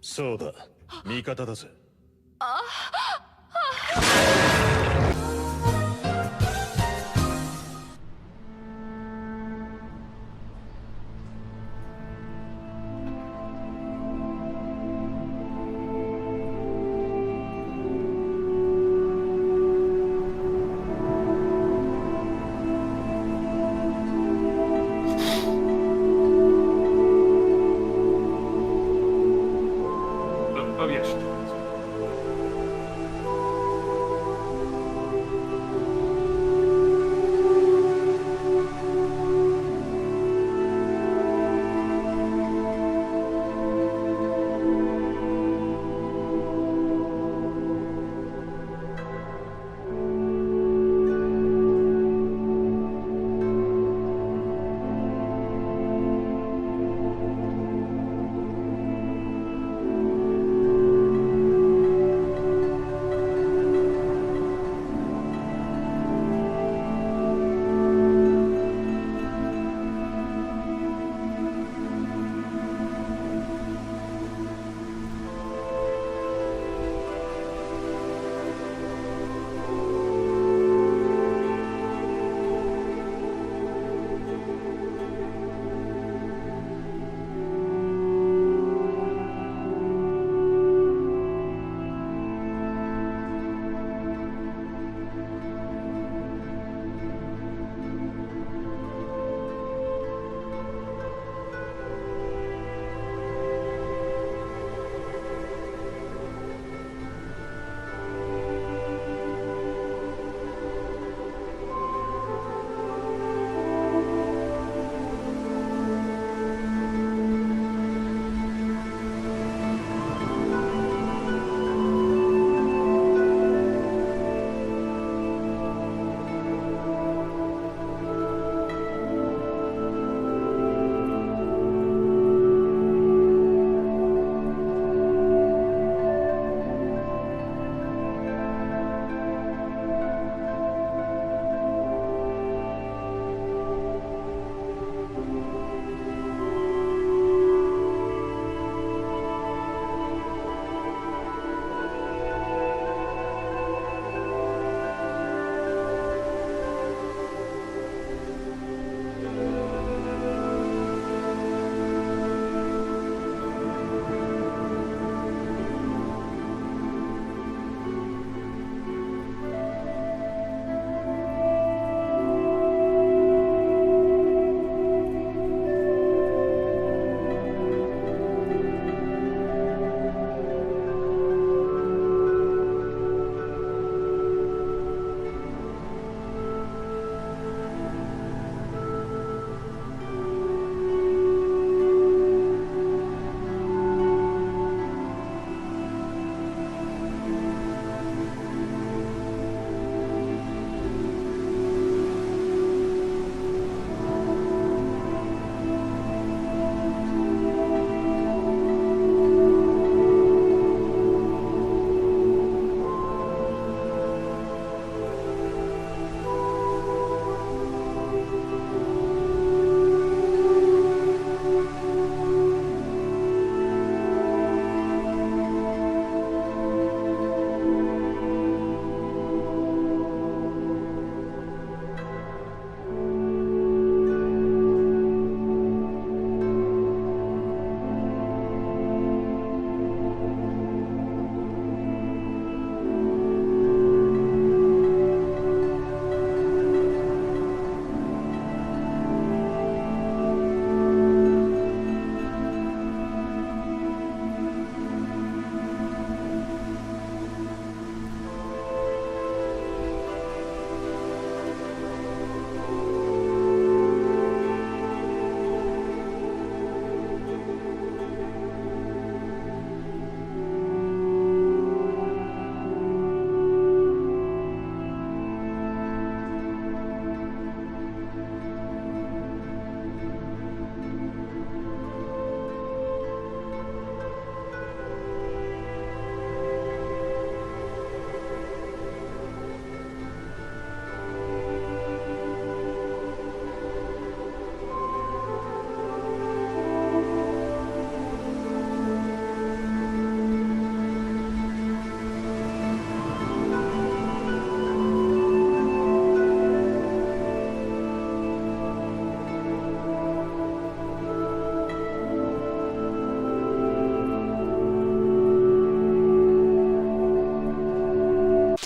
そうだ、味方だぜ。No wiesz.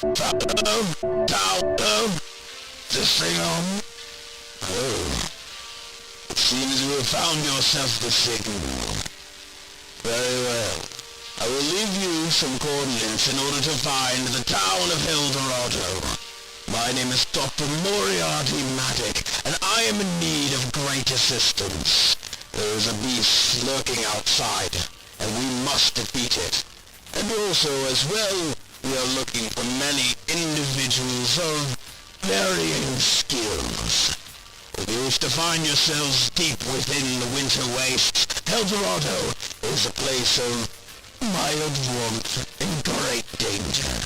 This thing on? Oh. It seems you have found yourself the signal. Very well. I will leave you some coordinates in order to find the town of Eldorado. My name is Dr. Moriarty Maddock, and I am in need of great assistance. There is a beast lurking outside, and we must defeat it. And also, as well, we are looking for many individuals of varying skills. If you wish to find yourselves deep within the winter wastes, Eldorado is a place of mild warmth and great danger.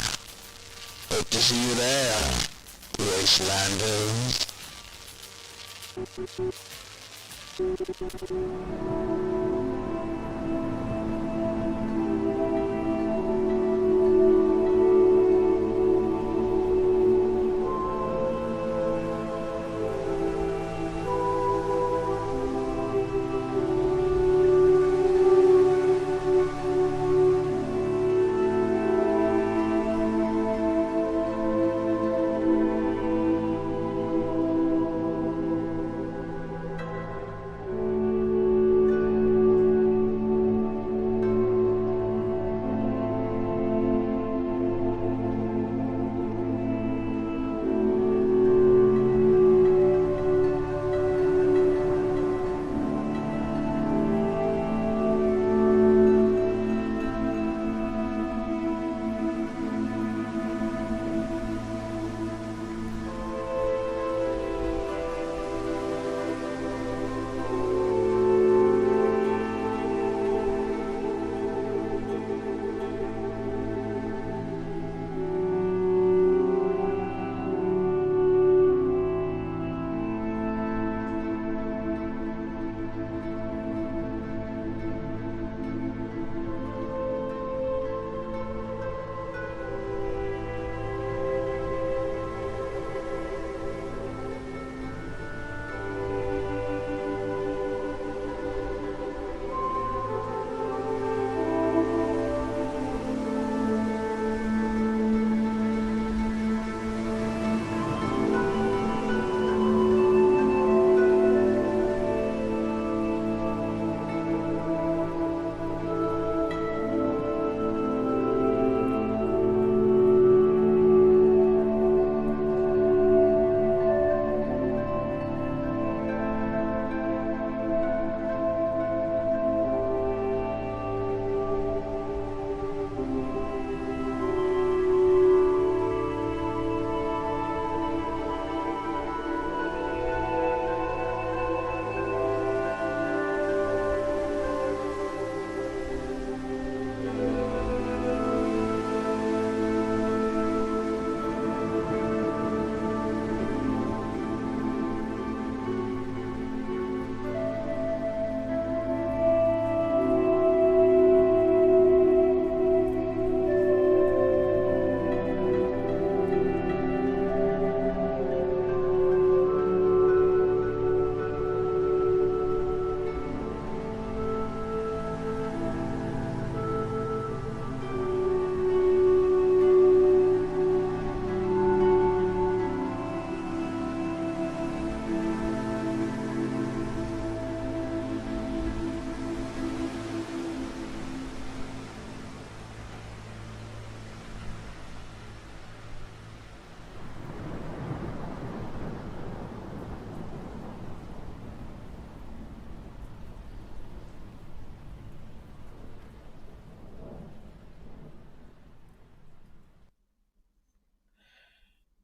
Hope to see you there, Wastelanders.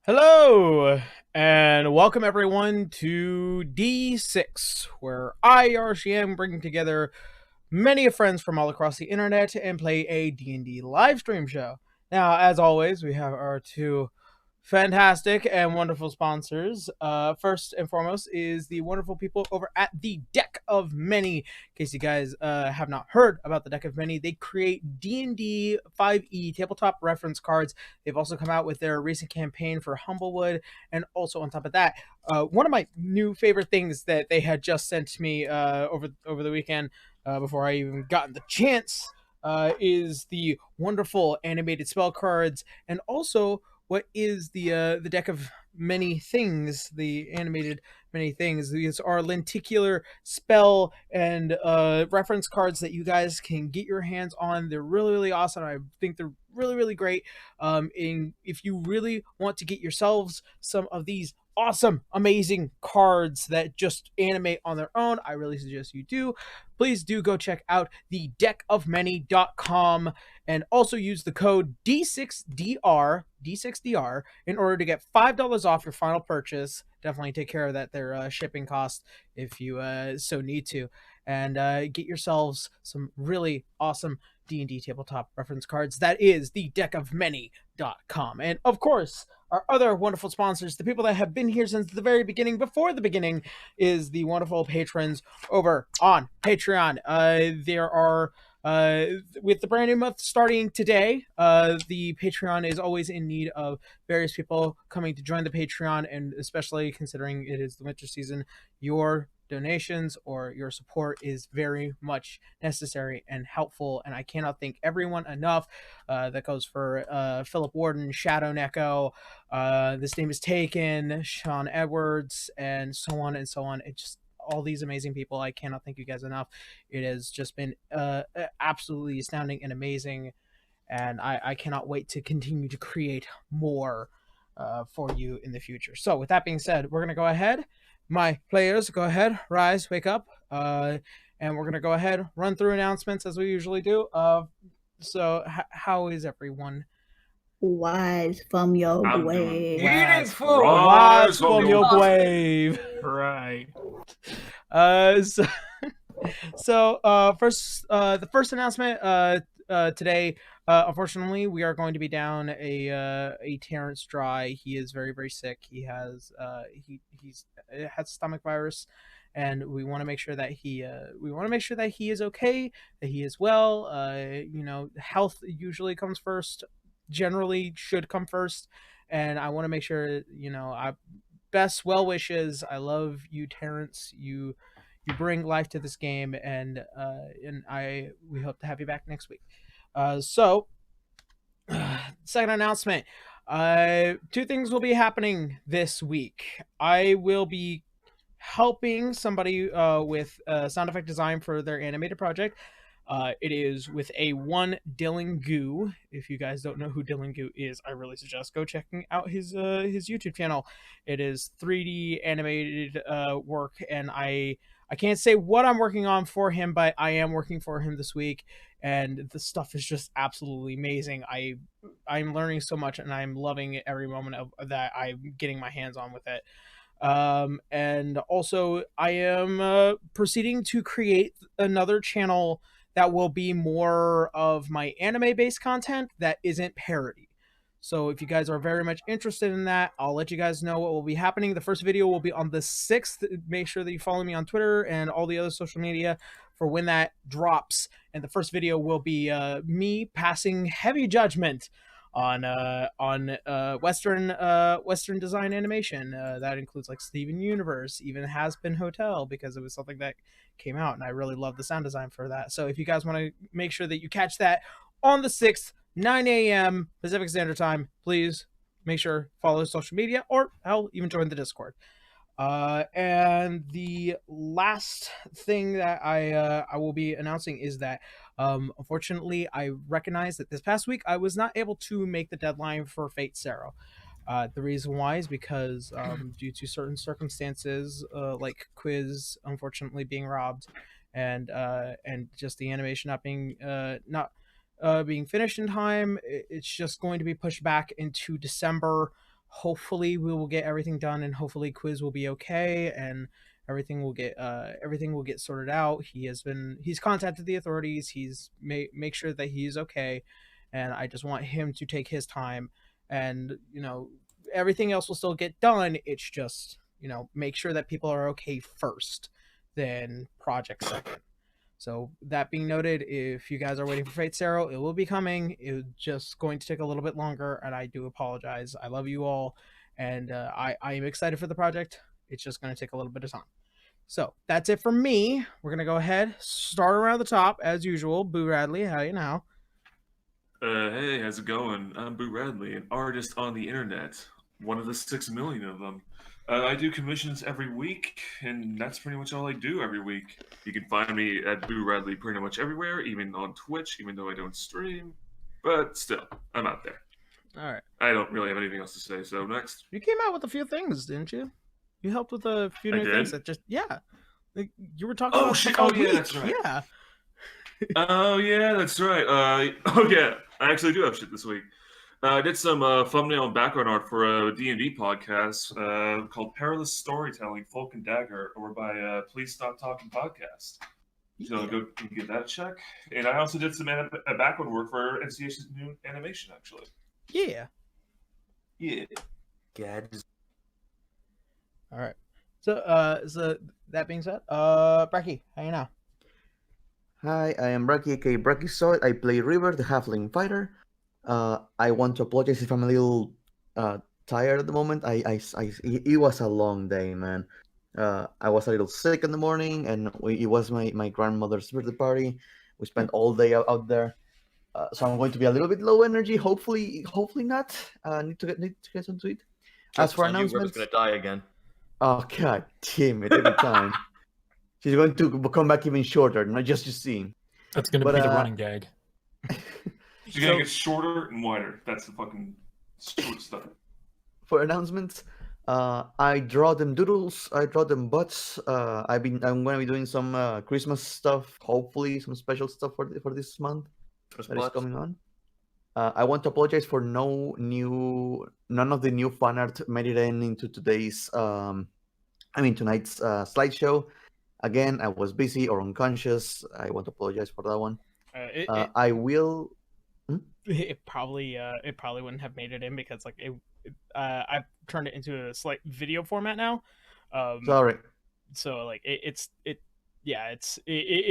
Hello, and welcome everyone to D6, where I, RCM, bring together many friends from all across the internet and play a D&D live stream show. Now, as always, we have our two fantastic and wonderful sponsors. First and foremost is the wonderful people over at the Deck of Many. In case you guys have not heard about the Deck of Many, they create D&D 5e tabletop reference cards. They've also come out with their recent campaign for Humblewood, and also on top of that, one of my new favorite things that they had just sent to me over the weekend, before I even gotten the chance, is the wonderful animated spell cards, and also what is the deck of many things, the animated many things. These are lenticular spell and reference cards that you guys can get your hands on. They're really, really awesome. I think they're really, really great. If you really want to get yourselves some of these awesome, amazing cards that just animate on their own, I really suggest you do. Please do go check out the deckofmany.com and also use the code D6DR in order to get $5 off your final purchase. Definitely take care of their shipping cost if you so need to, and get yourselves some really awesome D&D tabletop reference cards. That is the deckofmany.com. And of course, our other wonderful sponsors, the people that have been here since the very beginning, before the beginning, is the wonderful patrons over on Patreon. There are with the brand new month starting today, the Patreon is always in need of various people coming to join the Patreon, and especially considering it is the winter season, your donations or your support is very much necessary and helpful, and I cannot thank everyone enough. That goes for Philip Warden, Shadow Neko, This Name Is Taken, Sean Edwards, and so on and so on. It just all these amazing people. I cannot thank you guys enough. It has just been absolutely astounding and amazing, and I cannot wait to continue to create more for you in the future. So with that being said, we're going to go ahead. My players, go ahead, rise, wake up, and we're going to go ahead, run through announcements as we usually do. So how is everyone? Wise from your I'm grave. doing beautiful. Rise from your grave. Right. First, the first announcement today. Unfortunately, we are going to be down a Terrence Dry. He is very, very sick. He has he's had stomach virus, and we want to make sure that he is okay, that he is well. Health usually comes first. Generally, should come first, and I want to make sure best well wishes. I love you, Terrence. You bring life to this game, and we hope to have you back next week. Second announcement. Two things will be happening this week. I will be helping somebody with sound effect design for their animated project. It is with a one Dylan Goo. If you guys don't know who Dylan Goo is, I really suggest go checking out his YouTube channel. It is 3D animated work, and I can't say what I'm working on for him, but I am working for him this week, and the stuff is just absolutely amazing. I'm learning so much, and I'm loving every moment of that I'm getting my hands on with it. And also, I am proceeding to create another channel that will be more of my anime-based content that isn't parody. So if you guys are very much interested in that, I'll let you guys know what will be happening. The first video will be on the 6th. Make sure that you follow me on Twitter and all the other social media for when that drops. And the first video will be me passing heavy judgment on Western design animation. That includes like Steven Universe, even Has Been Hotel, because it was something that came out, and I really love the sound design for that. So if you guys want to make sure that you catch that on the 6th, 9 a.m. Pacific Standard Time, please make sure follow social media, or hell, even join the Discord. And the last thing that I will be announcing is that unfortunately, I recognize that this past week I was not able to make the deadline for Fate Zero. The reason why is because due to certain circumstances, like quiz unfortunately being robbed, and just the animation not being being finished in time, it's just going to be pushed back into December. Hopefully we will get everything done, and hopefully quiz will be okay, and everything will get sorted out. He's contacted the authorities. He's make sure that he's okay, and I just want him to take his time, and everything else will still get done. It's just make sure that people are okay first, then project second. So that being noted, if you guys are waiting for Fate Zero, it will be coming. It's just going to take a little bit longer, and I do apologize. I love you all, and I am excited for the project. It's just going to take a little bit of time. So that's it for me. We're going to go ahead, start around the top as usual. Boo Radley, how you now? Hey, how's it going? I'm Boo Radley, an artist on the internet, one of the 6 million of them. I do commissions every week, and that's pretty much all I do every week. You can find me at Boo Radley pretty much everywhere, even on Twitch, even though I don't stream. But still, I'm out there. All right. I don't really have anything else to say, so next. You came out with a few things, didn't you? You helped with a few I new things did? that just Like, you were talking Oh, about shit. stuff all Oh, yeah, week. that's right. Yeah. Oh, yeah, that's right. Oh, yeah, I actually do have shit this week. I did some thumbnail and background art for a D&D podcast called Perilous Storytelling, Folk and Dagger, over by Please Stop Talking Podcast. So go give that a check. And I also did some background work for NCH's new animation, actually. Yeah. Yeah. Gads. All right. So that being said, Bracky, how you now? Hi, I am Braki, aka Brachyzoid. I play River, the halfling fighter. I want to apologize if I'm a little tired at the moment. It was a long day, man. I was a little sick in the morning, and it was my grandmother's birthday party. We spent all day out there, so I'm going to be a little bit low energy. Hopefully not. Need to get some to eat. As for River's announcements, gonna die again. oh god damn it! Every time she's going to come back even shorter. Not just seeing. That's going to But, be the running gag. She's gonna get shorter and wider. That's the fucking short stuff. For announcements, I draw them doodles. I draw them butts. I'm gonna be doing some Christmas stuff. Hopefully, some special stuff for this month that is coming on. I want to apologize for none of the new fan art made it into today's tonight's slideshow. Again, I was busy or unconscious. I want to apologize for that one. I will. It probably wouldn't have made it in because like I've turned it into a slight video format now. Sorry. So like it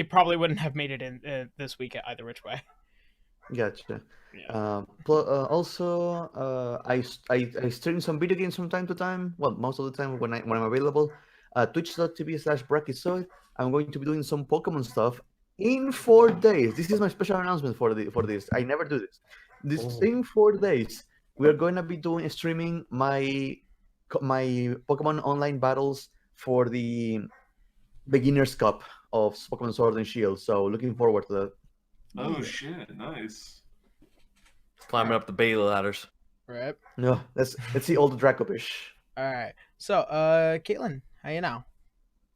probably wouldn't have made it in this week either which way. Gotcha. Yeah. Also, I stream some video games from time to time. Well, most of the time when I'm available. Twitch.tv/Brachyzoid. I'm going to be doing some Pokemon stuff in 4 days. This is my special announcement for this. I never do this. In 4 days, we are going to be streaming my Pokemon online battles for the Beginners Cup of Pokemon Sword and Shield. So looking forward to that. Oh, shit. Nice. Climbing up the Bailey ladders. Right. No, let's see all the Dracovish. All right. So, Caitlin, how you now?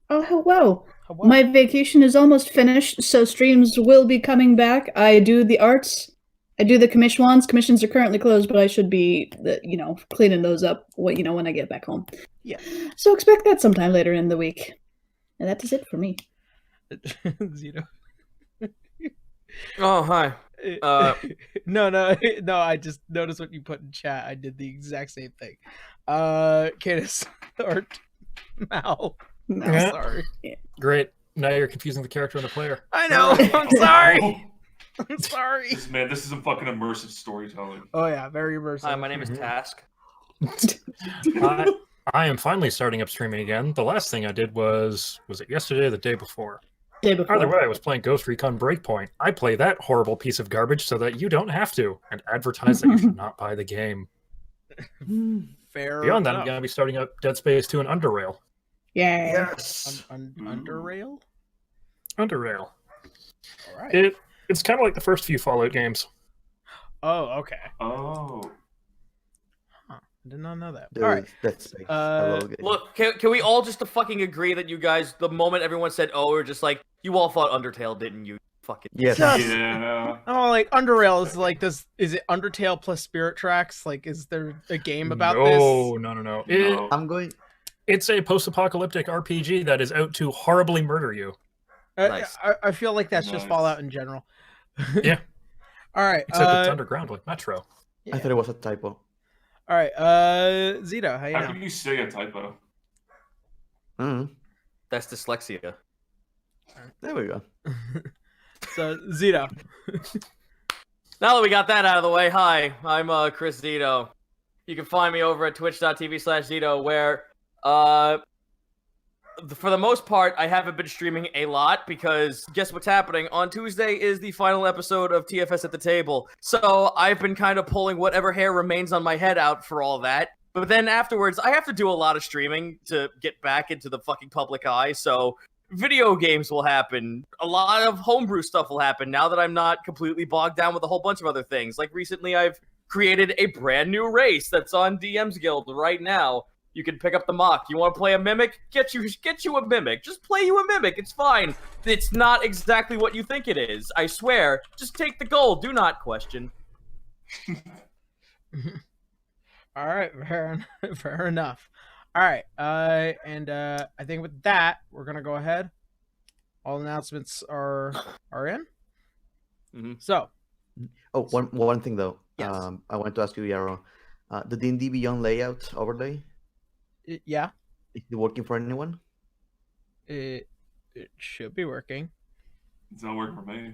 Oh, hello. Hello. My vacation is almost finished, so streams will be coming back. I do the arts. I do the commission ones. Commissions are currently closed, but I should be, cleaning those up. When I get back home. Yeah. So expect that sometime later in the week. And that is it for me. Zito. Oh, hi. No. I just noticed what you put in chat. I did the exact same thing. Cadis or Mal. No, Yeah. Sorry. Great. Now you're confusing the character and the player. I know. I'm sorry. I'm sorry. This is some fucking immersive storytelling. Oh yeah, very immersive. Hi, my name is Task. I am finally starting up streaming again. The last thing I did was it yesterday or the day before? Day before. Either way, I was playing Ghost Recon Breakpoint. I play that horrible piece of garbage so that you don't have to, and advertise that you should not buy the game. Fair. Beyond that, I'm enough. going to be starting up Dead Space 2 and Underrail. Yeah. Yes. Underrail. Underrail. All right. It's kind of like the first few Fallout games. Oh, okay. Oh. Huh. I did not know that. Dude, All right. that's nice. I love it. Look, can we all just fucking agree that you guys, the moment everyone said, "Oh," we're just like, you all thought Undertale, didn't you? Fucking Yes. Yeah. Oh, like Underrail is like is it Undertale plus Spirit Tracks? Like, is there a game about this? No. No. I'm going. It's a post-apocalyptic RPG that is out to horribly murder you. Nice. I feel like that's just Nice. Fallout in general. Yeah. All right. Except it's underground like Metro. Yeah. I thought it was a typo. All right. Zito, how you How know? can you say a typo? That's dyslexia. There we go. So Zito. Now that we got that out of the way, hi, I'm Chris Zito. You can find me over at twitch.tv/Zito, where for the most part, I haven't been streaming a lot because guess what's happening? On Tuesday is the final episode of TFS at the Table. So I've been kind of pulling whatever hair remains on my head out for all that. But then afterwards, I have to do a lot of streaming to get back into the fucking public eye. So video games will happen. A lot of homebrew stuff will happen now that I'm not completely bogged down with a whole bunch of other things. Like recently, I've created a brand new race that's on DM's Guild right now. You can pick up the mock. You want to play a mimic? Get you a mimic. Just play you a mimic. It's fine. It's not exactly what you think it is. I swear. Just take the gold. Do not question. All right, fair enough. All right, and I think with that, we're gonna go ahead. All announcements are in. Mm-hmm. So, one thing though. Yes. I wanted to ask you, Yarrow, the D&D Beyond layout overlay. Yeah. Is it working for anyone? It should be working. It's not working for me.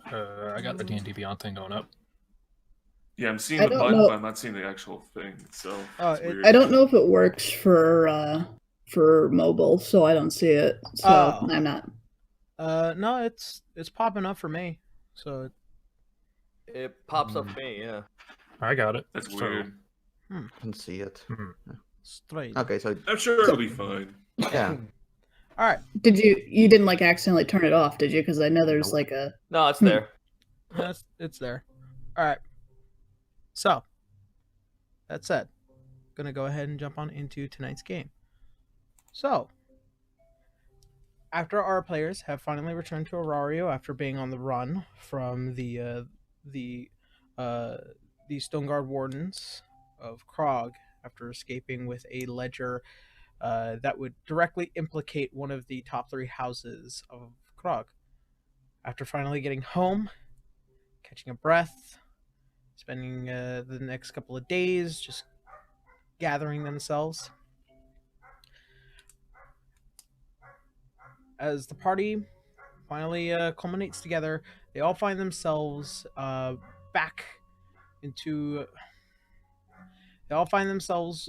I got the D&D Beyond thing going up. Yeah, I'm seeing I the don't button, know. but I'm not seeing the actual thing itself. It's weird. I don't know if it works for mobile, so I don't see it. So Oh. I'm not. No, it's popping up for me. So It pops up for me, yeah. I got it. That's So- weird. I can see it. straight. Okay, so I'm sure it'll be fine. yeah. All right. Did you didn't like accidentally turn it off, did you? Because I know there's like a. No, it's there. Yes, it's there. All right. So, that said, gonna go ahead and jump on into tonight's game. So, after our players have finally returned to Aurario after being on the run from the Stoneguard Wardens of Krog after escaping with a ledger that would directly implicate one of the top 3 houses of Krog. After finally getting home, catching a breath, spending the next couple of days just gathering themselves, as the party finally culminates together, they all find themselves back into... They all find themselves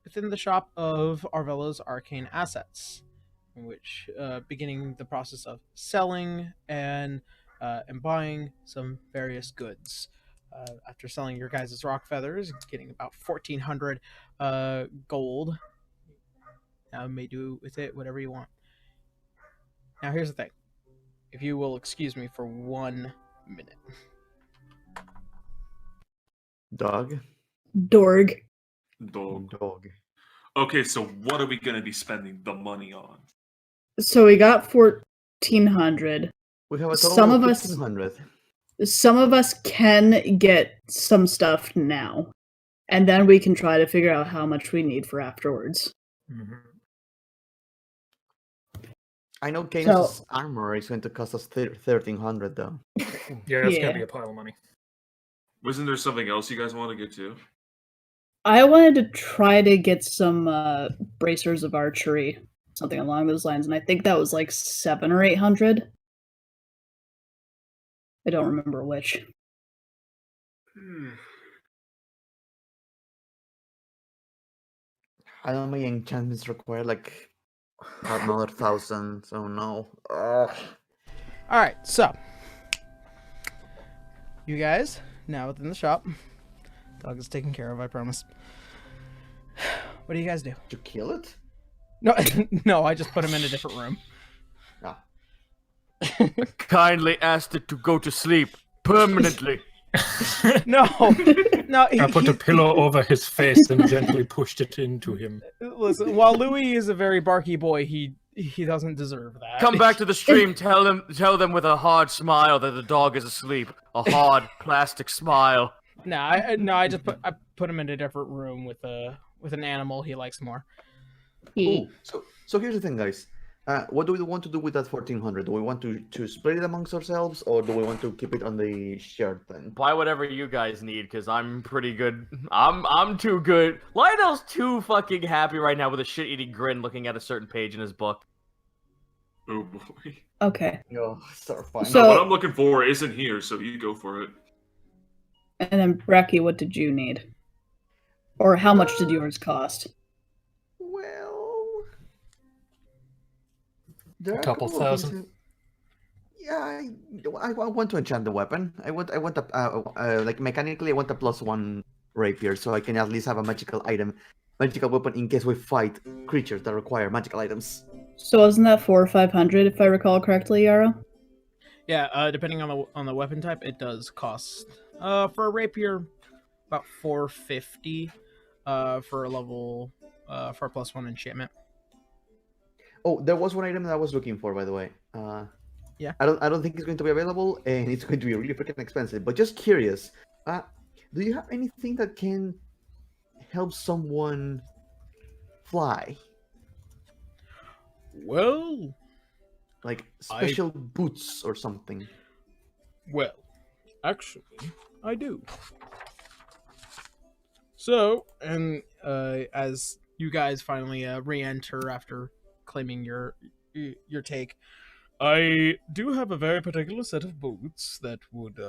within the shop of Arvella's arcane assets, in which beginning the process of selling and buying some various goods. After selling your guys' rock feathers, getting about 1,400 gold. Now you may do with it whatever you want. Now here's the thing. If you will excuse me for 1 minute. Dog. Dorg. Dog. Okay, so what are we going to be spending the money on? So we got 1,400. We have a total Some of of us- 1,500. Some of us can get some stuff now, and then we can try to figure out how much we need for afterwards. Mhm. I know Canis' armor is going to cost us 1,300 though. Yeah, that's Yeah. gonna be a pile of money. Wasn't there something else you guys want to get to? I wanted to try to get some bracers of archery, something along those lines, and I think that was like 700 or 800. I don't remember which. I don't know, my enchantments require like another 1,000, so no. Ugh. All right, so you guys now within the shop. Dog is taken care of, I promise. What do you guys do? To kill it? No, no, I just put him in a different room. Ah. Kindly asked it to go to sleep permanently. No, no. I put a pillow over his face and gently pushed it into him. Listen, while Louis is a very barky boy, he doesn't deserve that. Come back to the stream. Tell them with a hard smile that the dog is asleep. A hard plastic smile. No, I just put him in a different room with an animal he likes more. Ooh, so here's the thing, guys. What do we want to do with that 1,400? Do we want to split it amongst ourselves, or do we want to keep it on the shared thing? Buy whatever you guys need, because I'm pretty good. I'm too good. Lionel's too fucking happy right now with a shit-eating grin looking at a certain page in his book. Oh boy. Okay. Yo, start fine. So- What I'm looking for isn't here, so you go for it. And then, Bracky, what did you need? Or how much did yours cost? There are A couple of thousand. things yeah, I want to enchant the weapon. I want a like mechanically I want a +1 rapier so I can at least have a magical weapon in case we fight creatures that require magical items. So wasn't that 400 or 500 if I recall correctly, Yara? Yeah, depending on the weapon type, it does cost for a rapier about 450 for a level for a +1 enchantment. Oh, there was one item that I was looking for, by the way. Yeah. I don't think it's going to be available, and it's going to be really freaking expensive. But just curious, do you have anything that can help someone fly, Well, like special boots or something? well, actually, I do. So, and as you guys finally re-enter after claiming your take, I do have a very particular set of boots that would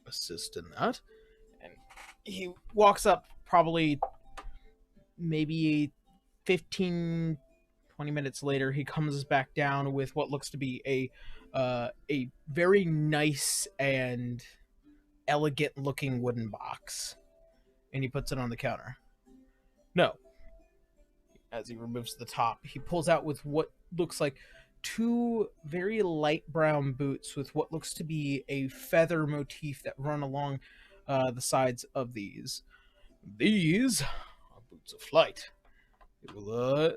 assist in that. And he walks up probably maybe 15 20 minutes later. He comes back down with what looks to be a very nice and elegant looking wooden box, and he puts it on the counter. No, as he removes the top, he pulls out with what looks like two very light brown boots with what looks to be a feather motif that run along the sides of these. These are boots of flight. It will,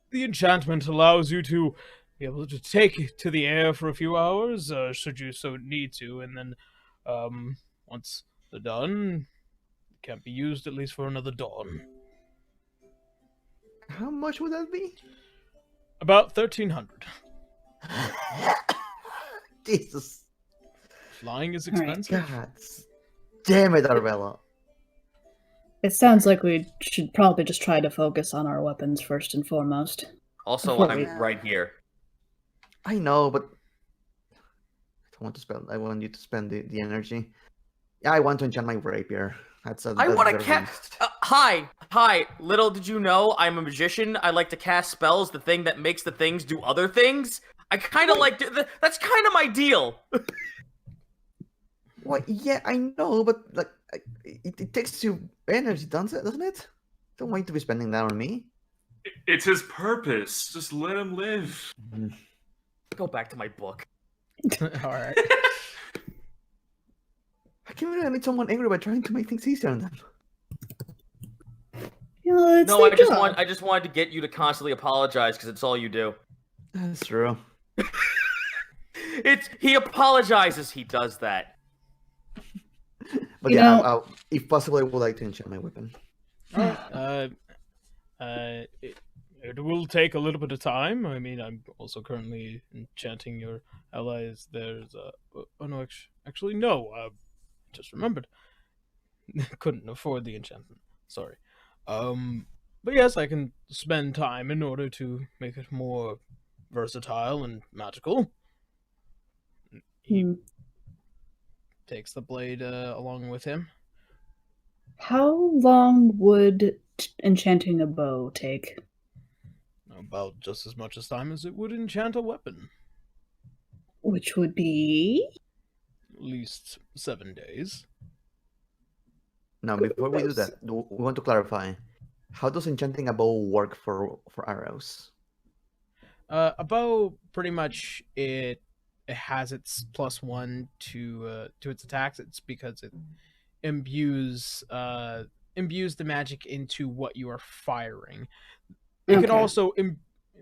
the enchantment allows you to be able to take to the air for a few hours, should you so need to, and then once they're done, can't be used at least for another dawn. How much would that be? About 1,300. Jesus. Flying is All right, expensive. God damn it, Arvella. It sounds like we should probably just try to focus on our weapons first and foremost. Also, Before I'm we- right here. I know, but I want you to spend the energy. Yeah, I want to enchant my rapier. I That's want to better cast. Hi. Little did you know, I'm a magician. I like to cast spells. The thing that makes the things do other things. I kind of like. That's kind of my deal. Well, yeah, I know, but like, it takes you energy, doesn't it? Don't want you to be spending that on me. It's his purpose. Just let him live. Go back to my book. All right. I can't believe I made someone angry by trying to make things easier on them. You know, it's No, their I job. just wanted to get you to constantly apologize because it's all you do. That's true. He apologizes. He does that. But You yeah, know- if possible, I would like to enchant my weapon. It will take a little bit of time. I mean, I'm also currently enchanting your allies. There's oh no, actually no. Just remembered. Couldn't afford the enchantment. Sorry. But yes, I can spend time in order to make it more versatile and magical. He Hmm. takes the blade along with him. How long would enchanting a bow take? About just as much as time as it would enchant a weapon. Which would be... At least 7 days. Now, before we do that, we want to clarify: how does enchanting a bow work for arrows? A bow, pretty much, it has its +1 to its attacks. It's because it imbues the magic into what you are firing. It can Okay. also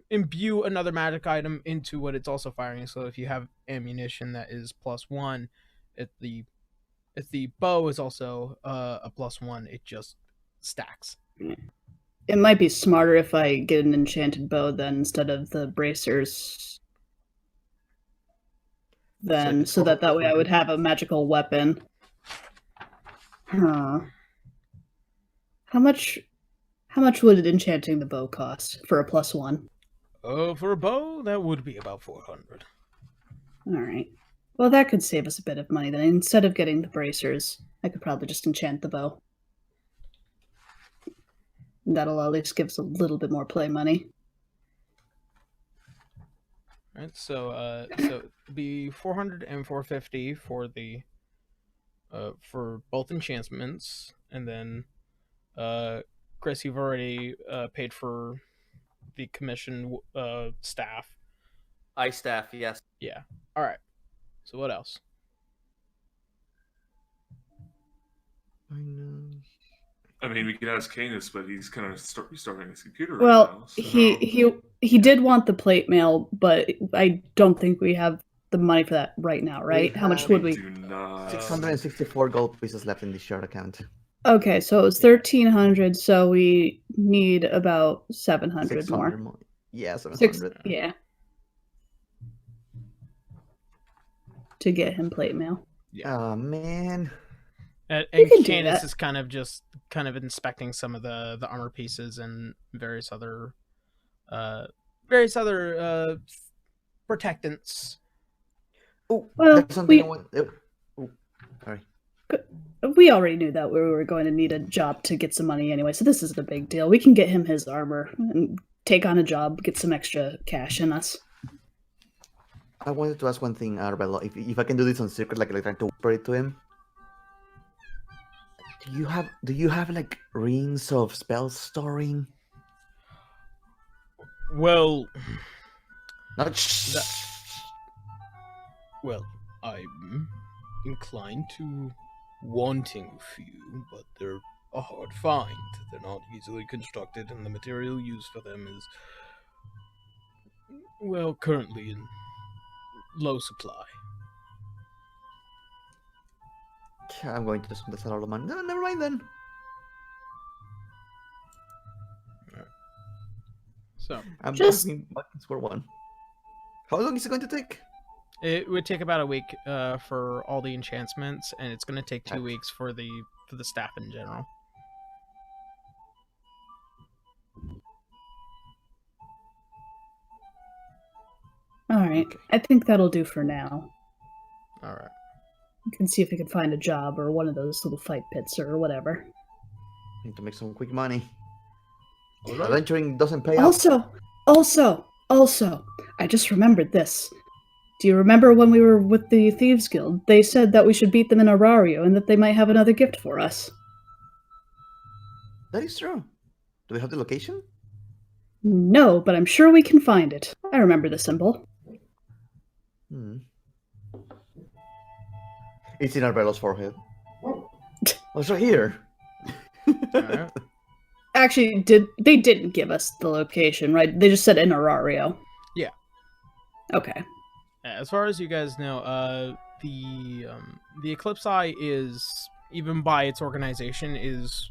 imbue another magic item into what it's also firing. So if you have ammunition that is +1, if the bow is also a +1, it just stacks. It might be smarter if I get an enchanted bow then instead of the bracers. Then, so that way I would have a magical weapon. Huh. How much would enchanting the bow cost for a +1? For a bow, that would be about 400. Alright. Well, that could save us a bit of money then. Instead of getting the bracers, I could probably just enchant the bow. That'll at least give us a little bit more play money. Right, so it'd be 400 and 450 for the for both enchantments, and then Chris, you've already paid for the commission staff. Ice staff, yes. Yeah. All right. So what else? I mean, we could ask Canis, but he's kind of restarting his computer right Well, now. So. he did want the plate mail, but I don't think we have the money for that right now, right? How much would we? Do not. 664 gold pieces left in the shard account. Okay, so it's 1,300, so we need about 700 600 more. Yeah, 700. Yeah. To get him plate mail. Oh, man. And can do Canis that. is kind of inspecting some of the armor pieces and various other protectants. Oh, Well, there's something we- I want. Oh, sorry. We already knew that we were going to need a job to get some money anyway, so this isn't a big deal. We can get him his armor and take on a job, get some extra cash in us. I wanted to ask one thing, Arbello. If I can do this on secret, like trying to whisper it to him. Do you have like rings of spell storing? Well, Not well, I'm inclined to wanting a few, but they're a hard find. They're not easily constructed, and the material used for them is, well, currently in low supply. I'm going to just a lot of money. No, never mind then. So I'm Just- asking buttons for one. How long is it going to take? it would take about a week for all the enchantments, and it's going to take 2 Okay. weeks for the staff in general. All right. I think that'll do for now. All right. We can see if we can find a job or one of those little fight pits or whatever. Need to make some quick money. All right. Adventuring doesn't pay off. Also, I just remembered this. Do you remember when we were with the Thieves Guild? They said that we should beat them in Arario and that they might have another gift for us. That is true. Do we have the location? No, but I'm sure we can find it. I remember the symbol. It's in Arbello's forehead. Oh, it's right here. All right. Actually, they didn't give us the location, right? They just said in Arario. Yeah. Okay. As far as you guys know, the Eclipse Eye is, even by its organization, is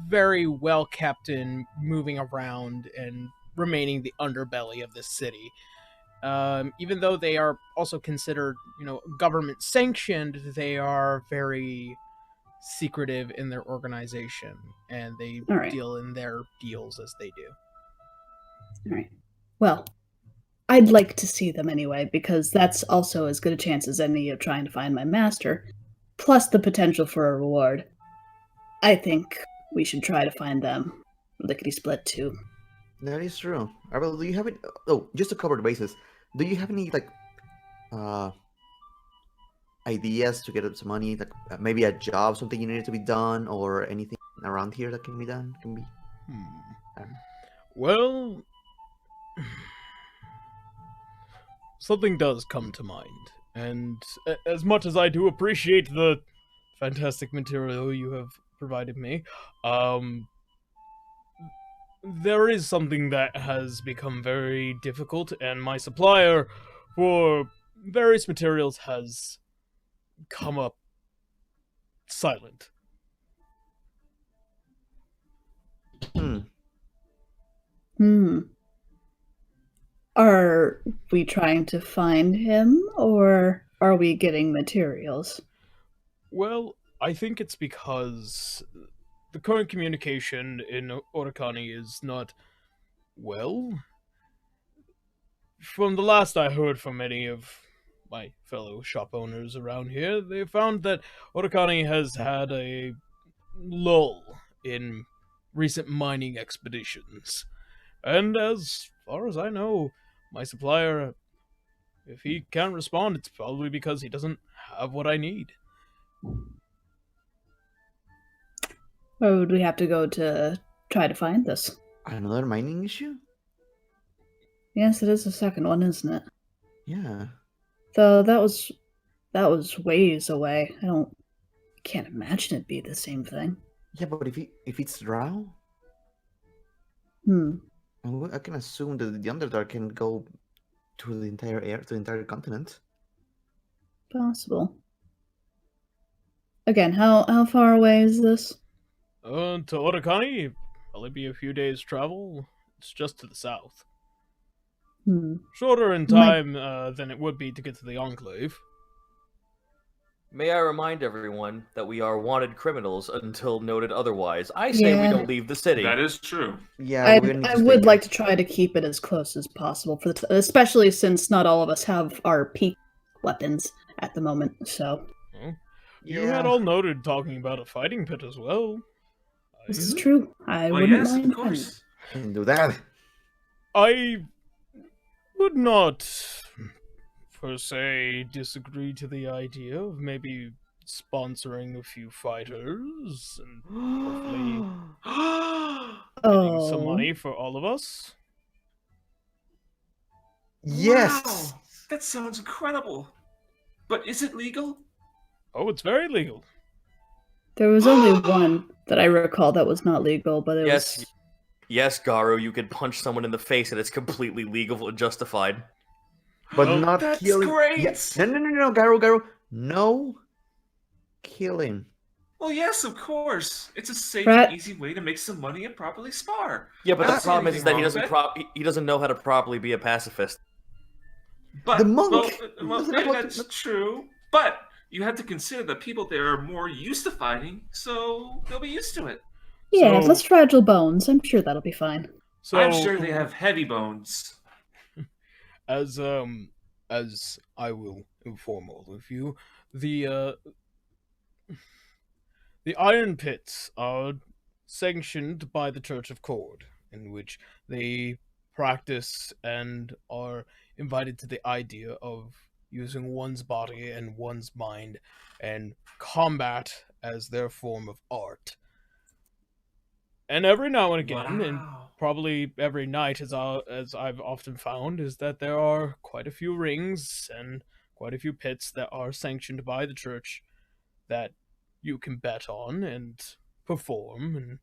very well kept in moving around and remaining the underbelly of this city. Even though they are also considered, government sanctioned, they are very secretive in their organization, and they All right. deal in their deals as they do. All right. Well, I'd like to see them anyway, because that's also as good a chance as any of trying to find my master, plus the potential for a reward. I think we should try to find them lickety split too. That is true. Arbello, do you have any... Oh, just to cover the bases. Do you have any, like, ideas to get some money? Like, maybe a job, something you needed to be done, or anything around here that can be done? Well, something does come to mind, and as much as I do appreciate the fantastic material you have provided me, there is something that has become very difficult, and my supplier for various materials has come up silent. Are we trying to find him, or are we getting materials? Well, I think it's because the current communication in Orakani is not well. From the last I heard from many of my fellow shop owners around here, they found that Orakani has had a lull in recent mining expeditions. And as far as I know, my supplier if he can't respond, it's probably because he doesn't have what I need. Where would we have to go to try to find this? Another mining issue? Yes, it is the second one, isn't it? Yeah. Though that was ways away. Can't imagine it'd be the same thing. Yeah, but if it's Drow, I can assume that the Underdark can go to the entire continent. Possible. Again, how far away is this? To Otakani, probably be a few days' travel. It's just to the south. Shorter in time than it would be to get to the Enclave. May I remind everyone that we are wanted criminals until noted otherwise. I say we don't leave the city. That is true. Yeah, I would like to try to keep it as close as possible, especially since not all of us have our peak weapons at the moment. So You had all noted talking about a fighting pit as well. this is true. I Well, wouldn't yes, mind. of course. Can do that. I would not, per se, disagree to the idea of maybe sponsoring a few fighters and hopefully getting some money for all of us. Yes. Wow, that sounds incredible. But is it legal? Oh, it's very legal. There was only one that I recall that was not legal, but it was. Yes, Garu, you could punch someone in the face and it's completely legal and justified. But Oh, not that's killing. great! Yes. No, Garu. No killing. Well, yes, of course. It's a safe Right. and easy way to make some money and properly spar. Yeah, but I the don't see problem is anything that wrong with he doesn't know how to properly be a pacifist. But, The monk well, doesn't yeah, know how to- that's true. But you have to consider that people there are more used to fighting, so they'll be used to it. Yeah, So- less fragile bones. I'm sure that'll be fine. So I'm sure they have heavy bones. as I will inform all of you, the Iron Pits are sanctioned by the Church of Cord, in which they practice and are invited to the idea of using one's body and one's mind and combat as their form of art. And every now and again, and Wow. probably every night, as I've often found, is that there are quite a few rings and quite a few pits that are sanctioned by the church that you can bet on and perform and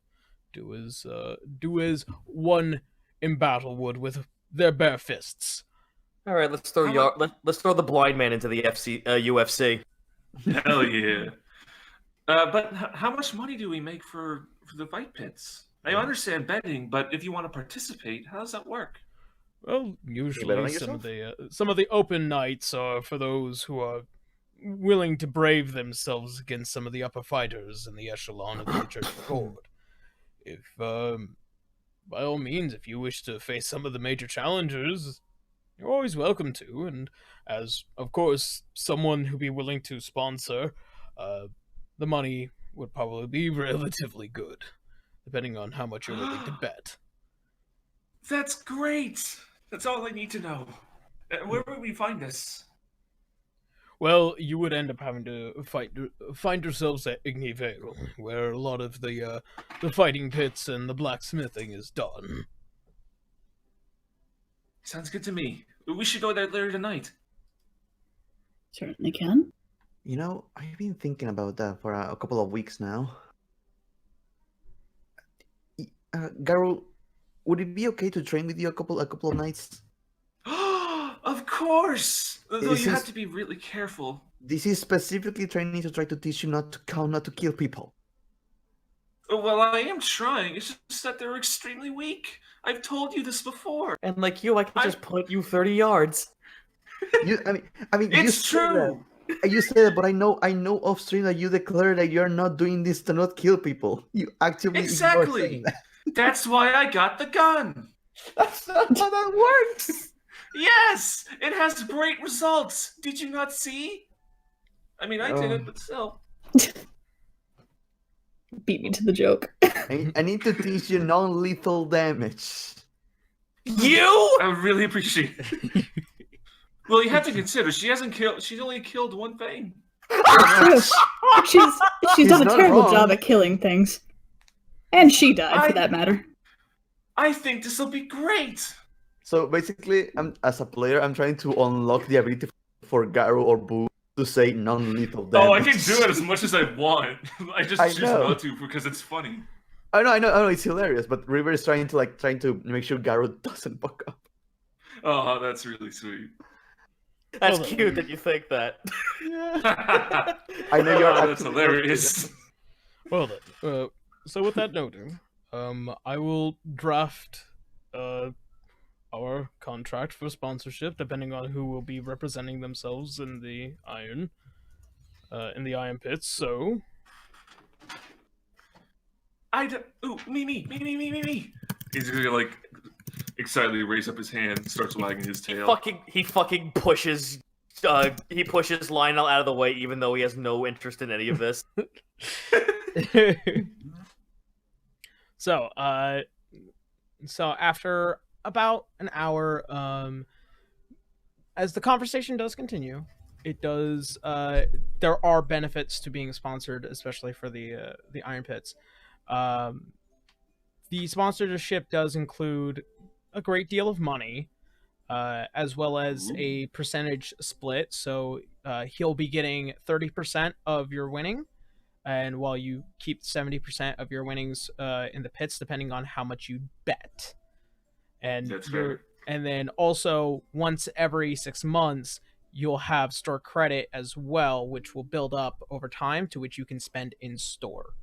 do as one in battle would with their bare fists. All right, let's throw let's throw the blind man into the UFC. Hell yeah. But how much money do we make for the fight pits? I understand betting, but if you want to participate, how does that work? Well, bet on usually yourself? some of the open nights are for those who are willing to brave themselves against some of the upper fighters in the echelon of the Church of Cord. If by all means, if you wish to face some of the major challengers, you're always welcome to. And as, of course, someone who'd be willing to sponsor, the money would probably be relatively good, depending on how much you're willing to bet. That's great. That's all I need to know. Where would we find this? Well, you would end up having to find yourselves at Igni Vale, where a lot of the fighting pits and the blacksmithing is done. Sounds good to me. We should go there later tonight. Certainly can. You know, I've been thinking about that for a couple of weeks now. Garu, would it be okay to train with you a couple of nights? Of course! Though This you have is- to be really careful. This is specifically training to try to teach you not to count, not to kill people. Well, I am trying. It's just that they're extremely weak. I've told you this before. And like you, I can just put you 30 yards. I mean, you It's say that. true. You say that, but I know off stream that you declare that you're not doing this to not kill people. You actually ignore Exactly. saying that. That's why I got the gun. That's not how that works. Yes, it has great results. Did you not see? I mean, I did Oh. it, but still. Beat me to the joke. I need to teach you non-lethal damage. You? I really appreciate it. Well, you have to consider she's only killed one thing. True. She's He's done a not terrible wrong. job at killing things. And she died, for that matter. I think this will be great. So basically, as a player, I'm trying to unlock the ability for Garu or Boo to say non-lethal damage. Oh, I can do it as much as I want. I just choose know. not to because it's funny. I know, it's hilarious. But River is trying to make sure Garu doesn't fuck up. Oh, that's really sweet. That's cute that you think that. I know you're. Oh, that's hilarious. Well then, so with that noted, I will draft our contract for sponsorship, depending on who will be representing themselves in the iron pits. So, Me. He's gonna like excitedly raise up his hand, and starts wagging his tail. He fucking pushes. He pushes Lionel out of the way, even though he has no interest in any of this. so after about an hour, as the conversation does continue, it does. There are benefits to being sponsored, especially for the iron pits. The sponsorship does include a great deal of money, as well as a percentage split. So he'll be getting 30% of your winning, and while you keep 70% of your winnings in the pits, depending on how much you bet. And That's fair. And then also once every 6 months, you'll have store credit as well, which will build up over time, to which you can spend in store.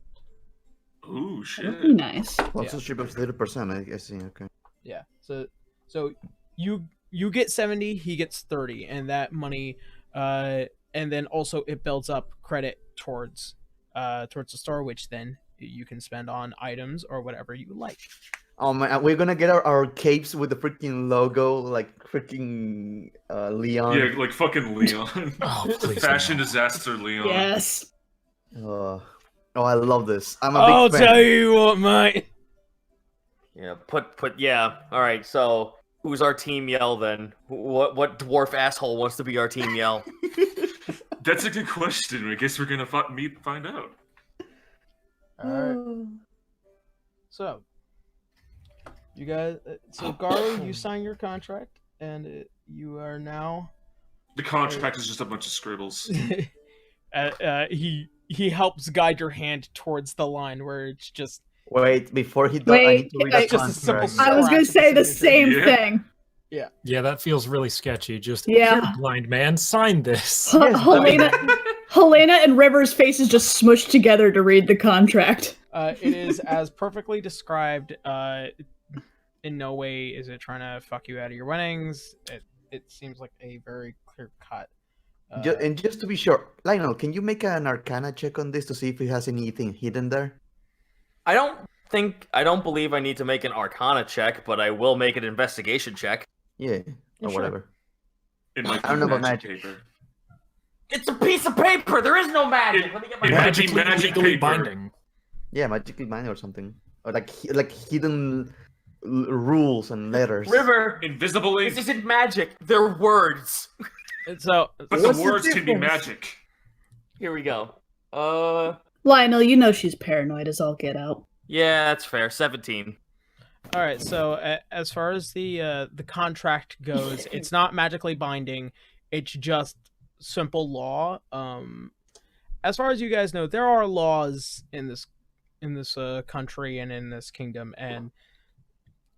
Ooh, shit. That'd be nice. Sponsorship of 30%. I see. Okay. Yeah. So you get 70, he gets 30, and that money, and then also it builds up credit towards the store, which then you can spend on items or whatever you like. Oh man, we're gonna get our capes with the freaking logo, like freaking Leon. Yeah, like fucking Leon. Oh, please Fashion no. disaster Leon. Yes. Oh, I love this. I'm a I'll big fan. tell you what, mate. Yeah, yeah. All right, so who's our team yell then? What dwarf asshole wants to be our team yell? That's a good question. I guess we're gonna find out. All right. So, you guys. So, Garu, you sign your contract, and you are now. The contract is just a bunch of scribbles. He helps guide your hand towards the line where it's just. Wait, before he does, I need to read It's the just a simple contract. I was going to say the same Yeah. thing. Yeah, that feels really sketchy. Just Yeah. "Here, blind man, sign this. Helena and River's faces just smushed together to read the contract. It is as perfectly described. In no way is it trying to fuck you out of your winnings. It seems like a very clear cut. And just to be sure, Lionel, can you make an Arcana check on this to see if it has anything hidden there? I don't believe I need to make an Arcana check, but I will make an investigation check. Yeah, or sure. whatever. It might I don't be know about magic magic. paper. It's a piece of paper. There is no magic. Let me get my It might be Magically magic legally paper. binding. Yeah, magically binding or something, or like hidden rules and letters. River. Invisible This ink. isn't magic. They're words. And so, But the What's the words can be difference? magic. Here we go. Lionel, you know she's paranoid as all get out. Yeah, that's fair. 17. all right. So, as far as the contract goes, it's not magically binding. It's just simple law. As far as you guys know, there are laws in this country and in this kingdom, and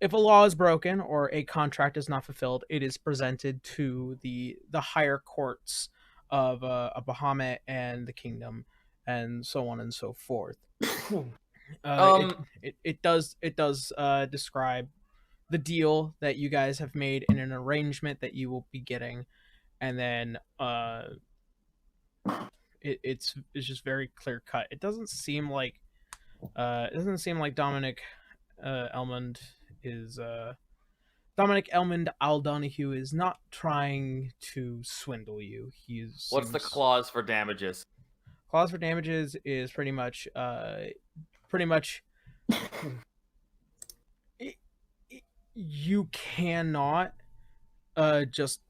if a law is broken or a contract is not fulfilled, it is presented to the higher courts of Bahamut and the kingdom, and so on and so forth. It does describe the deal that you guys have made in an arrangement that you will be getting, and then it's just very clear cut. It doesn't seem like Dominic Elmond is Dominic Elmond Aldonahue is not trying to swindle you. What's the clause for damages? Clause for damages is pretty much you cannot just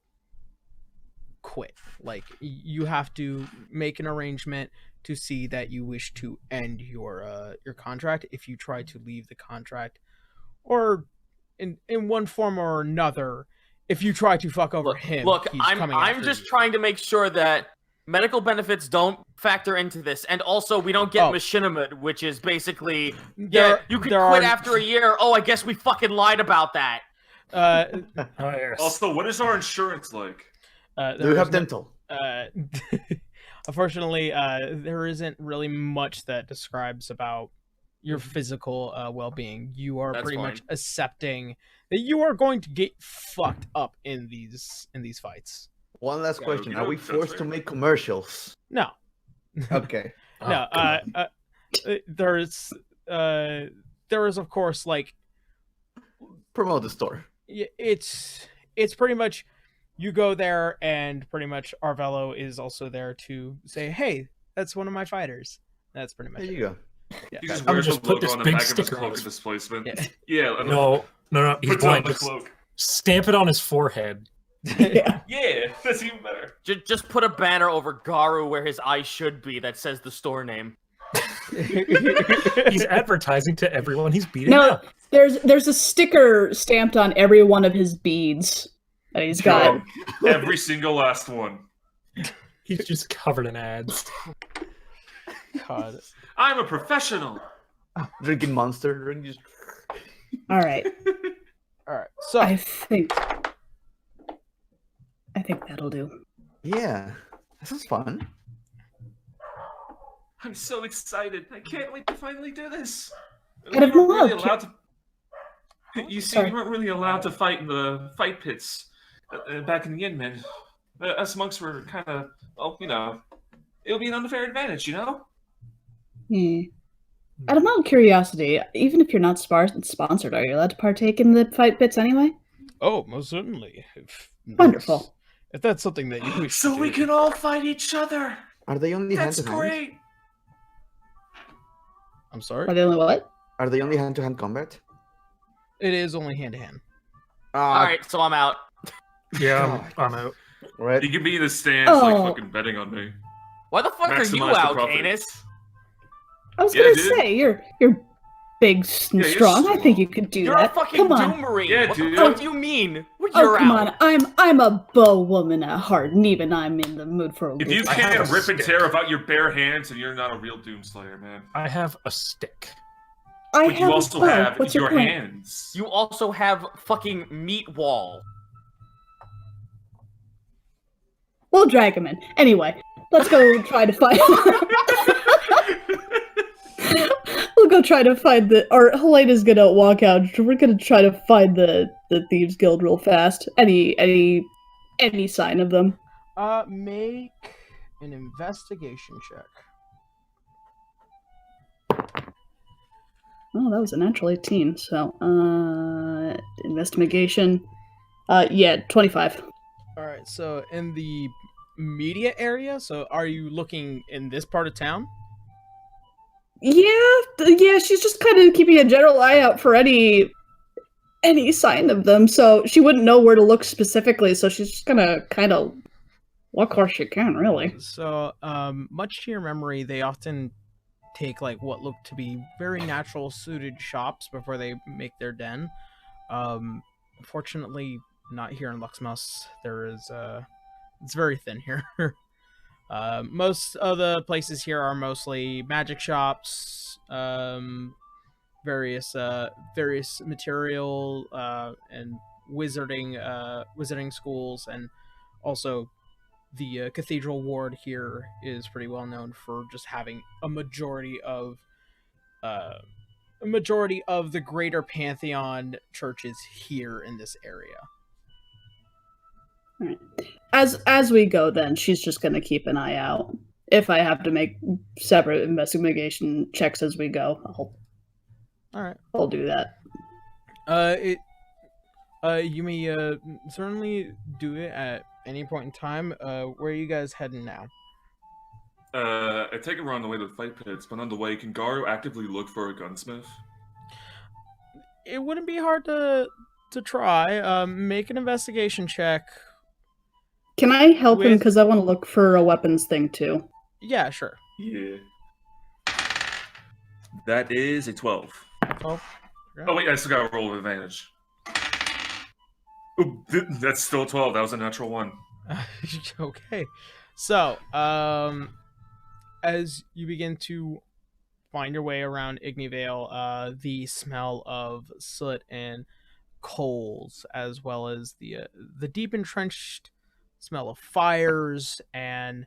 quit. Like you have to make an arrangement to see that you wish to end your contract. If you try to leave the contract, or in one form or another, if you try to fuck over him, he's coming after I'm just you. trying to make sure that medical benefits don't factor into this, and also we don't get machinima, which is basically you can quit after a year. Oh, I guess we fucking lied about that. Yes. Also, what is our insurance like? Do we have dental? Unfortunately, there isn't really much that describes about your physical well-being. You are pretty much accepting that you are going to get fucked up in these fights. One last question: are we forced to make commercials? No. Okay. No. There is of course like promote the store. It's pretty much you go there, and pretty much Arvello is also there to say, "Hey, that's one of my fighters." That's pretty much. There you go. Yeah. You just wear the logo on the back of his cloak displacement. Yeah. No. He's blind. The cloak. Stamp it on his forehead. Yeah, that's even better. Just put a banner over Garu where his eye should be that says the store name. He's advertising to everyone he's beating up. There's a sticker stamped on every one of his beads that he's got. Every single last one. He's just covered in ads. God. I'm a professional. Drinking Monster. All right. So I think that'll do. Yeah, this is fun. I'm so excited. I can't wait to finally do this. You weren't really allowed to fight in the fight pits back in the inn, man. Us monks were kind of, it'll be an unfair advantage, you know? Out of my own curiosity, even if you're not sponsored, are you allowed to partake in the fight pits anyway? Oh, most certainly. Wonderful. If that's something that you wish so to we do. can all fight each other. Are they only That's hand-to-hand? great. I'm sorry? Are they only what? Are they only hand-to-hand combat? It is only hand-to-hand. Alright, so I'm out. Yeah, I'm out. Right. You can be in the stands like fucking betting on me. Why the fuck are you Maximize the out, profit. Canis? I was gonna say you're big and you're strong. I think you could do You're that. a fucking Come on. Doom Marine. Yeah, what dude. the fuck do you mean? Oh, You're come out. on. I'm a bow woman at heart, and even I'm in the mood for a If little you I can't have a rip and stick. tear about your bare hands, then you're not a real Doomslayer, man. I have a stick. I But have you also a bow. have What's your plan? hands. You also have fucking meat wall. We'll drag him in. Anyway, let's go try to find. We'll go try to find or Helena's gonna walk out. We're gonna try to find the Thieves Guild real fast. Any sign of them? Make an investigation check. Oh, that was a natural 18. So, investigation. 25. All right. So in the media area. So are you looking in this part of town? Yeah. She's just kind of keeping a general eye out for any sign of them. So she wouldn't know where to look specifically. So she's just gonna kind of look where she can, really. So, much to your memory, they often take like what look to be very natural suited shops before they make their den. Unfortunately, not here in Luxmouse. There is it's very thin here. Most of the places here are mostly magic shops, various material and wizarding schools, and also the cathedral ward here is pretty well known for just having a majority of the greater pantheon churches here in this area. All right. As we go, then she's just gonna keep an eye out. If I have to make separate investigation checks as we go, I'll do that. You may certainly do it at any point in time. Where are you guys heading now? I take it we're on the way to the fight pits, but on the way, can Garu actively look for a gunsmith? It wouldn't be hard to try. Make an investigation check. Can I help him? With- Because I want to look for a weapons thing, too. Yeah, sure. Yeah. That is a 12. 12. Oh, wait, I still got a roll of advantage. Ooh, that's still 12. That was a natural 1. Okay. So, as you begin to find your way around Ignievale, the smell of soot and coals, as well as the deep entrenched smell of fires, and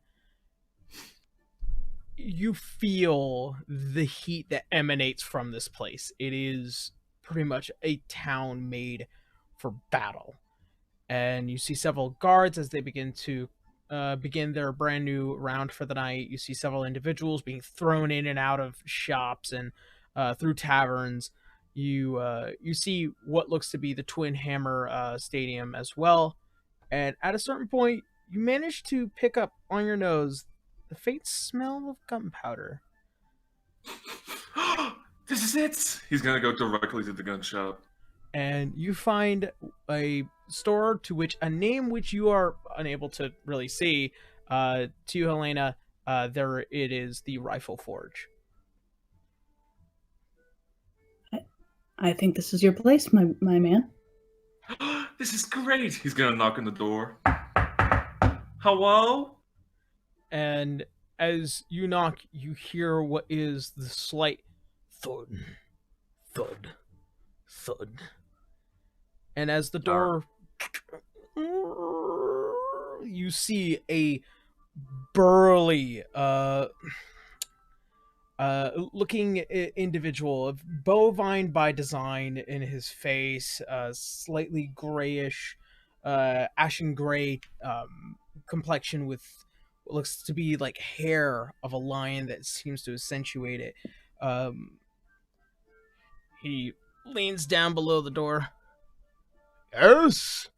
you feel the heat that emanates from this place. It is pretty much a town made for battle. And you see several guards as they begin their brand new round for the night. You see several individuals being thrown in and out of shops and through taverns. You see what looks to be the Twin Hammer Stadium as well. And at a certain point, you manage to pick up on your nose the faint smell of gunpowder. This is it! He's gonna go directly to the gun shop. And you find a store to which a name which you are unable to really see. To you, Helena, there it is, the Rifle Forge. I think this is your place, my man. This is great! He's gonna knock on the door. Hello? And as you knock, you hear what is the slight thud, thud, thud. And as the door, you see a burly, looking individual, bovine by design in his face, slightly grayish, ashen gray complexion with what looks to be like hair of a lion that seems to accentuate it. He leans down below the door. Yes?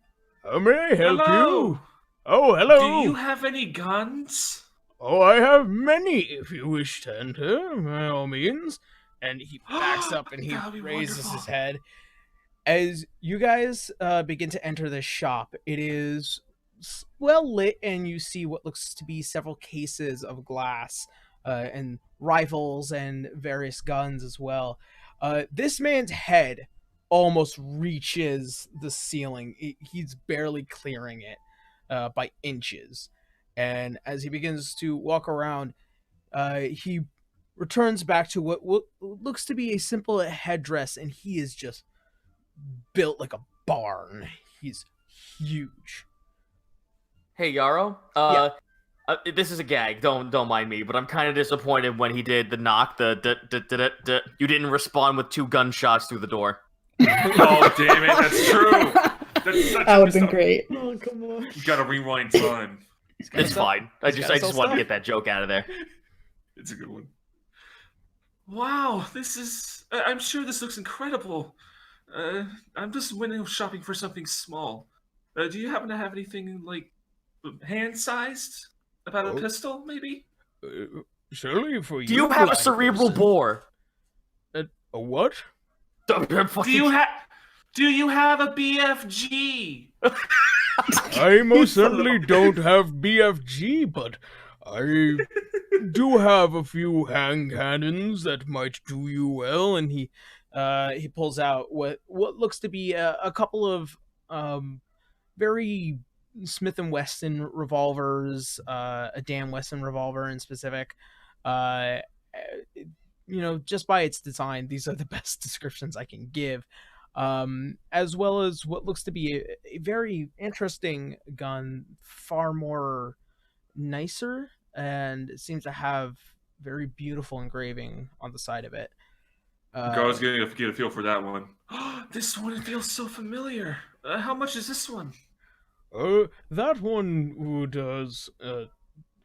How may I help you? Oh, hello. Do you have any guns? Oh, I have many if you wish to enter, by all means. And he backs up and he That would be raises wonderful. his head. As you guys begin to enter this shop, it is well lit, and you see what looks to be several cases of glass and rifles and various guns as well. This man's head almost reaches the ceiling. He's barely clearing it by inches. And as he begins to walk around, he returns back to what looks to be a simple headdress, and he is just built like a barn. He's huge. Hey Yarrow, this is a gag. Don't mind me, but I'm kind of disappointed when he did the knock. You didn't respond with 2 gunshots through the door. Oh, damn it, that's true! That's such That would have a been great. Oh, come on. You gotta rewind time. It's fine. I just gotta sell wanted to stuff. get that joke out of there. It's a good one. Wow, I'm sure this looks incredible. I'm just window shopping for something small. Do you happen to have anything, like, hand-sized? About a pistol, maybe? Surely for you. Do you have a blind cerebral person. bore? A what? Do you have a BFG? I most certainly don't have BFG, but I do have a few hand cannons that might do you well. And he pulls out what looks to be a couple of very Smith & Wesson revolvers, a Dan Wesson revolver in specific. Just by its design, these are the best descriptions I can give. As well as what looks to be a very interesting gun, far more nicer, and it seems to have very beautiful engraving on the side of it. I was getting to get a feel for that one. This one feels so familiar. How much is this one? That one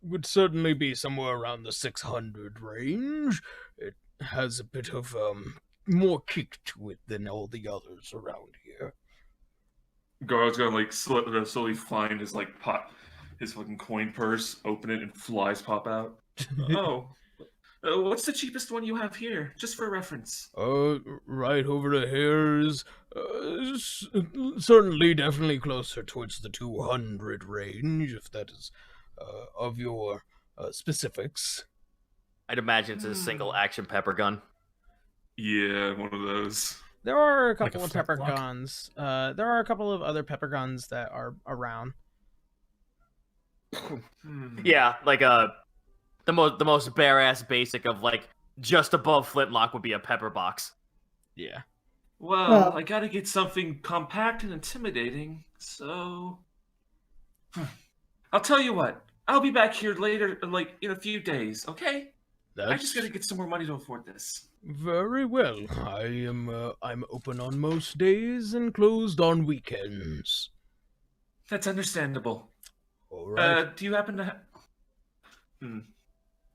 would certainly be somewhere around the 600 range. It has a bit of more kick to it than all the others around here. Gar's gonna like slowly find his his fucking coin purse, open it, and flies pop out. Oh, what's the cheapest one you have here, just for reference? Right over here is Certainly, definitely closer towards the 200 range, if that is of your specifics. I'd imagine it's a single action pepper gun. Yeah, one of those. There are a Like couple a of pepper flintlock? guns. There are a couple of other pepper guns that are around. Yeah, like the most bare ass basic of like just above flintlock would be a pepper box. Yeah. Well, I gotta get something compact and intimidating, so... I'll tell you what. I'll be back here later, like, in a few days, okay? I just gotta get some more money to afford this. Very well. I'm open on most days and closed on weekends. That's understandable. All right. Do you happen to Do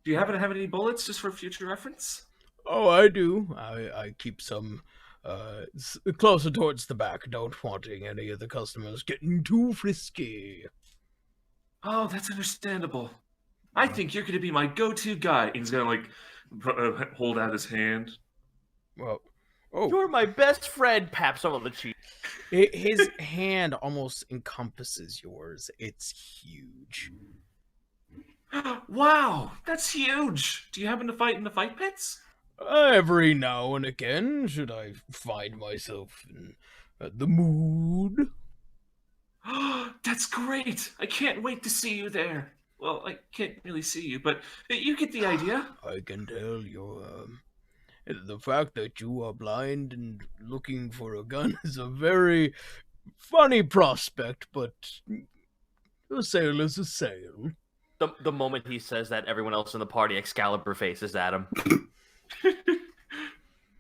you happen to have any bullets just for future reference? Oh, I do. I keep some closer towards the back. Don't wanting any of the customers getting too frisky. Oh, that's understandable. I think you're gonna be my go-to guy. And he's gonna like hold out his hand. Well, oh, You're my best friend, paps on the cheek. his hand almost encompasses yours. It's huge. Wow, that's huge. Do you happen to fight in the fight pits? Every now and again, should I find myself in the mood. That's great. I can't wait to see you there. Well, I can't really see you, but you get the idea. I can tell you, the fact that you are blind and looking for a gun is a very funny prospect, but a sale is a sale. The moment he says that, everyone else in the party Excalibur faces at him.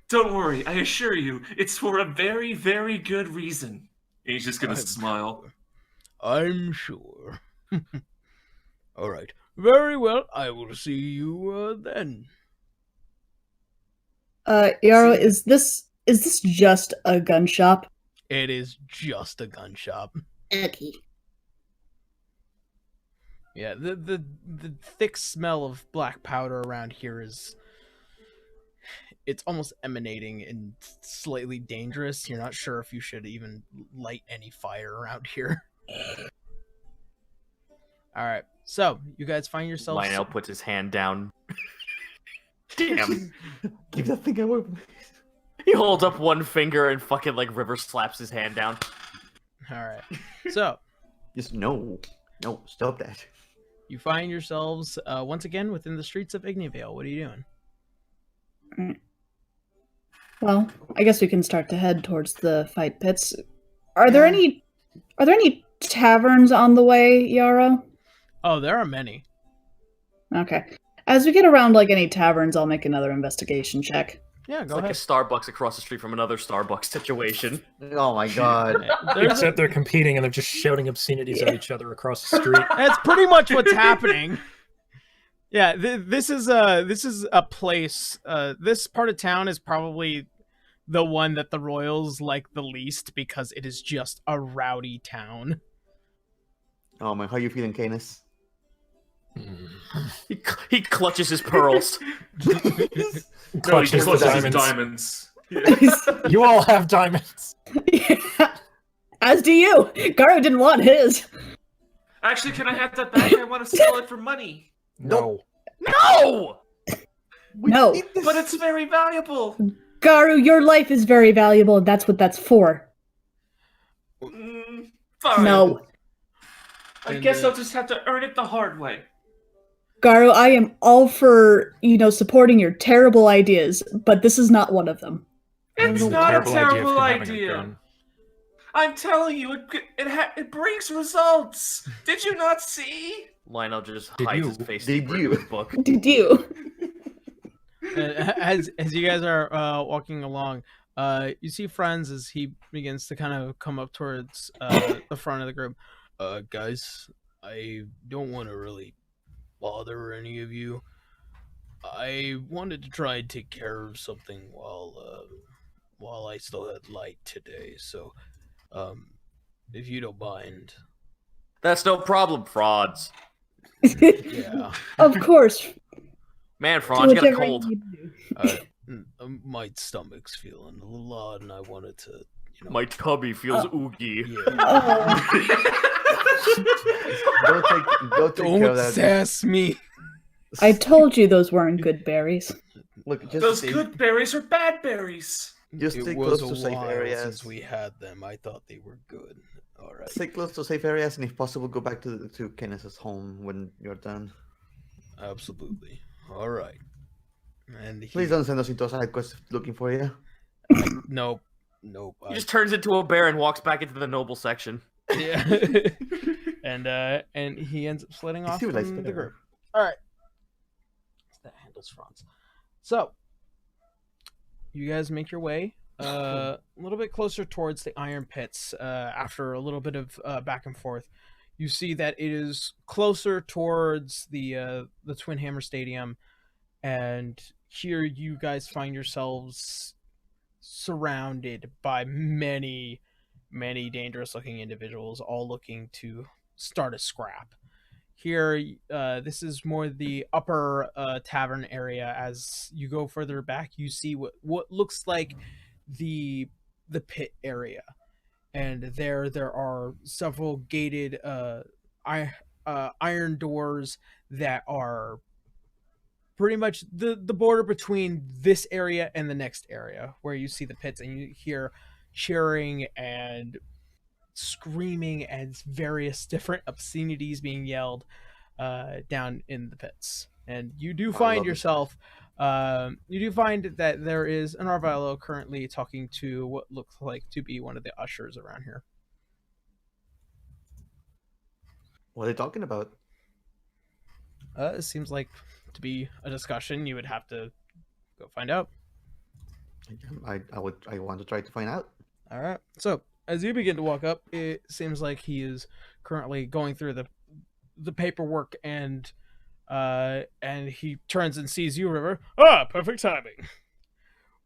Don't worry, I assure you, it's for a very, very good reason. And he's just gonna smile. I'm sure. All right. Very well. I will see you then. Yarrow, is this just a gun shop? It is just a gun shop. Okay. Yeah, the thick smell of black powder around here it's almost emanating and slightly dangerous. You're not sure if you should even light any fire around here. All right, so you guys find yourselves. Lionel puts his hand down. Damn. Keep that thing away. He holds up one finger and fucking like River slaps his hand down. All right, so Just no, stop that. you find yourselves once again within the streets of Ignievale. What are you doing? Well, I guess we can start to head towards the fight pits. Are there any taverns on the way, Yarrow? Oh, there are many. Okay. As we get around like any taverns, I'll make another investigation check. Yeah, It's go like ahead. a Starbucks across the street from another Starbucks situation. Oh my god. Except they're competing and they're just shouting obscenities at each other across the street. That's pretty much what's happening. Yeah, this is a place. This part of town is probably the one that the Royals like the least because it is just a rowdy town. Oh man, how you feeling, Canis? He clutches his pearls. Clutch he his clutches his diamonds. diamonds. You all have diamonds. Yeah. As do you. Garu didn't want his. Actually, can I have that back? I want to sell it for money. No. No! No. But it's very valuable. Garu, your life is very valuable, and that's what that's for. Fine. No. I And, guess I'll just have to earn it the hard way. Garu, I am all for, supporting your terrible ideas, but this is not one of them. It's No not a idea terrible of having a idea. gun. I'm telling you, it brings results. Did you not see? Lionel just Did hides you? his face Did deeper you? into his book. Did you? As you guys are walking along, you see Franz as he begins to kind of come up towards the front of the group. Guys, I don't want to really bother any of you. I wanted to try and take care of something while I still had light today. So, if you don't mind, That's no problem, frauds. yeah. Of course. Man, Franz, you got a Whatever cold. you do. My stomach's feeling a little odd, and I wanted to, My tubby feels oogie. Go take care of Don't that. sass me. I told you those weren't good berries. Look, just Those stay, good berries are bad berries. just It stay was close a to safe while areas. since we had them. I thought they were good. All right. Stay close to safe areas, and if possible, go back to Kenneth's home when you're done. Absolutely. All right. And he, Please don't send us into a side quest looking for you. Nope. He just turns into a bear and walks back into the noble section. Yeah. and he ends up sliding off from civilized the bear. group. All right. That handles Franz. So, you guys make your way a little bit closer towards the iron pits. After a little bit of back and forth, you see that it is closer towards the Twin Hammer Stadium, and here you guys find yourselves surrounded by many dangerous looking individuals, all looking to start a scrap. Here, this is more the upper tavern area. As you go further back, you see what looks like the pit area, and there are several gated iron doors that are pretty much the border between this area and the next area, where you see the pits, and you hear cheering and screaming and various different obscenities being yelled down in the pits. And you do find yourself you do find that there is an Arvilo currently talking to what looks like to be one of the ushers around here. What are they talking about? It seems like to be a discussion. You would have to go find out. I want to try to find out. All right. So as you begin to walk up, it seems like he is currently going through the paperwork, and he turns and sees you, River. Ah, perfect timing.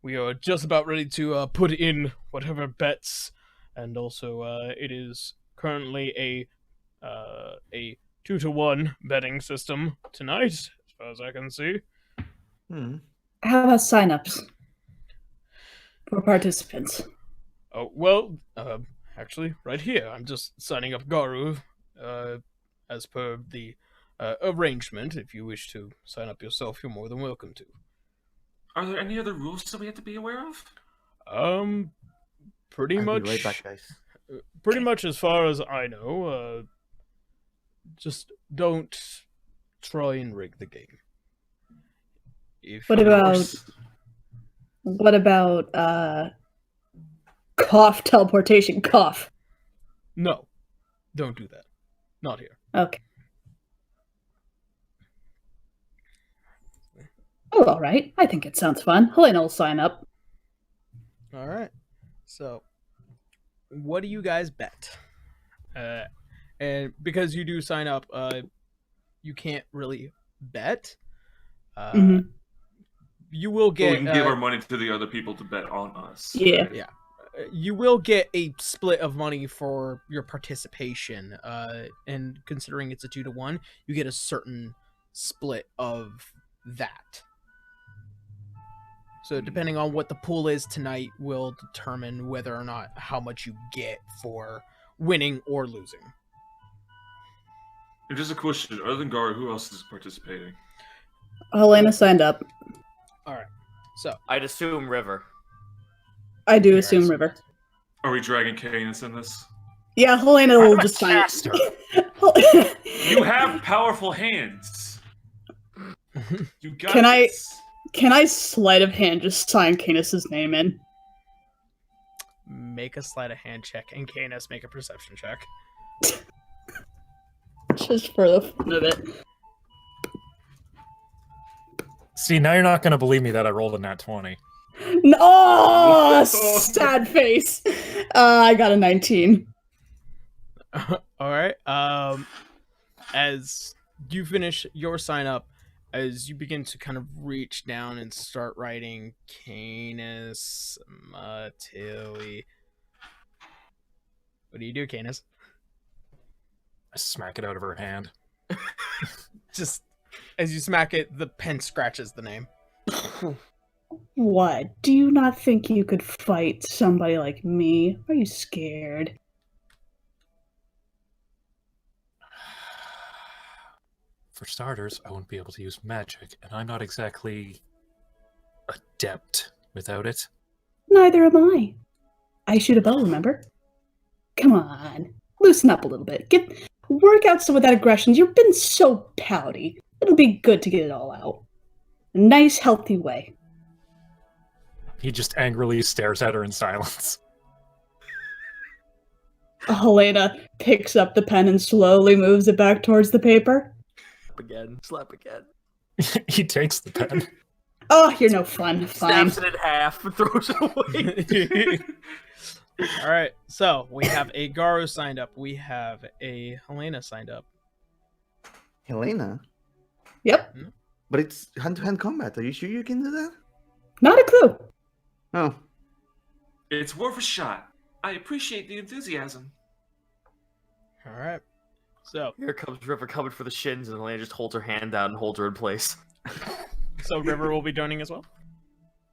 We are just about ready to put in whatever bets, and also it is currently a 2-to-1 betting system tonight, as far as I can see. How about signups for participants? Oh, well, actually, right here. I'm just signing up Garu, as per the arrangement. If you wish to sign up yourself, you're more than welcome to. Are there any other rules that we have to be aware of? Pretty I'll much. be right back, guys. Pretty much, as far as I know, just don't try and rig the game. What about cough teleportation? Cough. No, don't do that. Not here. Okay. Oh, all right. I think it sounds fun. Helena will sign up. All right. So, what do you guys bet? And because you do sign up, you can't really bet. You will get. We can give our money to the other people to bet on us. Yeah. Yeah. You will get a split of money for your participation, and considering it's a 2-to-1, you get a certain split of that. So depending on what the pool is tonight will determine whether or not how much you get for winning or losing. And just a question, other than Garu, who else is participating? Helena signed up. All right. So I'd assume River. I do assume River. Are we dragging Canis in this? Yeah, Helena will just sign up. Caster. You have powerful hands. You got Can this. Can I sleight of hand just sign Canis's name in? make a sleight of hand check, and Canis make a perception check. Just for the fun of it. See, now you're not going to believe me that I rolled a nat 20. No, sad face. I got a 19. All right. As you finish your sign up, as you begin to kind of reach down and start writing Canis Matilli. What do you do, Canis? I smack it out of her hand. Just as you smack it, the pen scratches the name. What? Do you not think you could fight somebody like me? Are you scared? For starters, I won't be able to use magic, and I'm not exactly adept without it. Neither am I. I shoot a bow, remember? Come on. Loosen up a little bit. Work out some of that aggression. You've been so pouty. It'll be good to get it all out. A nice, healthy way. He just angrily stares at her in silence. Helena picks up the pen and slowly moves it back towards the paper. Slap again. He takes the pen. Oh, you're no fun. Fine. Snaps it in half and throws it away. All right, so we have a Garo signed up. We have a Helena signed up. Helena? Yep. But it's hand-to-hand combat. Are you sure you can do that? Not a clue. Oh. It's worth a shot. I appreciate the enthusiasm. All right, so Here comes River coming for the shins, and Helena just holds her hand down and holds her in place. River will be joining as well.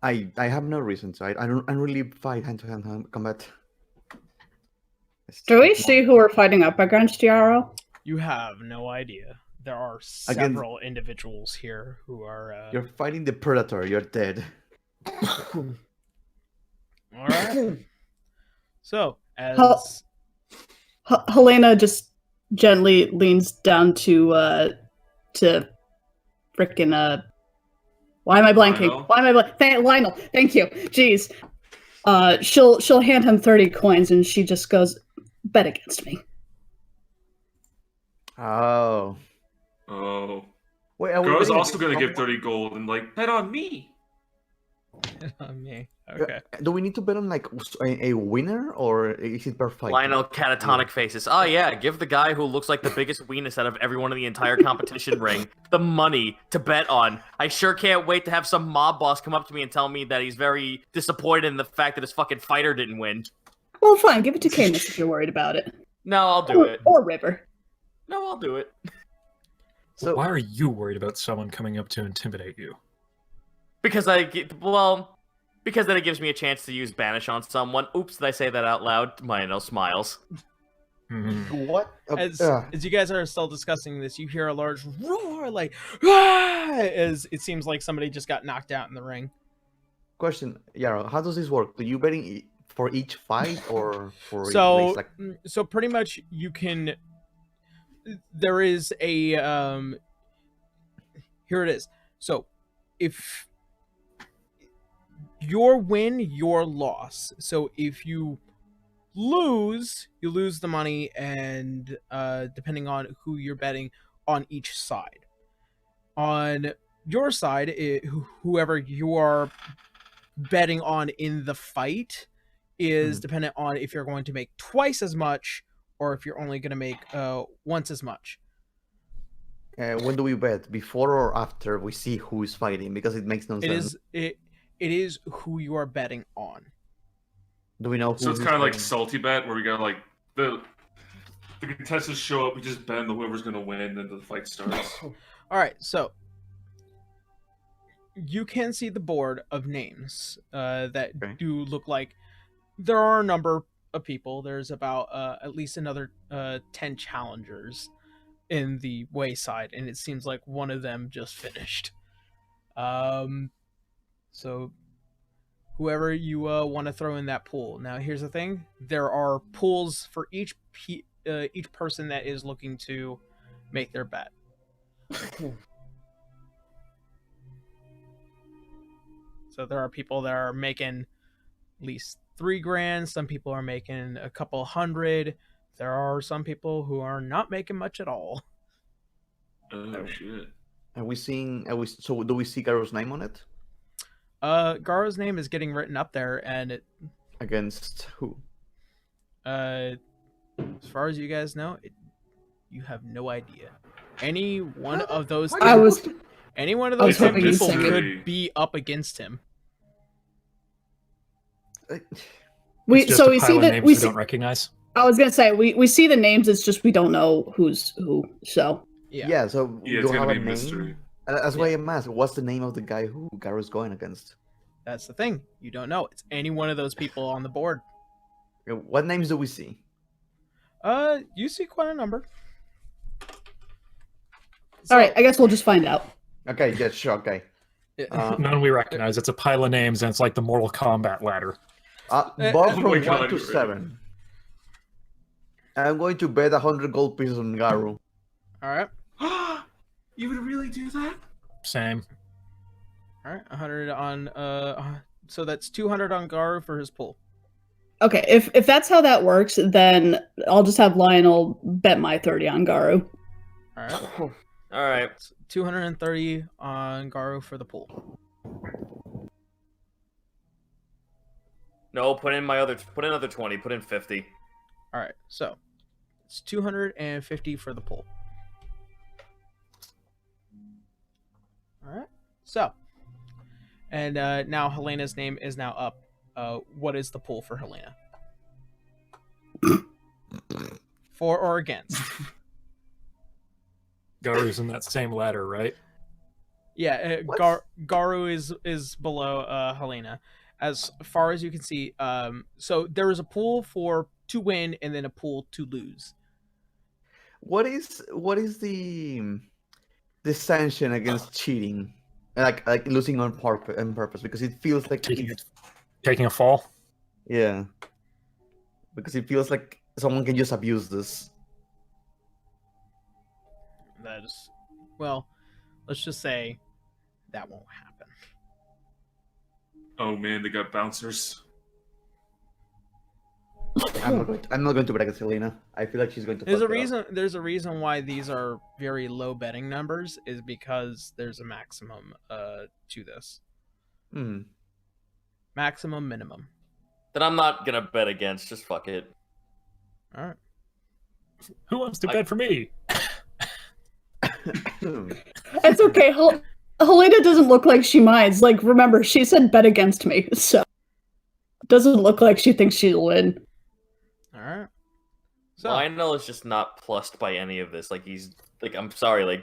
I have no reason to. I don't really fight hand-to-hand combat. Do we see who we're fighting up against, Yarrow? You have no idea. There are several individuals here who are. You're fighting the Predator. You're dead. All right. So as Helena just gently leans down to frickin' why am I blanking? Lionel. Why am I blanking? Lionel, thank you. Jeez. She'll hand him 30 coins and she just goes, bet against me. Oh. Oh. Wait, are we Girl's betting also going to against give 30 gold and, like, bet on me. on me. Okay. Do we need to bet on like a winner or is it per fight? Lionel catatonic faces. Oh yeah, give the guy who looks like the biggest weenus out of everyone in the entire competition ring the money to bet on. I sure can't wait to have some mob boss come up to me and tell me that he's very disappointed in the fact that his fucking fighter didn't win. Well, fine. Give it to Camus if you're worried about it. No, I'll do it. Or River. No, I'll do it. So why are you worried about someone coming up to intimidate you? Because then it gives me a chance to use Banish on someone. Oops, did I say that out loud? Lionel smiles. what? As you guys are still discussing this, you hear a large roar, like, "Ah!" as it seems like somebody just got knocked out in the ring. Question, Yarrow, how does this work? Do you betting for each fight or for So, each, like... so pretty much you can. There is a. Here it is. So, if your win, your loss. So if you lose the money, and depending on who you're betting on each side. On your side, whoever you are betting on in the fight is dependent on if you're going to make twice as much or if you're only going to make once as much. When do we bet? Before or after we see who is fighting? Because it makes no sense. It is who you are betting on. Do we know who? So it's kind of like salty bet, where we got like the contestants show up, we just bet on whoever's going to win, and then the fight starts. All right, so you can see the board of names that do look like there are a number of people. There's about at least another 10 challengers in the wayside, and it seems like one of them just finished. So whoever you want to throw in that pool. Now, here's the thing: there are pools for each person that is looking to make their bet. So there are people that are making at least $3,000. Some people are making a couple hundred. There are some people who are not making much at all. Oh shit! Are we seeing? So do we see Garo's name on it? Garo's name is getting written up there, and it against who? As far as you guys know, you have no idea. Any one of those people could be up against him. We see that we don't recognize. I was gonna say we see the names. It's just we don't know who's who. So yeah. So yeah, do it's have gonna a be name. mystery. That's why I'm asking. What's the name of the guy who Garo's going against? That's the thing. You don't know. It's any one of those people on the board. What names do we see? You see quite a number. All right, I guess we'll just find out. Okay, yeah, sure, okay. None we recognize. It's a pile of names, and it's like the Mortal Kombat ladder. Bob Oh from my 1 God, to you're right. 7. I'm going to bet 100 gold pieces on Garu. All right. You would really do that? Same. All right. 100 on so that's 200 on Garu for his pool. Okay, if that's how that works, then I'll just have Lionel bet my 30 on Garu. All right. All right. 230 on Garu for the pool. No, put in another 20. Put in 50. All right. So it's 250 for the pool. All right. So, and now Helena's name is now up. What is the pool for Helena? For or against? Garu's in that same ladder, right? Yeah, Garu is below Helena. As far as you can see, so there is a pool to win and then a pool to lose. What is the sanction against cheating? Like losing on purpose, because it feels like Taking a fall? yeah. Because it feels like someone can just abuse this. That is, well, let's just say that won't happen. Oh man, they got bouncers. I'm not going to bet against Helena. I feel like she's going to. There's fuck a it up. reason. There's a reason why these are very low betting numbers. Is because there's a maximum to this. Hmm. Maximum, minimum. Then I'm not gonna bet against. Just fuck it. All right. Who wants to bet for me? It's okay. Helena doesn't look like she minds. Like, remember, she said bet against me, so it doesn't look like she thinks she'll win. All right. So Lionel is just not plussed by any of this. Like he's like, I'm sorry, like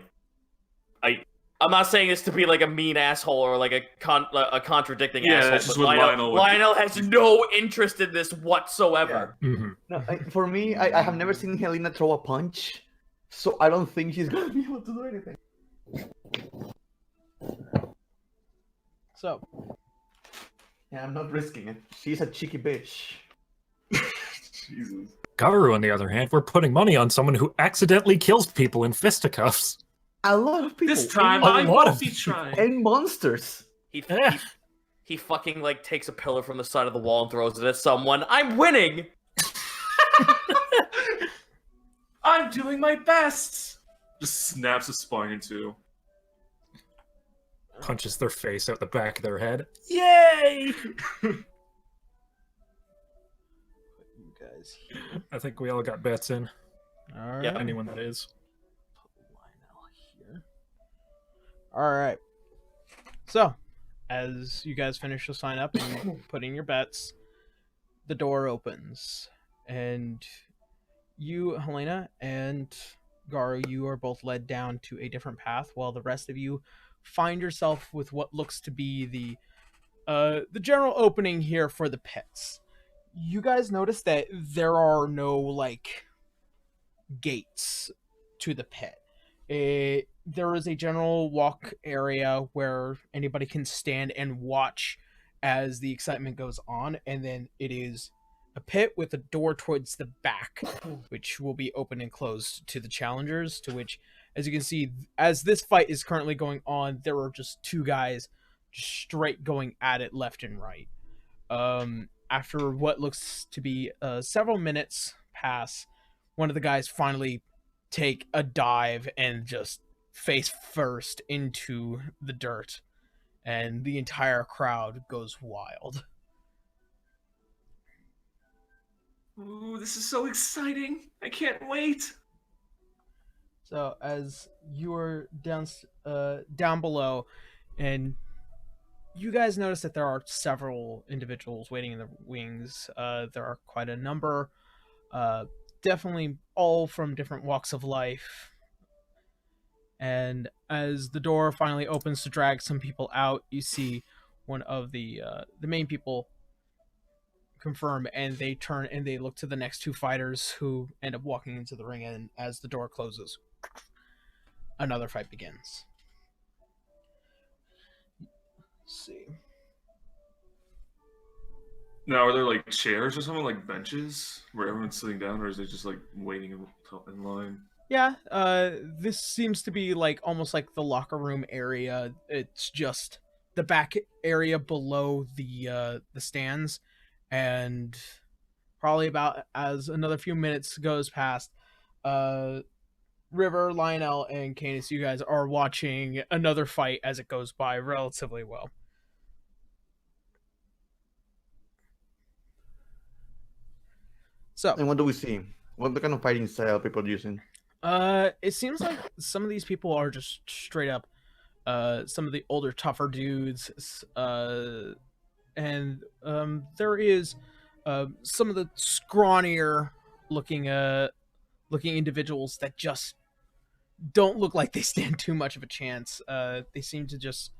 I'm not saying this to be like a mean asshole or like a contradicting Yeah, asshole. that's just But what Lionel would do. Lionel has no interest in this whatsoever. Mm-hmm. No, for me, I have never seen Helena throw a punch, so I don't think she's gonna be able to do anything. So Yeah, I'm not risking it. She's a cheeky bitch. Jesus. Garu, on the other hand, we're putting money on someone who accidentally kills people in fisticuffs. A lot of people. This time A I lot won't of be people. trying. And monsters. He fucking like takes a pillar from the side of the wall and throws it at someone. I'm winning. I'm doing my best. Just snaps his spine in two. Punches their face out the back of their head. yay! You guys here. I think we all got bets in. All right. Yeah. Anyone that is. Lionel here. All right. So, as you guys finish to sign up and put in your bets, the door opens, and you, Helena, and Garu, you are both led down to a different path, while the rest of you find yourself with what looks to be the general opening here for the pits. You guys notice that there are no like gates to the pit. There is a general walk area where anybody can stand and watch as the excitement goes on, and then it is a pit with a door towards the back, which will be open and closed to the challengers, to which, as you can see, as this fight is currently going on, there are just two guys straight going at it left and right. After what looks to be several minutes pass, one of the guys finally take a dive and just face first into the dirt, and the entire crowd goes wild. Ooh, this is so exciting. I can't wait. So as you are down below, and you guys notice that there are several individuals waiting in the wings. There are quite a number, definitely all from different walks of life. And as the door finally opens to drag some people out, you see one of the main people confirm, and they turn and they look to the next two fighters who end up walking into the ring, and as the door closes, another fight begins. Let's see. Now, are there like chairs or something, like benches where everyone's sitting down, or is it just like waiting in line? Yeah, this seems to be like almost like the locker room area. It's just the back area below the stands, and probably about as another few minutes goes past, River, Lionel, and Canis, you guys are watching another fight as it goes by relatively well. So, And what do we see? What kind of fighting style people are using? it seems like some of these people are just straight up, some of the older, tougher dudes, and there is some of the scrawnier looking individuals that just don't look like they stand too much of a chance. They seem to just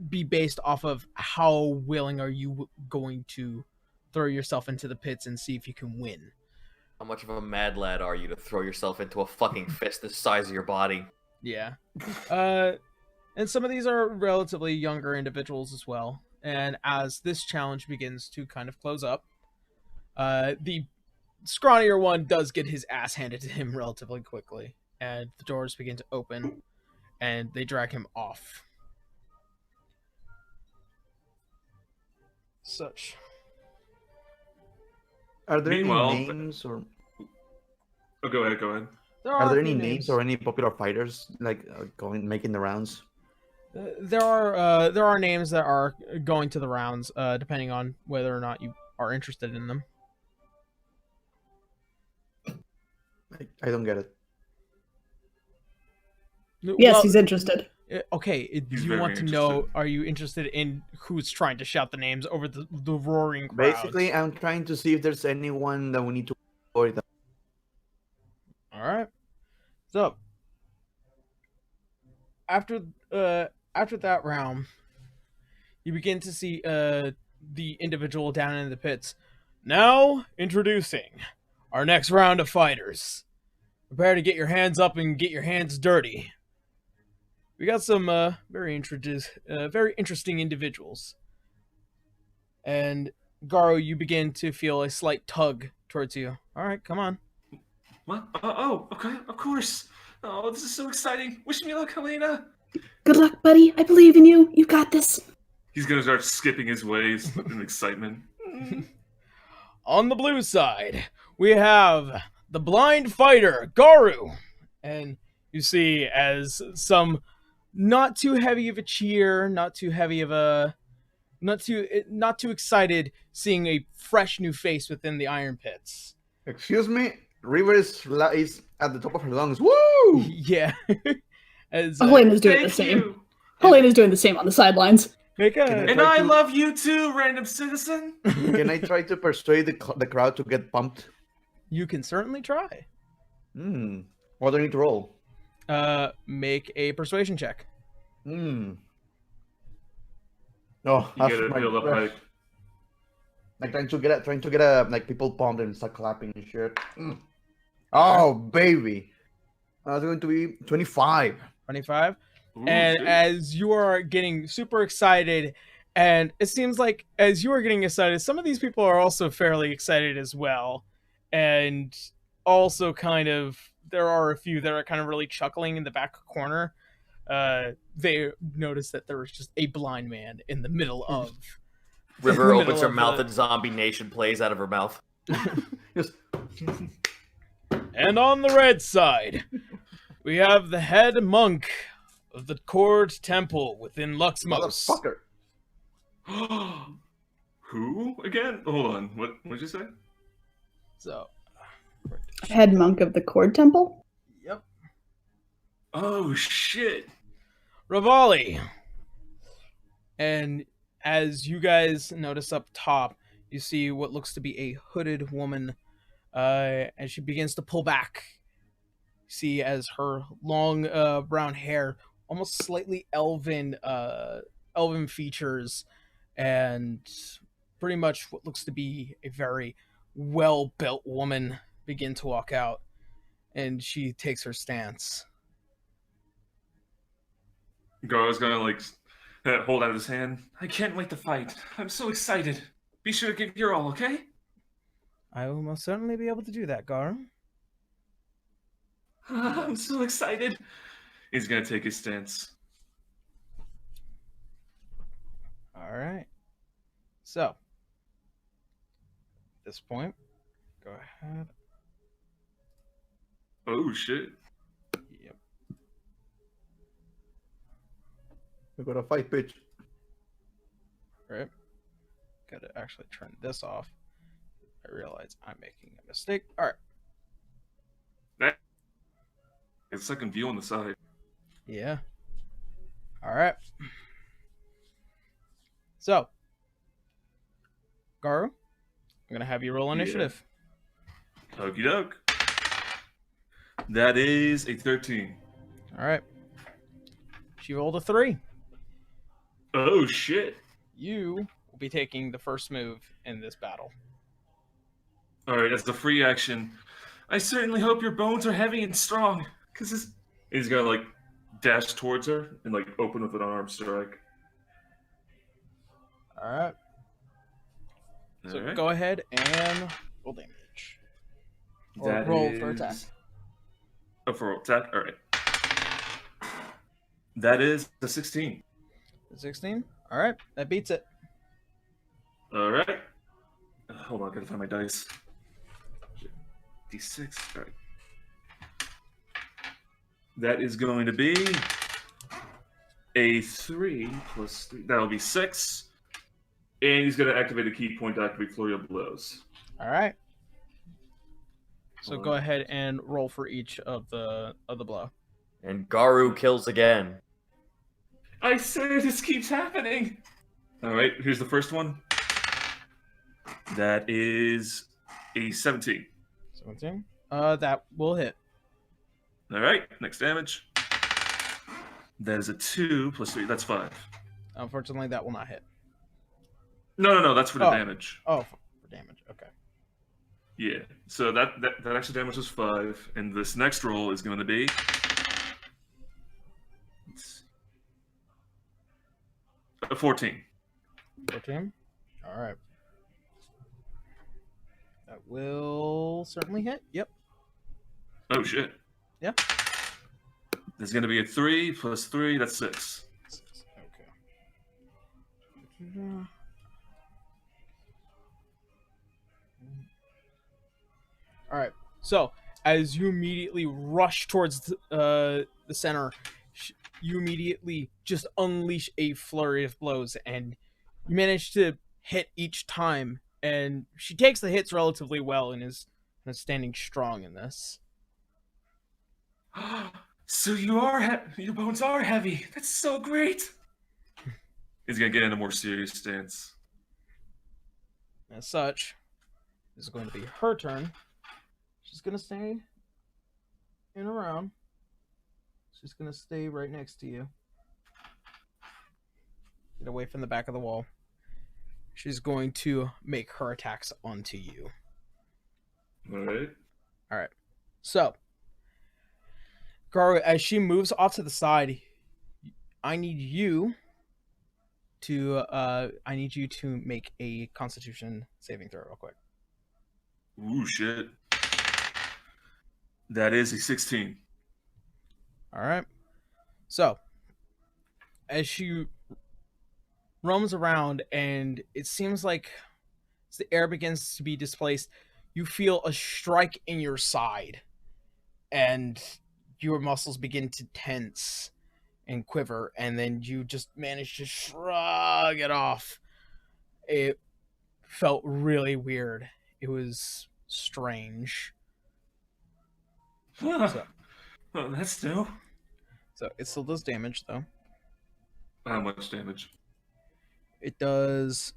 be based off of how willing are you going to throw yourself into the pits and see if you can win. How much of a mad lad are you to throw yourself into a fucking fist the size of your body? Yeah. And some of these are relatively younger individuals as well. And as this challenge begins to kind of close up, the scrawnier one does get his ass handed to him relatively quickly. And the doors begin to open, and they drag him off. Such. Are there Meanwhile- any names or Oh, go ahead. are there a any few names or any popular fighters like making the rounds? There are names that are going to the rounds, depending on whether or not you are interested in them. I don't get it. Yes, Well, he's interested. Okay, do He's you very want to know? interested. Are you interested in who's trying to shout the names over the roaring crowd? Basically, I'm trying to see if there's anyone that we need to avoid. All right. So after that round, you begin to see the individual down in the pits. Now introducing our next round of fighters. Prepare to get your hands up and get your hands dirty. We got some very interesting individuals. And Garo, you begin to feel a slight tug towards you. All right, come on. What? Oh, okay, of course. Oh, this is so exciting. Wish me luck, Helena. Good luck, buddy. I believe in you. You got this. He's gonna start skipping his ways in excitement. On the blue side, we have the blind fighter, Garu. And you see as some not too heavy of a cheer, not too excited seeing a fresh new face within the Iron Pits. Excuse me, River is at the top of her lungs. Woo! Yeah. As Helena's doing the Thank same. you. Helena's doing the same on the sidelines. make a And Try I to- love you too, random citizen. Can I try to persuade the crowd to get pumped? You can certainly try. What do I need to roll? Make a persuasion check. Oh, You that's get it my build up breath. Like trying to get like people pumped and start clapping and shit. Oh baby, that's going to be 25. 25. Ooh, And shit. as you are getting super excited, and it seems like as you are getting excited, some of these people are also fairly excited as well. And also kind of, there are a few that are kind of really chuckling in the back corner. They notice that there was just a blind man in the middle of... River in the opens middle her of mouth the- and Zombie Nation plays out of her mouth. Just And on the red side, we have the head monk of the Cord Temple within Luxmos. motherfucker. Who again? Hold on. What did you say? So, Head monk of the Cord Temple. yep. Oh shit. Rivali. And as you guys notice up top, you see what looks to be a hooded woman, and she begins to pull back. See as her long brown hair, almost slightly elven features, and pretty much what looks to be a very well-built woman begin to walk out, and she takes her stance. Garo's gonna like hold out his hand. I can't wait to fight. I'm so excited. Be sure to give your all, okay? I will most certainly be able to do that, Garo. I'm so excited. He's gonna take his stance. All right. So, at this point, go ahead. Oh shit. Yep. We got a fight pitch. Right. Got to actually turn this off. I realize I'm making a mistake. All right. It's second view on the side. Yeah. All right. So, Garu, I'm gonna have you roll initiative. Okie doke. That is a 13. All right. She rolled a 3. Oh shit. You will be taking the first move in this battle. Alright, that's the free action. I certainly hope your bones are heavy and strong. Cause he's gonna like dash towards her and like open with an arm strike. All right. So Alright. go ahead and roll damage. Or That roll for attack. Oh, for attack? Alright. That is the 16. 16? All right. That beats it. Alright. Hold on, I gotta find my dice. D6. Alright. That is going to be a 3 plus 3. That'll be 6. And he's going to activate a key point to activate Flurry of Blows. All right. So Hold go on. ahead and roll for each of the blow. And Garu kills again. I say this keeps happening. Alright, here's the first one. That is a 17. 17. That will hit. Alright, next damage. That is a 2 plus 3. That's 5. Unfortunately, that will not hit. No, that's for the Oh. damage. Oh, for damage. Okay. Yeah, so that extra damage was 5, and this next roll is going to be a 14. 14. All right. That will certainly hit. Yep. Oh shit. Yeah. There's going to be a 3 plus 3. That's 6. Okay. All right. So as you immediately rush towards the center, you immediately just unleash a flurry of blows, and you manage to hit each time. And she takes the hits relatively well and is standing strong in this. So you are your bones are heavy. That's so great. He's going to get in a more serious stance. As such, this is going to be her turn. She's going to stay in around. She's going to stay right next to you. Get away from the back of the wall. She's going to make her attacks onto you. Alright. Alright. So, Garu, as she moves off to the side, I need you to make a Constitution saving throw real quick. Ooh, shit. That is a 16. All right. So, as she roams around and it seems like as the air begins to be displaced, you feel a strike in your side and your muscles begin to tense and quiver, and then you just manage to shrug it off. It felt really weird. It was strange. Oh, that's new. So it still does damage, though. How much damage? It does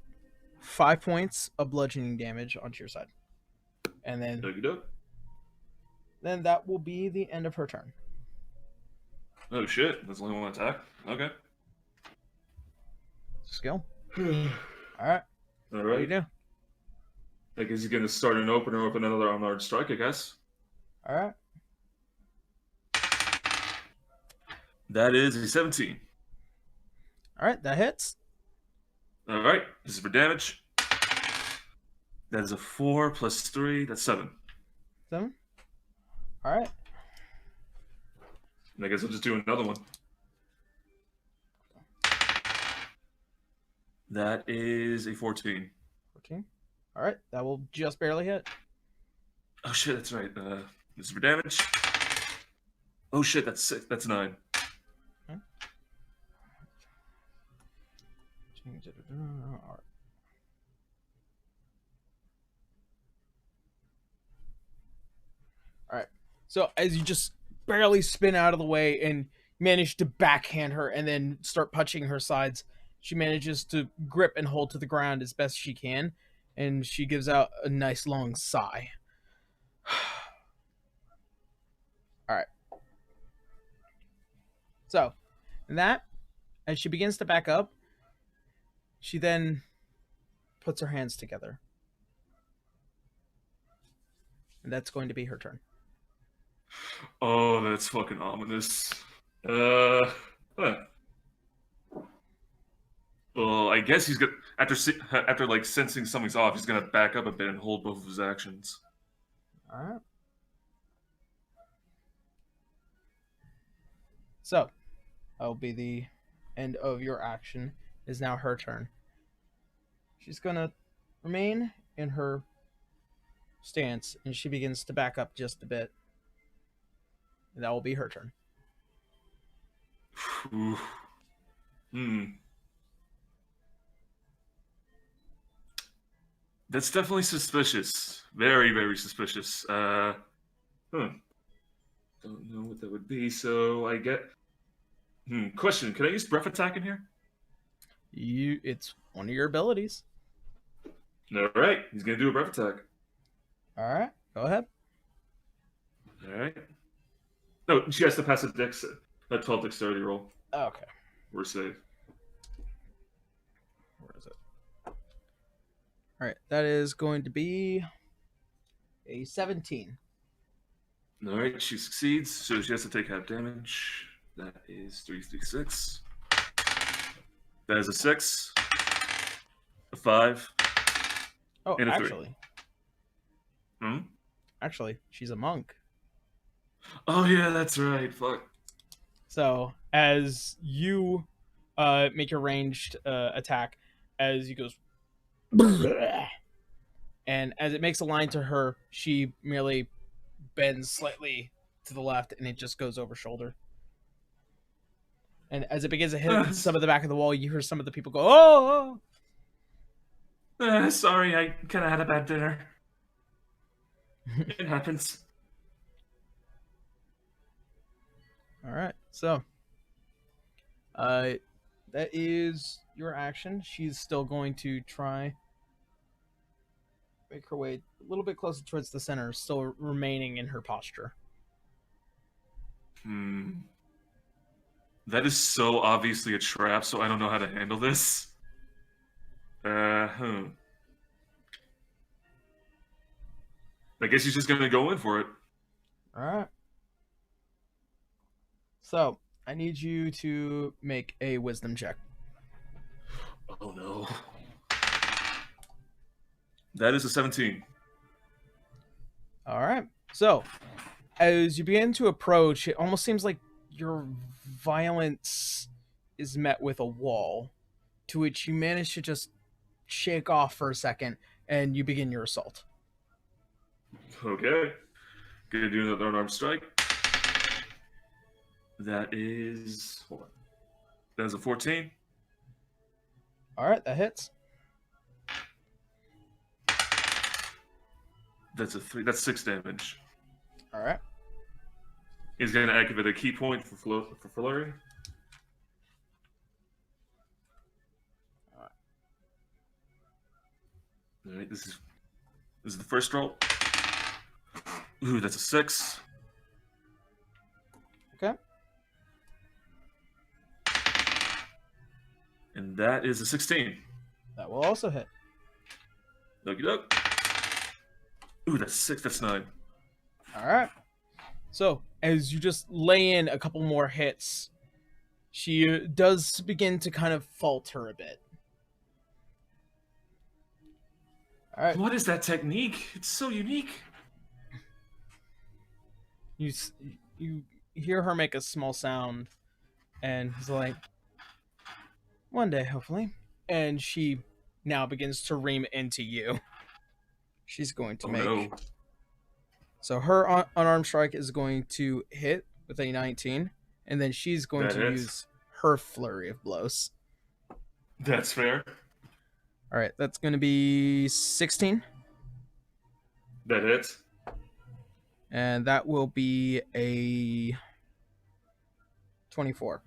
5 points of bludgeoning damage onto your side. And then that will be the end of her turn. Oh shit, that's only one attack? Okay. Skill. All right. All What do you right. do? I guess he's gonna start an opener with another unarmed strike. I guess All right. that is a 17. All right. That hits. All right. This is for damage. That is a 4 plus 3. That's 7. 7. All right. And I guess I'll just do another one. That is a 14. 14. All right. That will just barely hit. Oh shit, that's right. This is for damage. Oh shit, that's 6. That's 9. Okay. All right. All right. So as you just barely spin out of the way and manage to backhand her and then start punching her sides, she manages to grip and hold to the ground as best she can, and she gives out a nice long sigh. All right. So, as she begins to back up, she then puts her hands together. And that's going to be her turn. Oh, that's fucking ominous. Huh. Well, I guess he's gonna after like sensing something's off, he's gonna back up a bit and hold both of his actions. All right. So, that will be the end of your action. It is now her turn. She's gonna remain in her stance, and she begins to back up just a bit. And that will be her turn. Ooh. That's definitely suspicious. Very, very suspicious. Don't know what that would be. So I get. Question: can I use breath attack in here? It's one of your abilities. All right, he's gonna do a breath attack. All right, go ahead. All right. No, she has to pass a 12 dexterity roll. Okay. We're safe. Where is it? All right, that is going to be a 17. All right, she succeeds, so she has to take half damage. That is 3d6. That is a 6, a 5, Oh, and a 3. actually. Actually, she's a monk. Oh yeah, that's right. Fuck. So, as you make your ranged attack, as you goes, and as it makes a line to her, she merely bends slightly to the left, and it just goes over shoulder. And as it begins to hit some of the back of the wall, you hear some of the people go, "Oh!" Sorry, I kind of had a bad dinner. It happens. All right, so that is your action. She's still going to try make her way a little bit closer towards the center, still remaining in her posture. That is so obviously a trap, so I don't know how to handle this. I guess he's just gonna go in for it. All right. So I need you to make a wisdom check. Oh no. That is a 17. All right. So as you begin to approach, it almost seems like your violence is met with a wall, to which you manage to just shake off for a second, and you begin your assault. Okay. Gonna do another unarmed strike. That is... Hold on. That is a 14. All right, that hits. That's a 3. That's 6 damage. All right. He's gonna activate a key point for flurry. All right. This is the first roll. Ooh, that's a 6. Okay. And that is a 16. That will also hit. Okie doke. Ooh, that's 6. That's 9. All right. So as you just lay in a couple more hits, she does begin to kind of falter a bit. All right. What is that technique? It's so unique. You hear her make a small sound, and he's like, "One day, hopefully." And she now begins to ream into you. She's going to Oh, make. no. So her unarmed strike is going to hit with a 19, and then she's going That to hits. use her flurry of blows. That's fair. All right, that's going to be 16, That hits. and that will be a 24.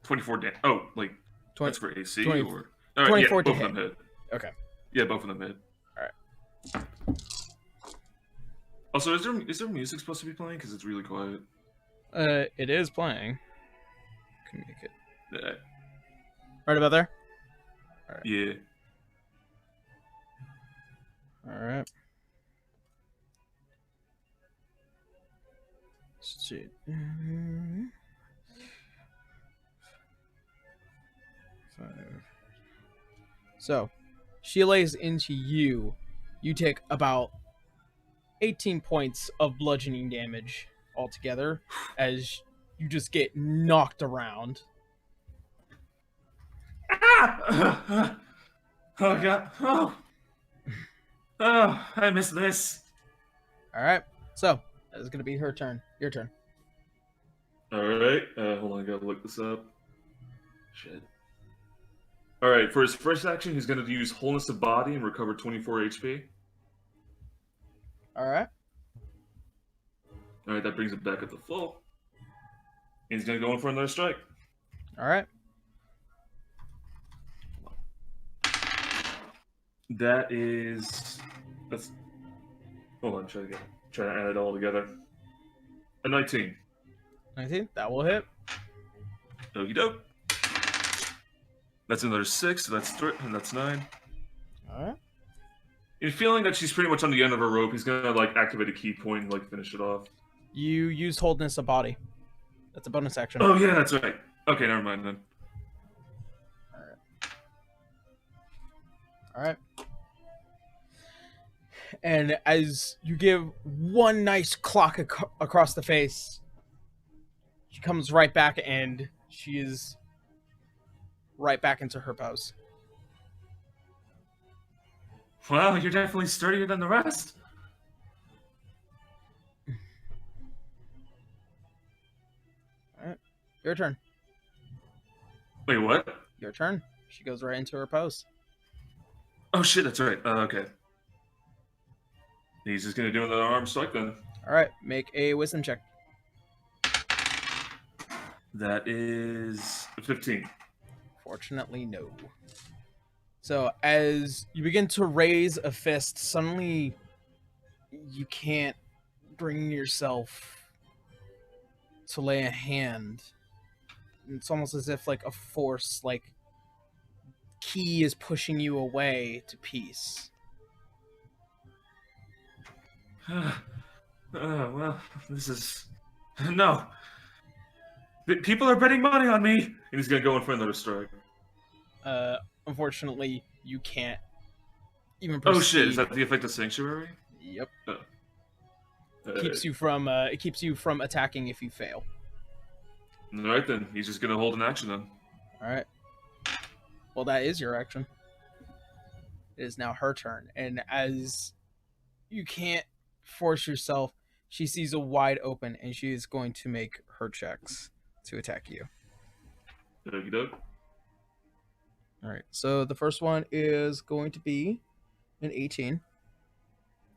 24 damage. Oh, like, 20, that's for AC? 20 or... All right, 24 yeah, to both of them hit. Okay. Yeah, both of them hit. All right. Also, is there music supposed to be playing? Because it's really quiet. It is playing. Can make it Yeah. right about there. Yeah. All right. Shit. Five. So, she lays into you. You take about 18 points of bludgeoning damage altogether as you just get knocked around. Ah! Oh, God. Oh, I missed this. All right. So, that is going to be her turn. Your turn. All right. Hold on, I gotta look this up. Shit. All right. For his first action, he's gonna use Wholeness of Body and recover 24 HP. All right. All right, that brings it back up to full. And he's gonna go in for another strike. All right. That's. Hold on, try to add it all together. A 19. 19. That will hit. Okie doke. That's another 6, so that's 3, and that's 9. All right. In feeling that she's pretty much on the end of her rope, he's gonna like activate a key point and like finish it off. You used Holdness of Body. That's a bonus action. Oh yeah, that's right. Okay, never mind then. All right. And as you give one nice clock across the face, she comes right back and she is right back into her pose. Well, you're definitely sturdier than the rest. All right. Your turn. Wait, what? Your turn. She goes right into her pose. Oh shit, that's right. Okay. He's just gonna do another arm strike then. All right. Make a wisdom check. That is 15. Fortunately, no. So as you begin to raise a fist, suddenly you can't bring yourself to lay a hand. It's almost as if like a force, like key is pushing you away to peace. Well, this is... No. People are betting money on me! And he's gonna go in for another strike. Unfortunately, you can't even Oh proceed. shit, is that the effect of Sanctuary? Yep. Oh. Keeps you from it keeps you from attacking if you fail. Alright then, he's just gonna hold an action then. Alright. Well, that is your action. It is now her turn. And as you can't force yourself, she sees a wide open and she is going to make her checks to attack you. Okie doke. Alright, so the first one is going to be an 18.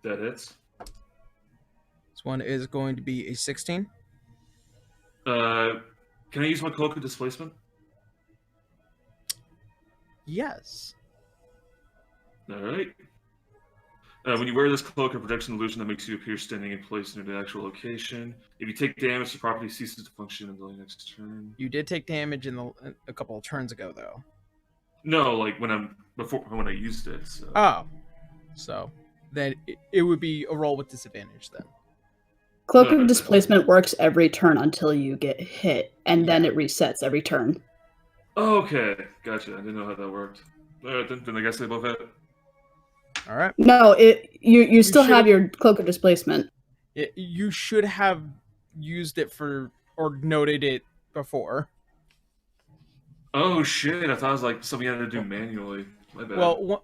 That hits. This one is going to be a 16. Can I use my cloak of displacement? Yes. Alright. When you wear this cloak or protection illusion that makes you appear standing in place near the actual location. If you take damage, the property ceases to function until your next turn. You did take damage in a couple of turns ago, though. No, like when I used it. So. Oh, so then it would be a roll with disadvantage then. Cloak of Displacement works every turn until you get hit, and then Yeah. it resets every turn. Oh, okay, gotcha. I didn't know how that worked. All right, then I guess they both hit. All right. No, you still should- have your Cloak of Displacement. You should have used it for or noted it before. Oh shit! I thought it was like something you had to do manually. My bad. Well,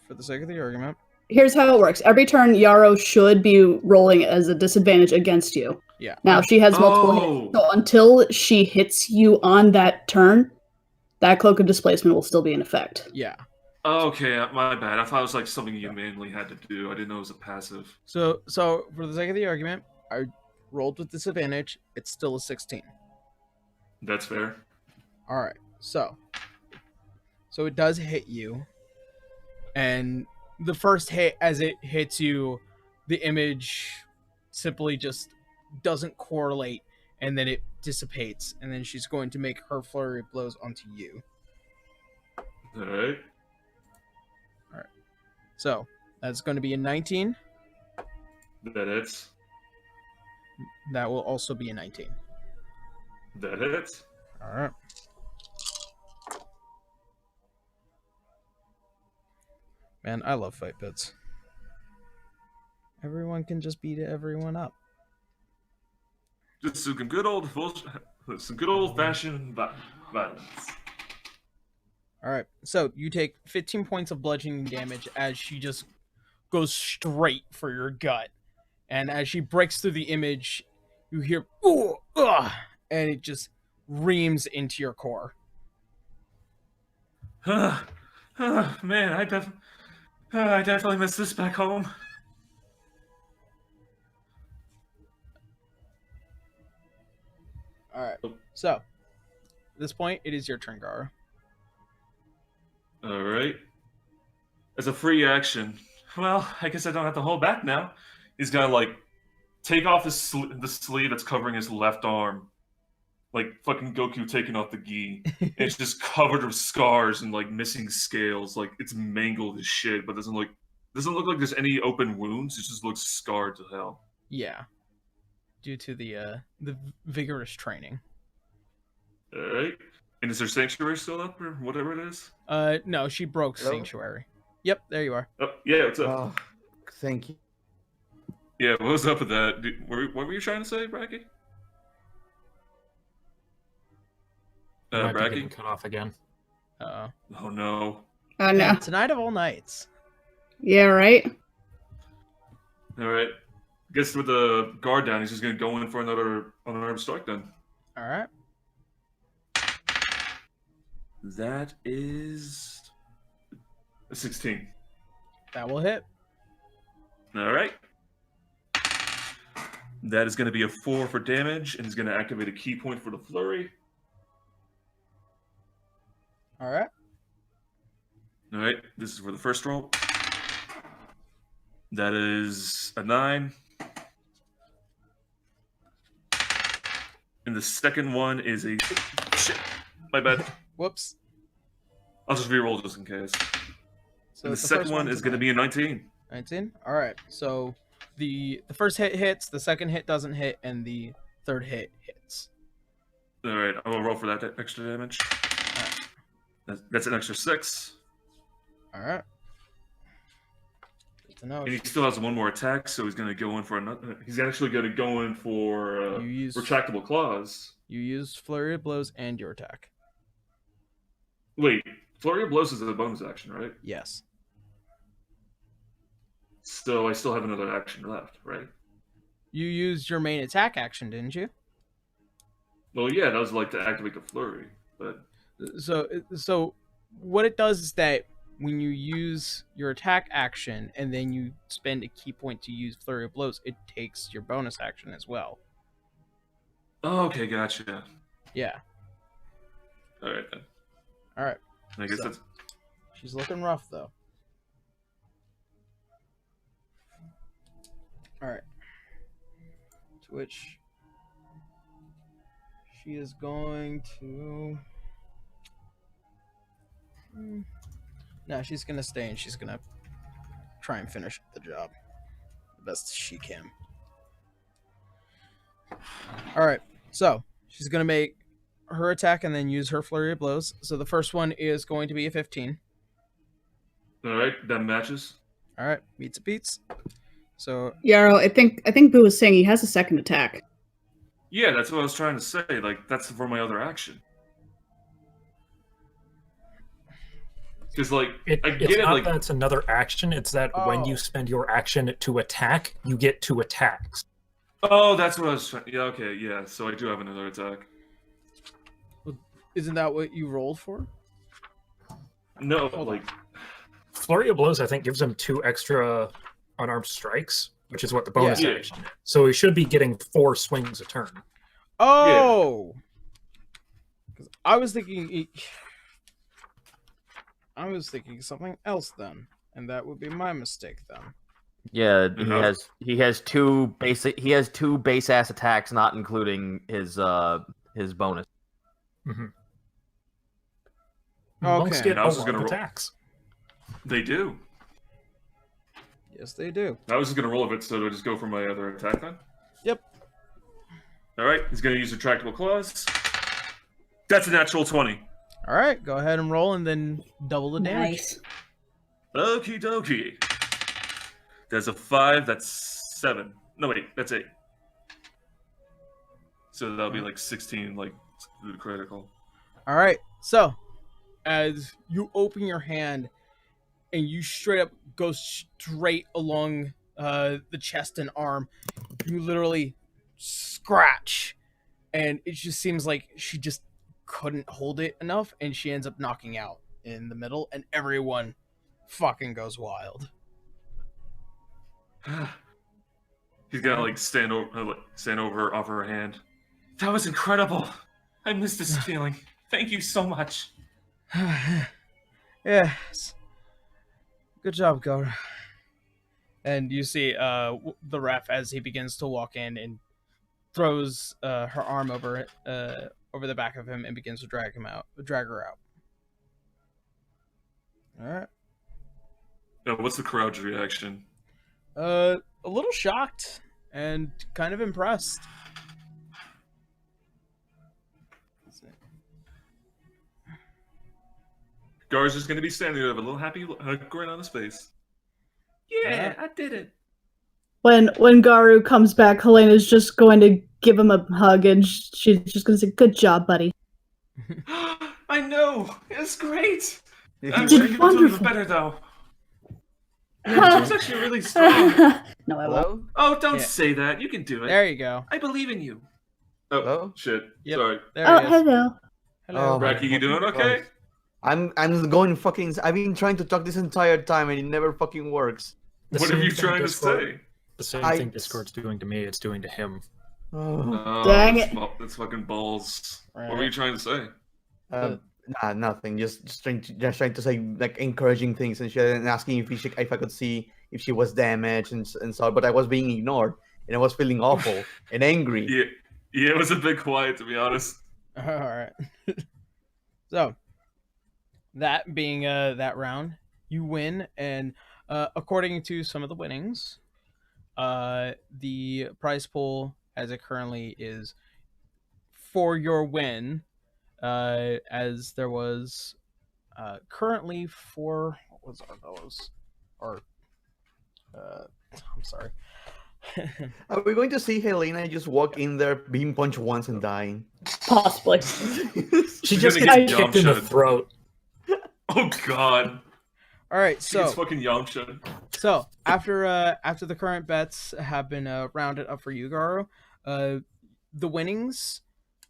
for the sake of the argument. Here's how it works. Every turn, Yarrow should be rolling as a disadvantage against you. Yeah. Now, she has multiple hits, so until she hits you on that turn, that Cloak of Displacement will still be in effect. Yeah. Oh, okay, my bad. I thought it was like something you manually had to do. I didn't know it was a passive. So for the sake of the argument, I rolled with disadvantage. It's still a 16. That's fair. All right. So it does hit you, and the first hit, as it hits you, the image simply just doesn't correlate, and then it dissipates, and then she's going to make her flurry of blows onto you. All right. So that's going to be a 19. That hits. That will also be a 19. That hits. All right. Man, I love fight pits. Everyone can just beat everyone up. Just some good old fashioned violence. All right. So you take 15 points of bludgeoning damage as she just goes straight for your gut, and as she breaks through the image, you hear "ooh, ugh," and it just reams into your core. Man, I definitely miss this back home. All right. So at this point, it is your turn, Gara. All right. As a free action, well, I guess I don't have to hold back now. He's gonna like take off the sleeve that's covering his left arm, like fucking Goku taking off the gi. And it's just covered with scars and like missing scales. Like it's mangled as shit, but doesn't look like there's any open wounds. It just looks scarred to hell. Yeah, due to the vigorous training. All right. And is there Sanctuary still up or whatever it is? No, she broke Hello? Sanctuary. Yep, there you are. Oh, yeah, what's up? Oh, thank you. Yeah, what was up with that? What were you trying to say, Bracky? Might be Bracky? getting cut off again. Uh-oh. Oh no. Oh no. Man, tonight of all nights. Yeah, right? All right. Guess with the guard down, he's just gonna go in for another unarmed strike then. All right. That is a 16. That will hit. All right. That is going to be a 4 for damage, and he's going to activate a key point for the flurry. All right. All right. This is for the first roll. That is a 9. And the second one is a... Shit. My bad. Whoops. I'll just reroll just in case. So And the second one is going to be a 19. 19. All right. So the first hit hits, the second hit doesn't hit, and the third hit hits. All right. I'm going to roll for that extra damage. That's an extra 6. All right. Good to know. And he still has one more attack, so he's going to go in for another. He's actually going to go in for You use- retractable claws. You use flurry of blows and your attack. Wait, flurry of blows is a bonus action, right? Yes. So I still have another action left, right? You used your main attack action, didn't you? Well, yeah, that was like to activate the flurry, but So what it does is that when you use your attack action and then you spend a key point to use flurry of blows, it takes your bonus action as well. oh, okay, gotcha. Yeah. All right then. All right. I guess So- that's She's looking rough though. All right. To which she is going to No, she's gonna stay and she's gonna try and finish the job the best she can. All right, so she's gonna make her attack and then use her flurry of blows. So the first one is going to be a 15. All right, that matches. All right, meets a beats. So Yarrow, I think Boo was saying he has a second attack. Yeah, that's what I was trying to say. Like, that's for my other action. Because, like, I It's get it, not like... that it's another action, it's that when you spend your action to attack, you get 2 attacks. Oh, that's what I was trying... Yeah, okay, yeah. So I do have another attack. isn't that what you rolled for? No, Hold like... Flurry of Blows, I think, gives him 2 extra unarmed strikes, which is what the bonus Yeah. action is. So he should be getting 4 swings a turn. Oh, 'cause I was thinking something else then, and that would be my mistake then. Yeah, Uh-huh. he has 2 base ass attacks, not including his bonus. Mm-hmm. Okay. Get I was just unarmed gonna roll. attacks. They do. Yes, they do. I was just going to roll a bit, so do I just go for my other attack then? Yep. Alright, he's going to use Retractable Claws. That's a natural 20. All right, go ahead and roll, and then double the damage. Nice. Okie dokie. There's a 5, that's 7. No, wait, that's 8. So that'll be like 16, like, critical. All right, so as you open your hand and you straight up go straight along the chest and arm, you literally scratch, and it just seems like she just couldn't hold it enough, and she ends up knocking out in the middle, and everyone fucking goes wild. He's gonna like stand over, offer her hand. That was incredible. I miss this feeling. Thank you so much. Yes. Good job, Goro. And you see the ref as he begins to walk in and throws her arm over the back of him and begins to drag her out. All right. What's the crowd's reaction? A little shocked and kind of impressed. Gar's just gonna be standing there with a little happy grin on his face. Yeah, I did it. When Garu comes back, Helena's just going to give him a hug, and she's just going to say, "Good job, buddy." I know. It's great. I'm did sure you can do wonderful. even better though. It's actually really strong. No, I won't. Hello? Oh, don't Yeah. say that. You can do it. There you go. I believe in you. Oh, Hello? shit. Yep. Sorry. There Oh, he is. hello. Hello. Oh, my Bracky, you doing fucking okay? Christ. I'm going fucking. I've been trying to talk this entire time, and it never fucking works. The What are same you thing trying to Discord- say? The same I- thing Discord's doing to me, it's doing to him. Oh. Oh, Dang that's fucking balls. Right. What were you trying to say? Nah, nothing. Just trying to say like encouraging things and shit, and asking if I could see if she was damaged and so. But I was being ignored, and I was feeling awful and angry. Yeah, it was a bit quiet to be honest. All right. So, that being that round, you win, and according to some of the winnings, the prize pool as it currently is for your win, as there was currently for what was those? Or I'm sorry. Are we going to see Helena just walk in there, being punched once, and dying? Possibly. She She's just gonna gets get kicked in the Yamcha'd. throat. Oh god. All right, She gets so fucking Yamcha. So after the current bets have been rounded up for you, Garo, the winnings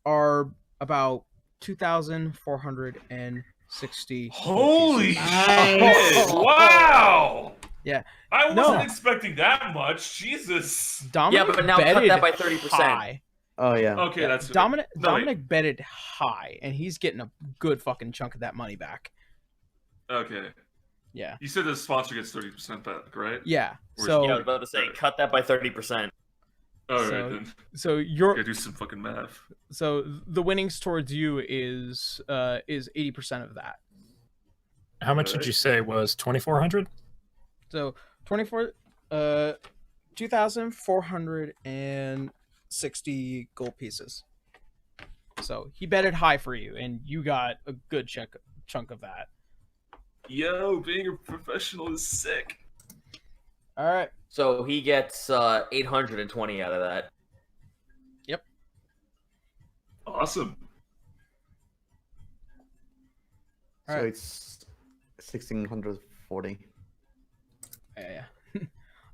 are about 2,460. Holy Nice. shit! Wow! Yeah. I wasn't No. expecting that much. Jesus. Dominic but now cut betted that by 30%. high. Oh yeah. Okay, that's Dominic. No, wait. Dominic betted high, and he's getting a good fucking chunk of that money back. Okay. Yeah. You said the sponsor gets 30% back, right? Yeah. Where's- So Yeah, I was about to say, cut that by 30%. Alright So- then. so you're Gotta do some fucking math. so the winnings towards you is 80% of that. How much did you say was 2,400? So 2,460 gold pieces. So he betted high for you, and you got a good chunk of that. Yo, being a professional is sick. All right. So he gets 820 out of that. Yep. Awesome. All So right. it's 1,640. Yeah. Like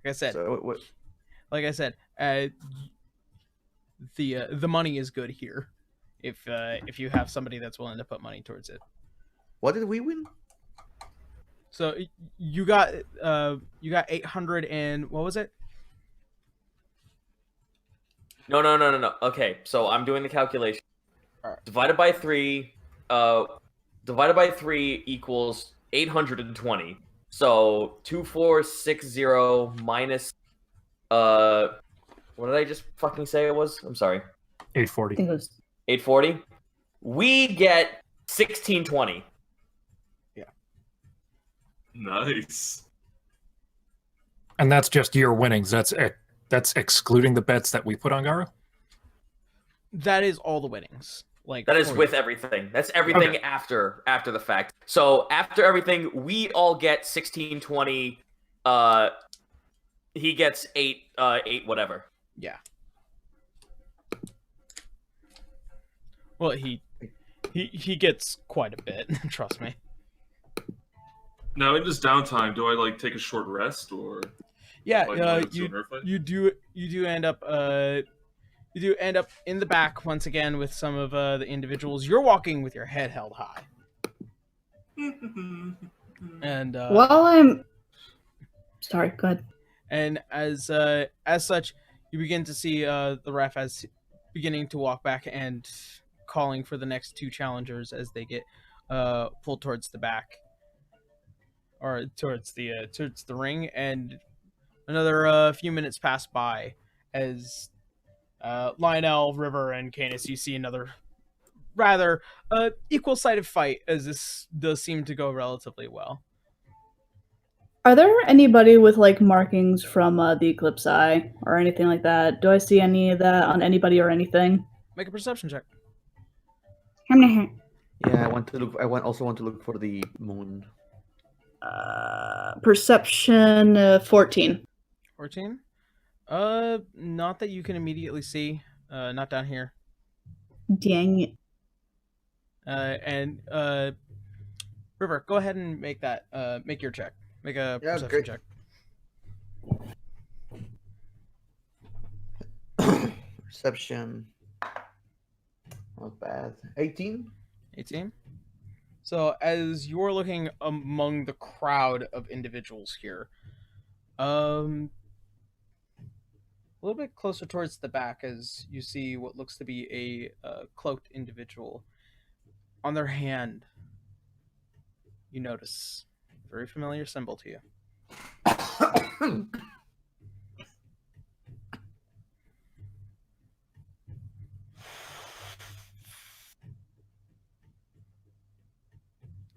I said, So the money is good here. If you have somebody that's willing to put money towards it. what did we win? So you got 800 and what was it? No. Okay, so I'm doing the calculation. All right. Divided by 3 equals 820. So 2460 minus what did I just fucking say it was? I'm sorry. 840. I think it was 840. We get 1620. Nice. And that's just your winnings. That's excluding the bets that we put on Garo? That is all the winnings. Like That is for with you. everything. That's everything Okay. after the fact. So after everything, we all get 1620. He gets 8 whatever. Yeah. Well, he gets quite a bit. Trust me. Now in this downtime, do I like take a short rest or Yeah. like go to a nerf fight? You do end up in the back once again with some of the individuals. You're walking with your head held high. And while I'm sorry, go ahead. and as such, you begin to see the ref as beginning to walk back and calling for the next two challengers as they get pulled towards the back or towards the ring, and another few minutes pass by as Lionel, River, and Canis, you see another rather equal-sided fight, as this does seem to go relatively well. Are there anybody with like markings from the Eclipse Eye or anything like that? Do I see any of that on anybody or anything? Make a perception check. Yeah, I also want to look for the moon. Perception 14. 14. Not that you can immediately see. Not down here. Dang it. And River, go ahead and make that. Make your check. Make a Yeah, perception great. Perception. Not bad. 18? 18. So as you're looking among the crowd of individuals here, a little bit closer towards the back, as you see what looks to be a cloaked individual. On their hand, you notice a very familiar symbol to you.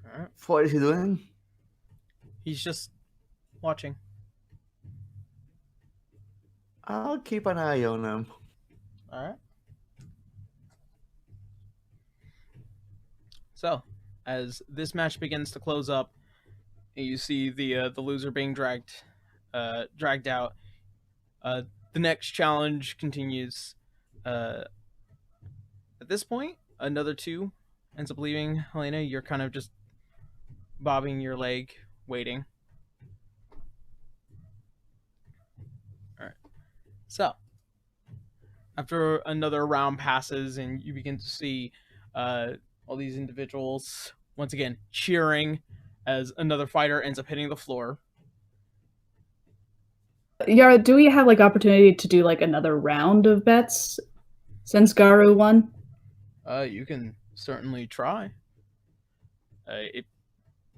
All right. What is he doing? He's just watching. I'll keep an eye on him. All right. So, as this match begins to close up, you see the loser being dragged out. The next challenge continues. At this point, another two ends up leaving. Helena, you're kind of just bobbing your leg, waiting. All right. So, after another round passes, and you begin to see all these individuals once again cheering as another fighter ends up hitting the floor. Yara, do we have like opportunity to do like another round of bets since Garu won? You can certainly try.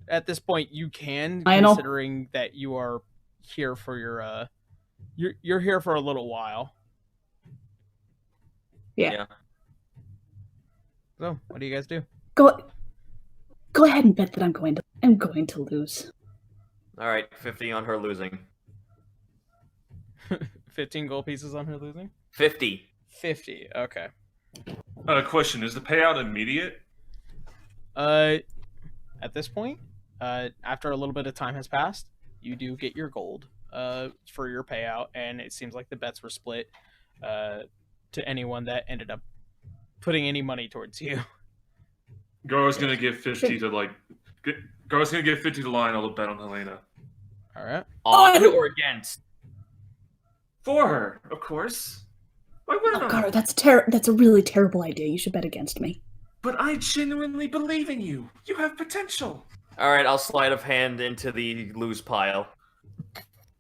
At this point, you can, I know. considering that you are here for your you're here for a little while. Yeah. So, what do you guys do? Go ahead and bet that I'm going to. am going to lose. All right, 50 on her losing. 15 gold pieces on her losing? 50. 50, okay. Question, is the payout immediate? At this point, after a little bit of time has passed, you do get your gold for your payout, and it seems like the bets were split to anyone that ended up putting any money towards you. Garo's gonna give 50 to Garo's gonna give 50 to Lionel to bet on Helena. Alright. On or against? For her, of course. Why wouldn't Oh, I? Garo, that's a really terrible idea. You should bet against me. But I genuinely believe in you. You have potential. All right, I'll sleight of hand into the lose pile.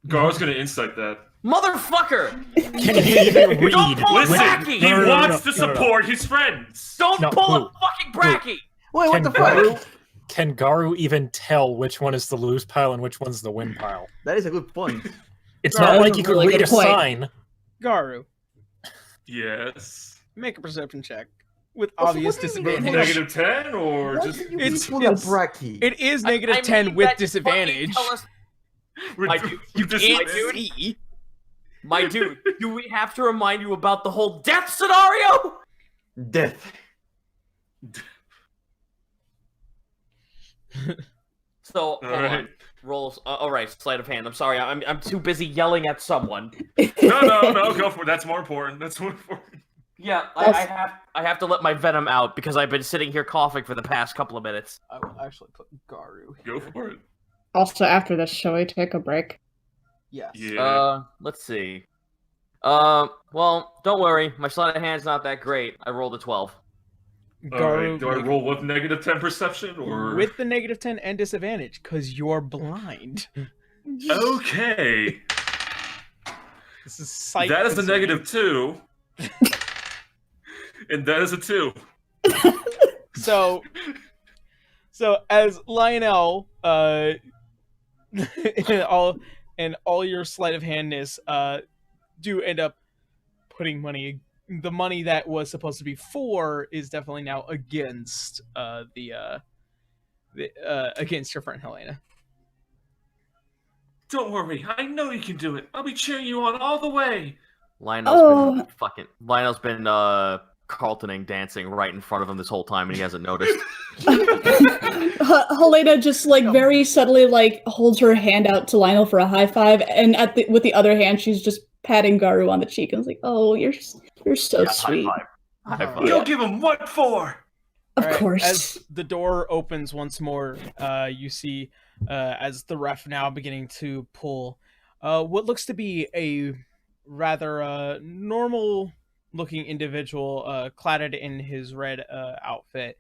Garo's gonna insight that. Motherfucker! Can he even read? Don't pull a Listen, bracky! he No, wants to no. support his friends. Don't No, pull who? a fucking bracky! Wait, what Can the fuck? Can Garu even tell which one is the lose pile and which one's the win pile? That is a good point. It's No, not that's like a you could really read good a point. sign. Garu, Yes. make a perception check with Also, obvious what do you mean disadvantage. Negative 10 or Why just did you It's- pull a bracky? It is I negative mean 10 with that disadvantage. fucking tell us- My dude, You Dis- can't dude. see. My dude, do we have to remind you about the whole death scenario? Death. So, hold Alright. on. Rolls. All right, sleight of hand. I'm sorry. I'm too busy yelling at someone. No, go for it. That's more important. Yeah, Also- I have to let my venom out because I've been sitting here coughing for the past couple of minutes. I will actually put Garu here. Go for it. Also, after this, shall we take a break? Yes. Yeah. Let's see. Well, don't worry. My sleight of hand's not that great. I rolled a 12. Alright, do I make- roll with negative 10 perception or with the negative 10 and disadvantage because you're blind. Okay. This is sight. That is the concerning. negative 2. And that is a 2. So as Lionel, and all your sleight of handness, do end up putting money. The money that was supposed to be for is definitely now against against your friend Helena. Don't worry, I know you can do it. I'll be cheering you on all the way. Lionel's been Carltoning dancing right in front of him this whole time and he hasn't noticed. Helena just very subtly holds her hand out to Lionel for a high five, and with the other hand, she's just patting Garu on the cheek and is like, "Oh, you're so Yeah, sweet." High five. You'll give him what for? Of Alright, course. As the door opens once more, you see, as the ref now beginning to pull, what looks to be a rather normal-looking individual, cladded in his red outfit,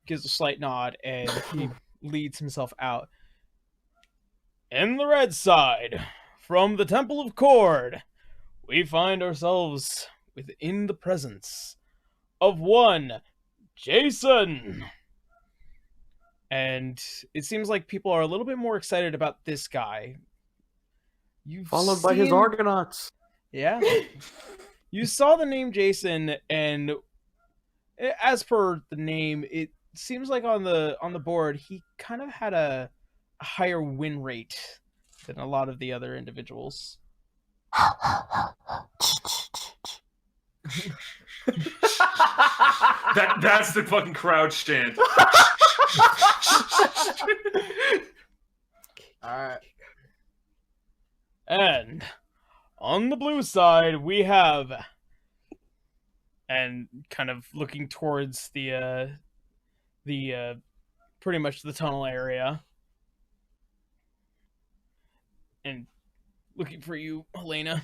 gives a slight nod, and he leads himself out. In the red side, from the Temple of Cord, we find ourselves within the presence of one Jason. And it seems like people are a little bit more excited about this guy. You've Followed by his seen- Argonauts. Yeah. You saw the name Jason, and as per the name, it seems like on the board he kind of had a higher win rate than a lot of the other individuals. That's the fucking crowd chant. Alright. And on the blue side, we have, and kind of looking towards the pretty much the tunnel area, and looking for you, Helena.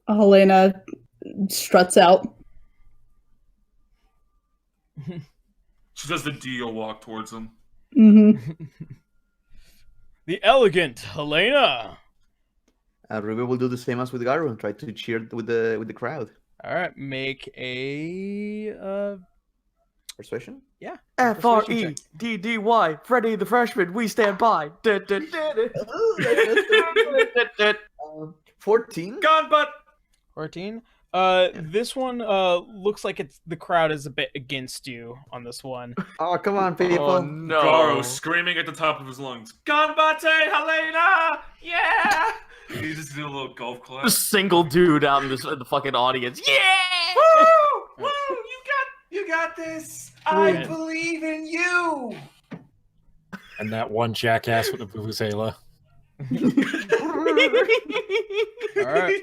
Helena struts out. She does the deal walk towards him. Mm-hmm. The elegant Helena. Ruby will do the same as with Garu and try to cheer with the crowd. All right, make a Persuasion? yeah. FREDDY, Freddy the Freshman, we stand by. 14? Gone, but 14. This one looks like the crowd is a bit against you on this one. Oh, come on, people. Oh no! Garo screaming at the top of his lungs, "Ganbate, Helena! Yeah!" He's just doing a little golf clap. A single dude out in the fucking audience. Yeah! Woo! Woo! You got this! I Right. believe in you! And that one jackass with the vuvuzela. All right.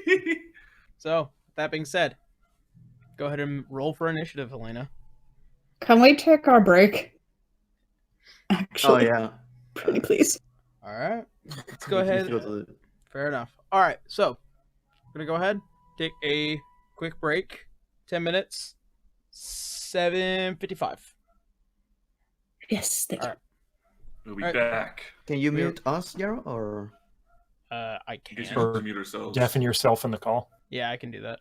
So, that being said, go ahead and roll for initiative, Helena. Can we take our break? Oh, Actually, yeah. pretty please. All right. Let's go ahead. Go to the- Fair enough. All right. So, I'm going to go ahead, take a quick break. 10 minutes. 7:55. Yes, thank you. Alright. We'll be Alright. back. Can you We're- mute us, Yaro, or? I I guess can. you have to mute ourselves. Deafen yourself in the call. Yeah, I can do that.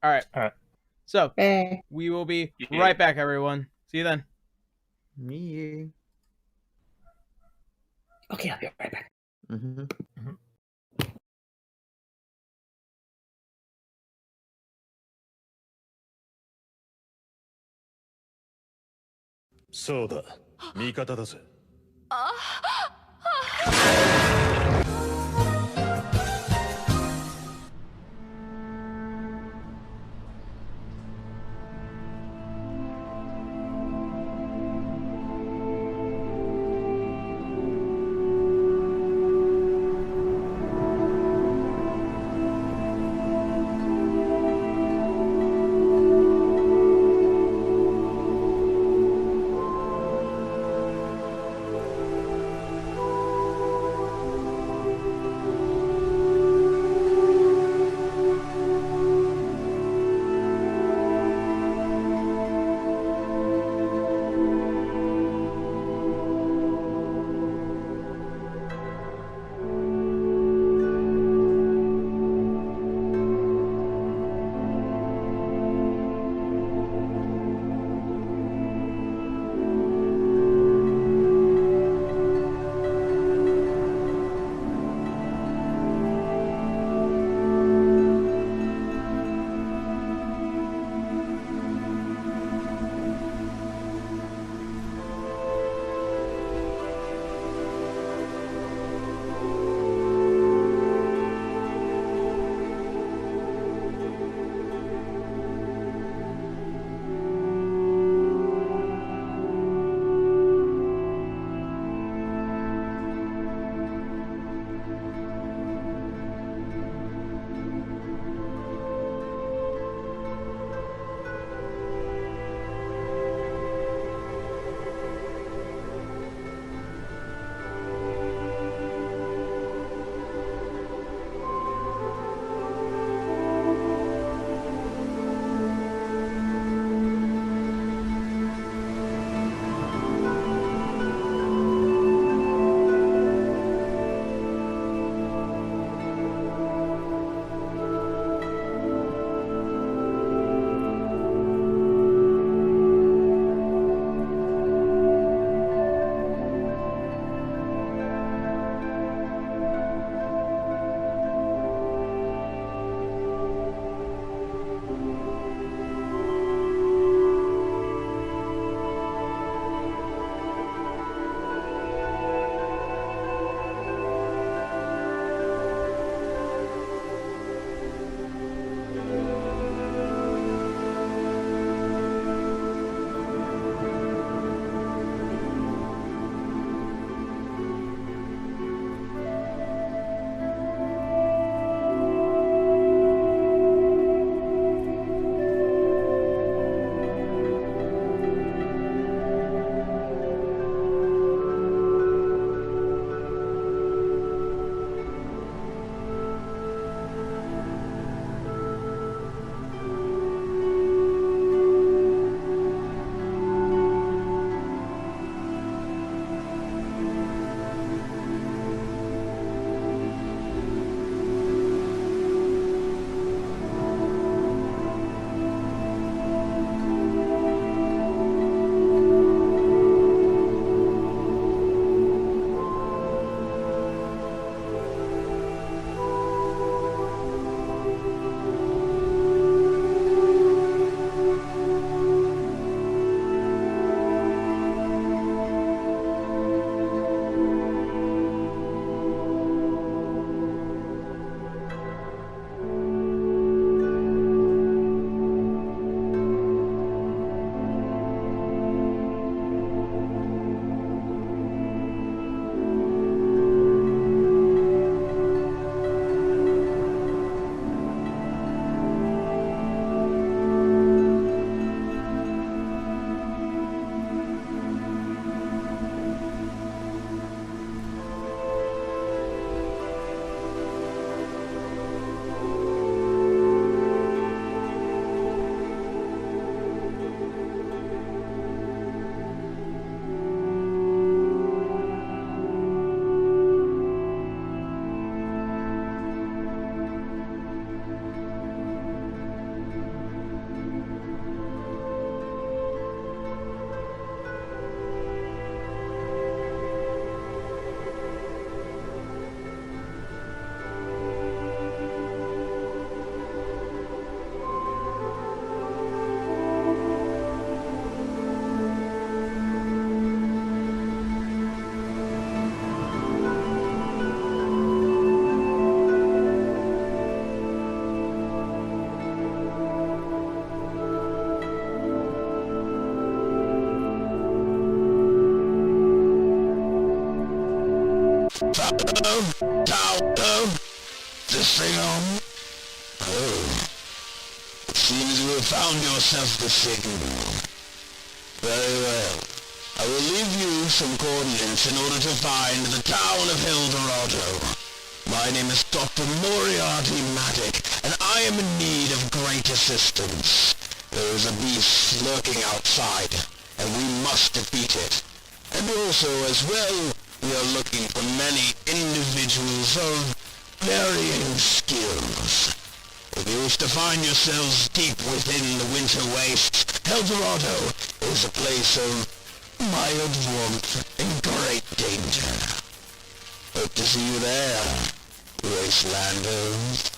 All right. All right. So, Hey. we will be Yeah. right back, everyone. See you then. Me. Okay, I'll be right back. Mm-hmm. そうだ、味方だぜ。This thing on? Oh. It seems you have found yourself the signal. Very well. I will leave you some coordinates in order to find the town of Eldorado. My name is Dr. Moriarty Maddock, and I am in need of great assistance. There is a beast lurking outside, and we must defeat it. And also, as well, we are looking for many individuals of varying skills. If you wish to find yourselves deep within the winter wastes, Eldorado is a place of mild warmth and great danger. Hope to see you there, Wastelanders.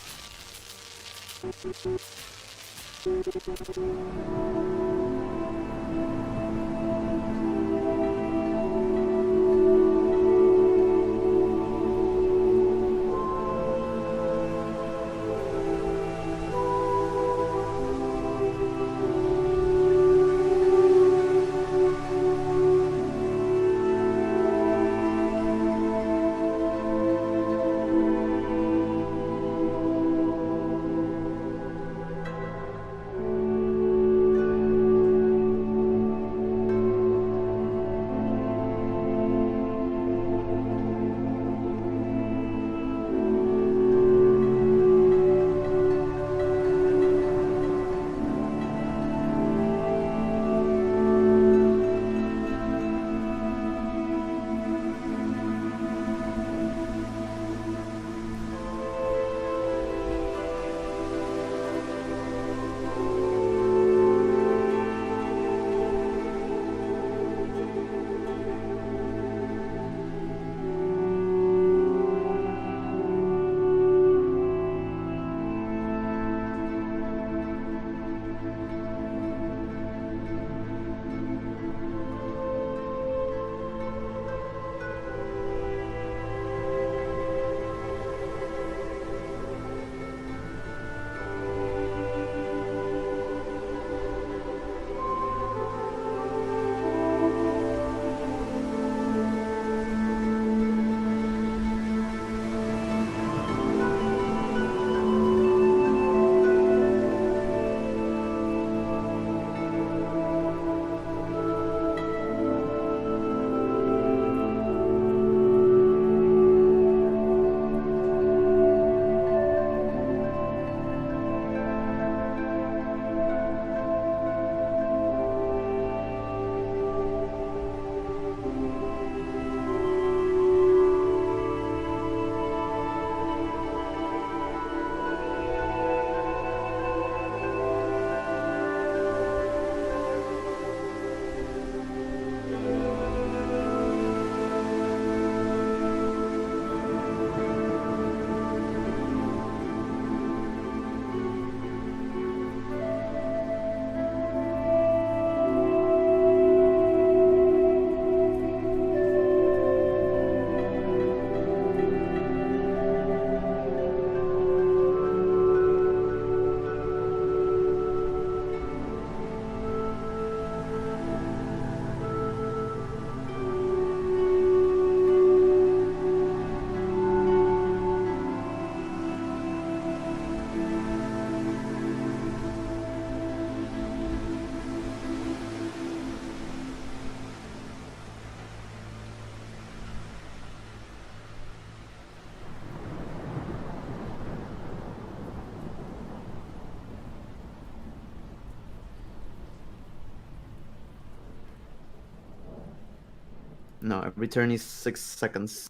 No, return is 6 seconds.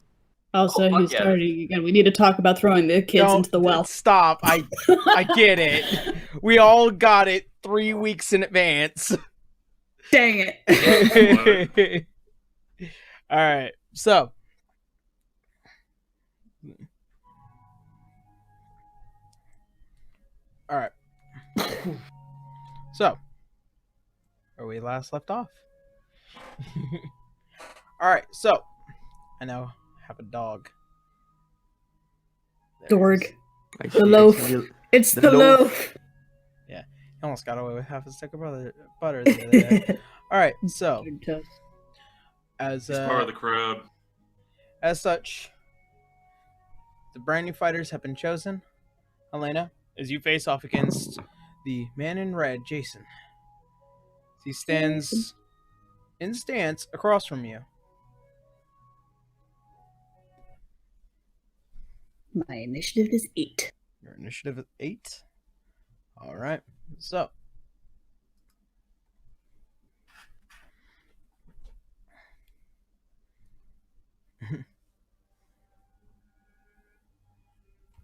Also, fuck he's yeah. starting again. We need to talk about throwing the kids into the well. Stop. I get it. We all got it 3 weeks in advance. Dang it. All right. So. All right. So. Where we last left off. All right. So. I now have a dog. Dorg. I The see, loaf. I see It's The the loaf. loaf. Yeah. He almost got away with half a stick of butter the other day. All right. So. As He's part of the crowd. As such, the brand new fighters have been chosen. Helena, as you face off against the man in red, Jason. He stands in stance across from you. My initiative is 8. Your initiative is 8. All right. So.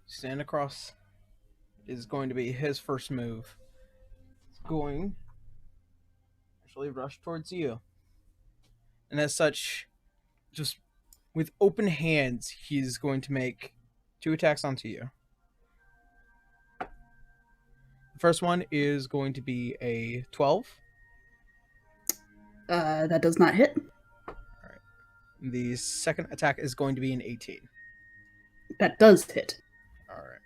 Stand across is going to be his first move. It's going actually rush towards you. And as such, just with open hands, he's going to make 2 attacks onto you. The first one is going to be a 12. That does not hit. The second attack is going to be an 18. That does hit. All right.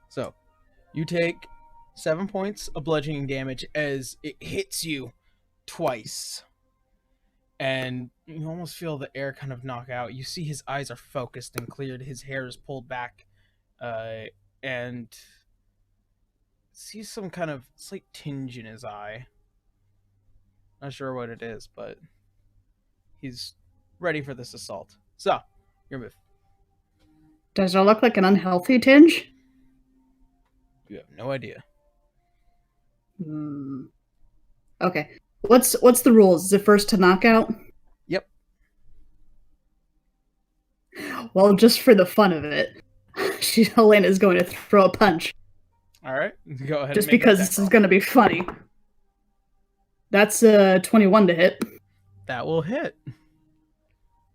So, you take 7 points of bludgeoning damage as it hits you twice. And you almost feel the air kind of knock out. You see his eyes are focused and cleared. His hair is pulled back. And see some kind of slight tinge in his eye. Not sure what it is, but he's ready for this assault. So, your move. Does it look like an unhealthy tinge? You have no idea. Okay. What's the rules? Is it first to knockout? Yep. Well, just for the fun of it, Helena's going to throw a punch. All right. Go ahead. Just and make because an this attack is going to be funny. That's 21 to hit. roll. That will hit.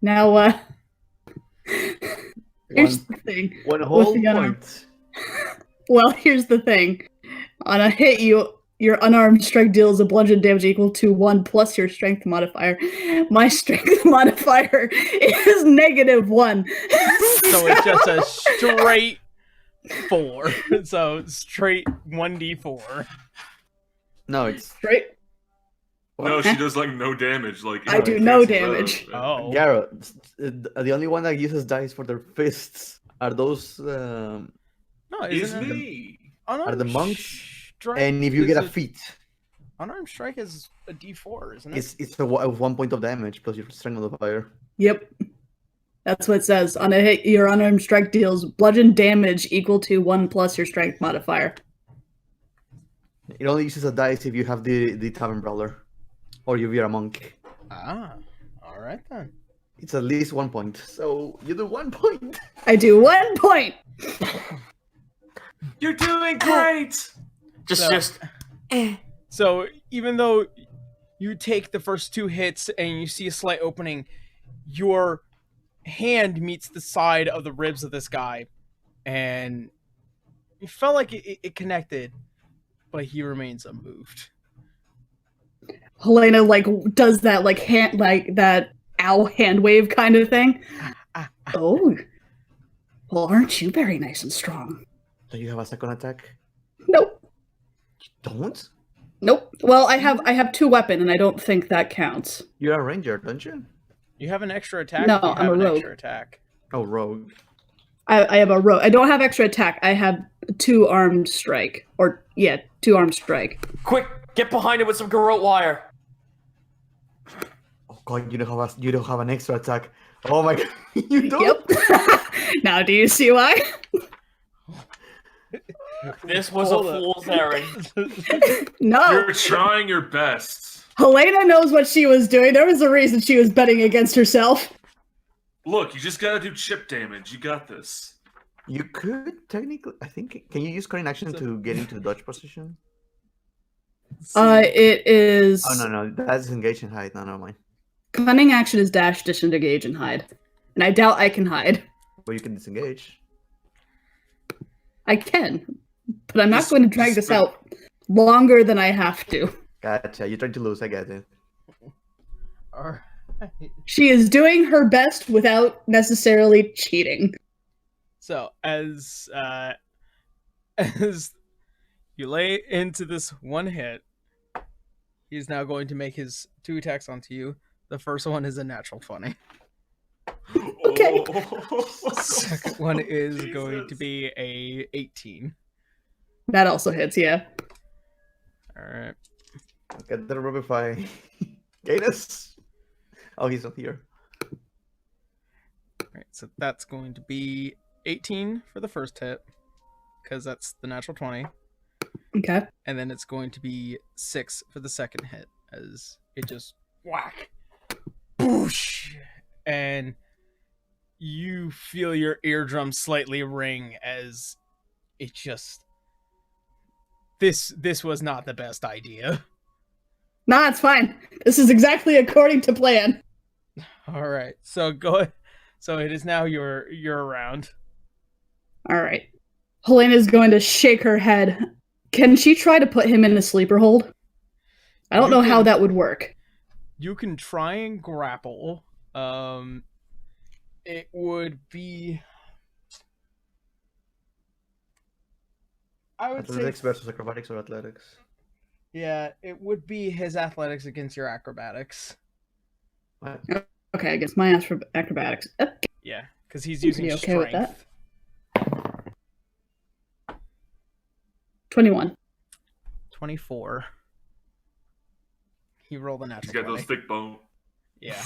Now, here's the thing. One whole the point. Well, here's the thing. On a hit, your unarmed strike deals a bludgeon damage equal to 1 plus your strength modifier. My strength modifier is -1. So it's just a straight 4. So straight 1d4. No, it's straight. No, she does like no damage. Like I do it no cancels damage. out. Oh. Garrett. The only one that uses dice for their fists are those. No, It's isn't it? me. Unarmed Are the monks? strike And if you get a is feat, unarmed strike is a d4, isn't it? it's a 1 point of damage plus your strength modifier. Yep. That's what it says. On a hit, your unarmed strike deals bludgeon damage equal to 1 plus your strength modifier. It only uses a dice if you have the tavern brawler, or if you're a monk. Ah, all right then. It's at least 1 point. So you do 1 point. I do 1 point. You're doing great. So even though you take the first 2 hits and you see a slight opening, your hand meets the side of the ribs of this guy, and you felt like it connected, but he remains unmoved. Helena does that hand that owl hand wave kind of thing. Oh, well, aren't you very nice and strong? Do you have a second attack? Nope. Don't? Nope. Well, I have 2 weapon, and I don't think that counts. You're a ranger, don't you? You have an extra attack. No, if you I'm have a an rogue. extra attack. Oh, rogue. I have a rogue. I don't have extra attack. I have 2 armed strike. 2 armed strike. Quick, get behind it with some garrote wire. Oh god, you don't have an extra attack. Oh my god, you don't. Yep. Now, do you see why? This was Hold a up. fool's errand. No. You're trying your best. Helena knows what she was doing. There was a reason she was betting against herself. Look, you just gotta do chip damage. You got this. You could technically, I think. Can you use current action to get into the dodge position? It is. Oh no, that's engage and hide. No, never mind. Cunning action is dash, disengage, and hide. And I doubt I can hide. Well, you can disengage. I can, but I'm not Just- going to drag this out longer than I have to. Gotcha. You're trying to lose. I get it. All right. She is doing her best without necessarily cheating. So as you lay into this 1 hit, he's now going to make his 2 attacks onto you. The first one is a natural 20. Okay. Second one is going to be a 18. That also hits, yeah. All right. Get the Rubify. Gainus. Oh, he's not here. All right. So that's going to be 18 for the first hit, because that's the natural 20. Okay. And then it's going to be 6 for the second hit, as it just whack, boosh, and you feel your eardrum slightly ring as it just. This was not the best idea. Nah, it's fine. This is exactly according to plan. All right, so go. So it is now your round. All right. Helena's going to shake her head. Can she try to put him in the sleeper hold? I don't know how that would work. You can try and grapple. It would be. I would Athletics say. versus acrobatics or athletics. Yeah, it would be his athletics against your acrobatics. What? Okay, I guess my acrobatics. Okay. Yeah, because he's using Be okay with strength. that. 21. 24. He rolled a He's natural got 20. those thick bones. Yeah.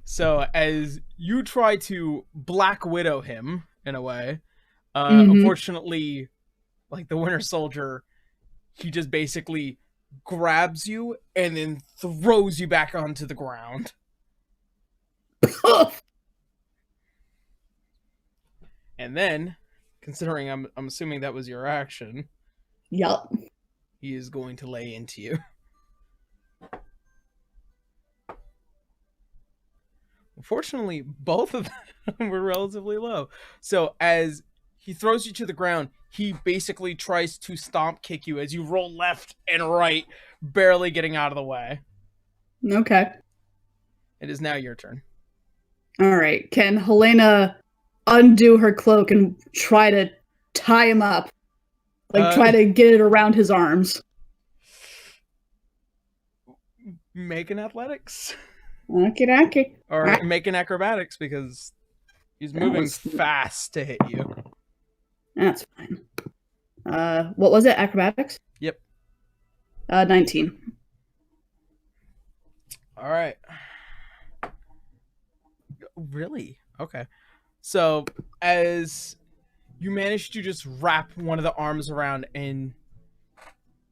So as you try to Black Widow him in a way, unfortunately, like the Winter Soldier, he just basically grabs you and then throws you back onto the ground. And then, considering I'm assuming that was your action, Yup. he is going to lay into you. Unfortunately, both of them were relatively low. So as he throws you to the ground, he basically tries to stomp kick you as you roll left and right, barely getting out of the way. Okay. It is now your turn. All right. Can Helena undo her cloak and try to tie him up? Like, try to get it around his arms. Make an athletics. Okay. Or make an acrobatics, because he's moving fast to hit you. That's fine. What was it? Acrobatics? Yep. 19. All right. Really? Okay. So as you manage to just wrap one of the arms around, and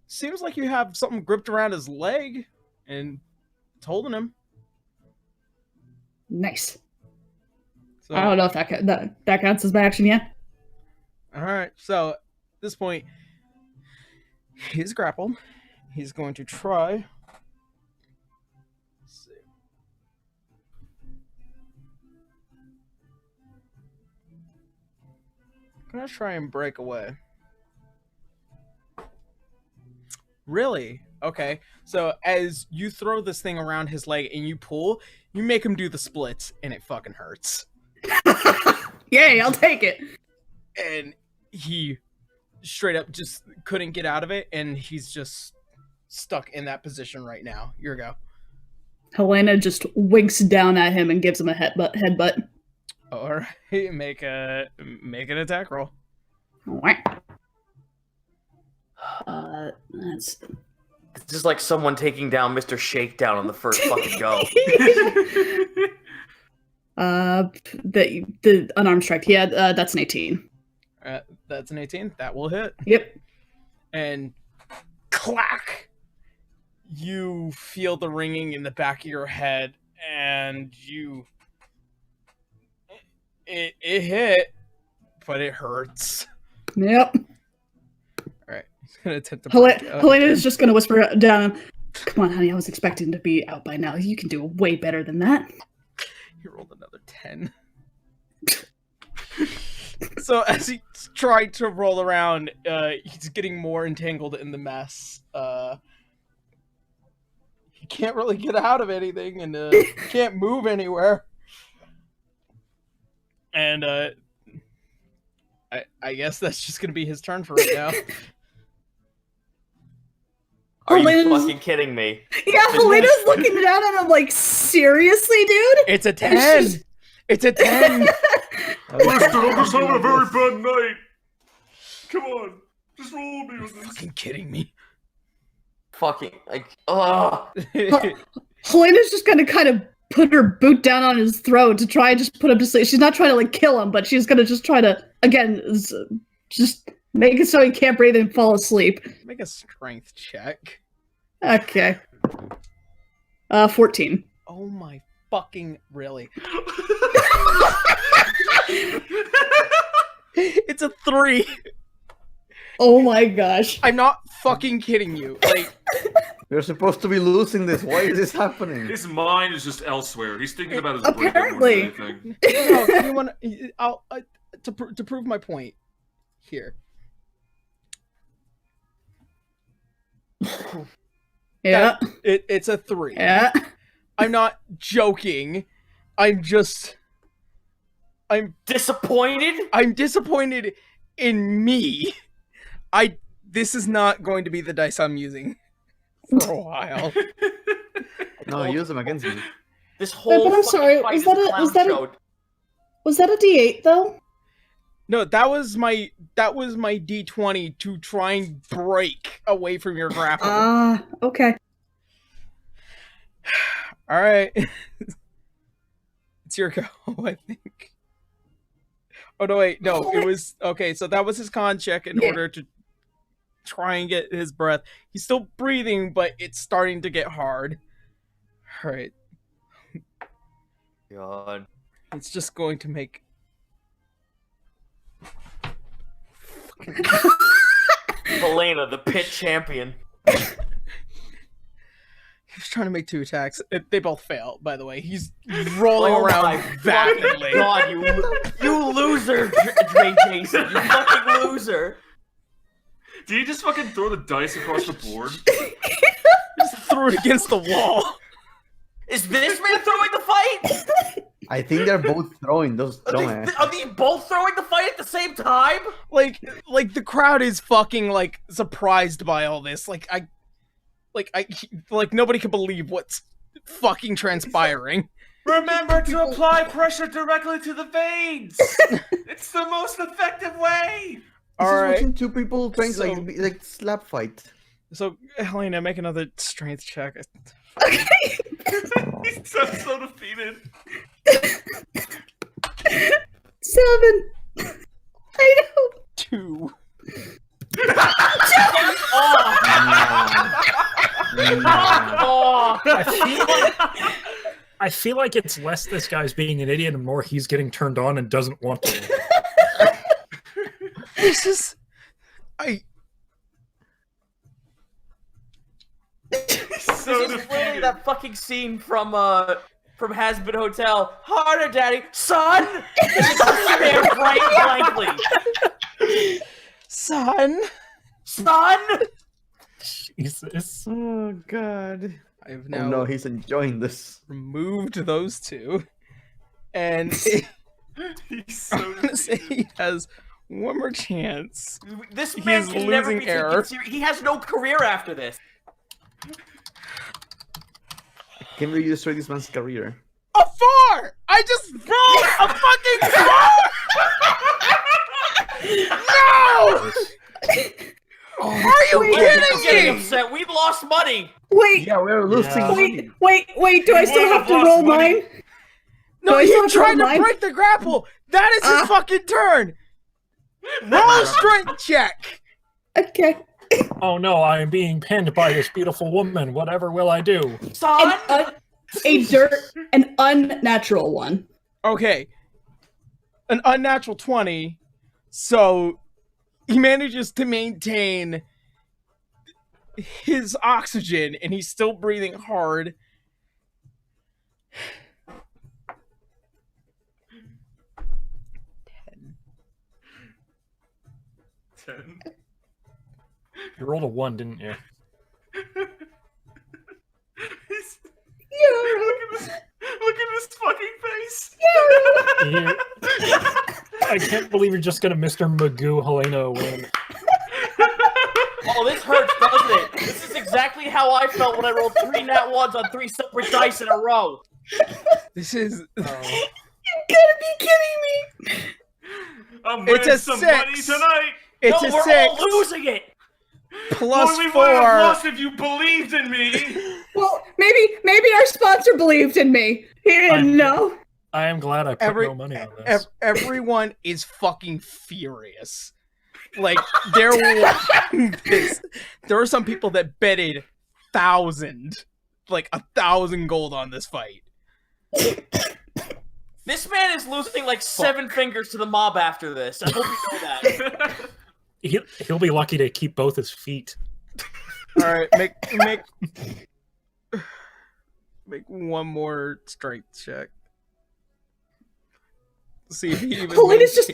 seems like you have something gripped around his leg, and it's holding him. Nice. So, I don't know if that counts as my action yet. all right. So at this point, he's grappled. He's going to try. Let's see. I'm gonna try and break away. Really? Okay. So as you throw this thing around his leg and you pull, you make him do the splits, and it fucking hurts. Yay, I'll take it. And he straight up just couldn't get out of it, and he's just stuck in that position right now. Your go. Helena just winks down at him and gives him a headbutt. All right, make an attack roll. All right. That's It's just like someone taking down Mr. Shakedown on the first fucking go. the unarmed strike. Yeah, that's an 18. That's an 18. That will hit. Yep. And clack! You feel the ringing in the back of your head, and it hit, but it hurts. Yep. All right, he's gonna attempt to break out. Helena is just gonna whisper down. Come on, honey. I was expecting to be out by now. You can do way better than that. He rolled another 10. So as he tried to roll around, he's getting more entangled in the mess. He can't really get out of anything, and can't move anywhere. And I guess that's just gonna be his turn for right now. Are you Helena's- fucking kidding me? Yeah, Helena's looking down at him like, seriously, dude? It's a 10. It's a 10. Kristen, I'm just having a very bad night. Come on, just roll me with this. Fucking kidding me. Fucking like, ugh. Helena's just gonna kind of put her boot down on his throat to try and just put him to sleep. She's not trying to like kill him, but she's gonna just try to just make it so he can't breathe and fall asleep. Make a strength check. Okay. 14. Oh my fucking really. It's a 3. Oh my gosh. I'm not fucking kidding you. Like, We're supposed to be losing this. Why is this happening? His mind is just elsewhere. He's thinking about his Apparently. breakup more than anything. no, you want to prove my point here. Yeah. It's a 3. Yeah. I'm not joking. I'm Disappointed? I'm disappointed in me. This is not going to be the dice I'm using for a while. No, use them against me. This whole but I'm fucking sorry, fight was is that a a- clown was that a- show. Was that a D8 though? No, that was my D20 to try and break away from your grapple. Okay. All right. It's your go, I think. Oh no, wait, no, it was okay. So that was his con check in order to try and get his breath. He's still breathing, but it's starting to get hard. All right, God. it's just going to make. Helena, the pit champion. He was trying to make 2 attacks. They both fail, by the way. He's rolling Oh around my vapidly. God, you loser, Dre Jason, you fucking loser. Did he just fucking throw the dice across the board? Just threw it against the wall. Is this man throwing the fight? I think they're both throwing those dumbass. Are these both throwing the fight at the same time? Like the crowd is fucking like surprised by all this. Like nobody can believe what's fucking transpiring. Remember to apply pressure directly to the veins. It's the most effective way. This All is right. watching 2 people playing So- like slap fight. So Helena, make another strength check. He's so defeated. 7. I know. 2. Oh, I feel like it's less this guy's being an idiot and more he's getting turned on and doesn't want to. This is So this is literally defeated. that fucking scene from Hazbin Hotel. Harder, Daddy, son. Stare right blankly, son. son. Jesus. Oh god. I've Oh now no, he's enjoying this. removed those 2, and He's so I'm gonna say defeated. he has one more chance. This He man is can never losing be air. taken serious. He has no career after this. Can we destroy this man's career? A 4! I just rolled a fucking 4! No! Are you I'm kidding getting me? upset. We lost money. Wait. Yeah, we're losing Yeah. money. Wait. Do I still would've have to lost roll money. mine? No, Do I he still have to tried roll to mine? break the grapple. That is his fucking turn. Roll a strength check. Okay. Oh no, I am being pinned by this beautiful woman. Whatever will I do? Son. An unnatural one. Okay. An unnatural 20. So he manages to maintain his oxygen and he's still breathing hard. Ten. You rolled a 1, didn't you? He's, Yeah. look at his fucking face. I can't believe you're just gonna Mr. Magoo Helena win. Oh, this hurts, doesn't it? This is exactly how I felt when I rolled 3 nat 1s on 3 separate dice in a row. This is gotta be kidding me! I'm It's winning a some 6. money tonight. It's no, a we're 6 all losing it. plus Well, we would have 4. lost if you believed in me. Well, maybe our sponsor believed in me. He didn't know. I am glad I put no money on this. Everyone is fucking furious. Like there were some people that betted 1,000 gold on this fight. This man is losing like 7 fingers to the mob after this. I hope you know that. He'll be lucky to keep both his feet. All right, make one more strength check. See if he even. Helena's just